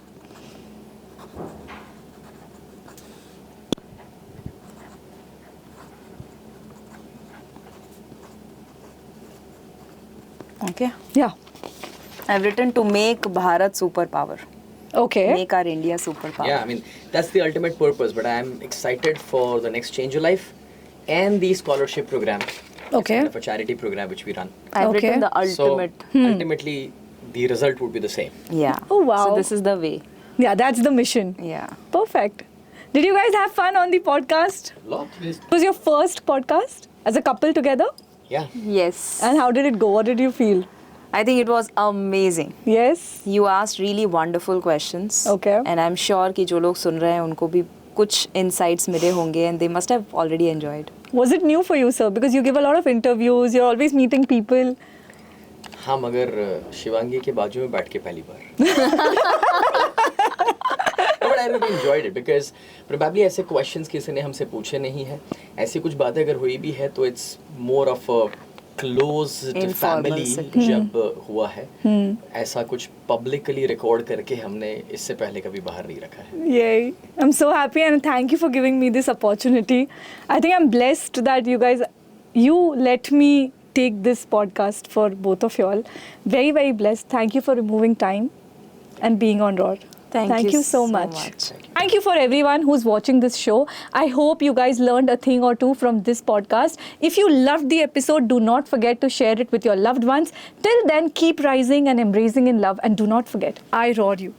Speaker 2: Okay.
Speaker 1: Yeah.
Speaker 2: I've written to make Bharat superpower.
Speaker 1: Okay.
Speaker 2: Make our India superpower.
Speaker 3: Yeah, I mean that's the ultimate purpose. But I'm excited for the next Change Your Life and the scholarship program. It's
Speaker 1: Okay.
Speaker 3: kind of a charity program which we run.
Speaker 2: I've
Speaker 1: Okay.
Speaker 2: written the ultimate.
Speaker 3: So ultimately, the result would be the same.
Speaker 2: Yeah.
Speaker 1: Oh, wow.
Speaker 2: So this is the way.
Speaker 1: Yeah, that's the mission.
Speaker 2: Yeah.
Speaker 1: Perfect. Did you guys have fun on the podcast?
Speaker 3: Lot.
Speaker 1: It was your first podcast as a couple together?
Speaker 3: Yeah.
Speaker 2: Yes.
Speaker 1: And how did it go? What did you feel?
Speaker 2: I think it was amazing.
Speaker 1: Yes?
Speaker 2: You asked really wonderful questions.
Speaker 1: Okay.
Speaker 2: And I'm sure कि जो लोग सुन रहे हैं उनको भी कुछ insights मिले होंगे and they must have already enjoyed.
Speaker 1: Was it new for you, sir? Because you give a lot of interviews, you're always meeting people.
Speaker 3: हाँ मगर शिवांगी के बाजू में बैठ के पहली बार. No, but I really enjoyed it because probably ऐसे questions किसी ने हमसे पूछे नहीं है. ऐसी कुछ बातें अगर हुई भी है तो it's more of a close
Speaker 2: Informal
Speaker 3: family
Speaker 2: setting.
Speaker 3: जब हुआ है. ऐसा कुछ publicly record करके हमने इससे पहले कभी बाहर नहीं रखा है.
Speaker 1: Yay. I'm so happy and thank you for giving me this opportunity. I think I'm blessed that you let me take this podcast for both of y'all. Very, very blessed. Thank you for removing time and being on Raw.
Speaker 2: Thank you
Speaker 1: so
Speaker 2: so
Speaker 1: much.
Speaker 2: much.
Speaker 1: Thank you for everyone who's watching this show. I hope you guys learned a thing or two from this podcast. If you loved the episode, do not forget to share it with your loved ones. Till then, keep rising and embracing in love. And do not forget, I roar you.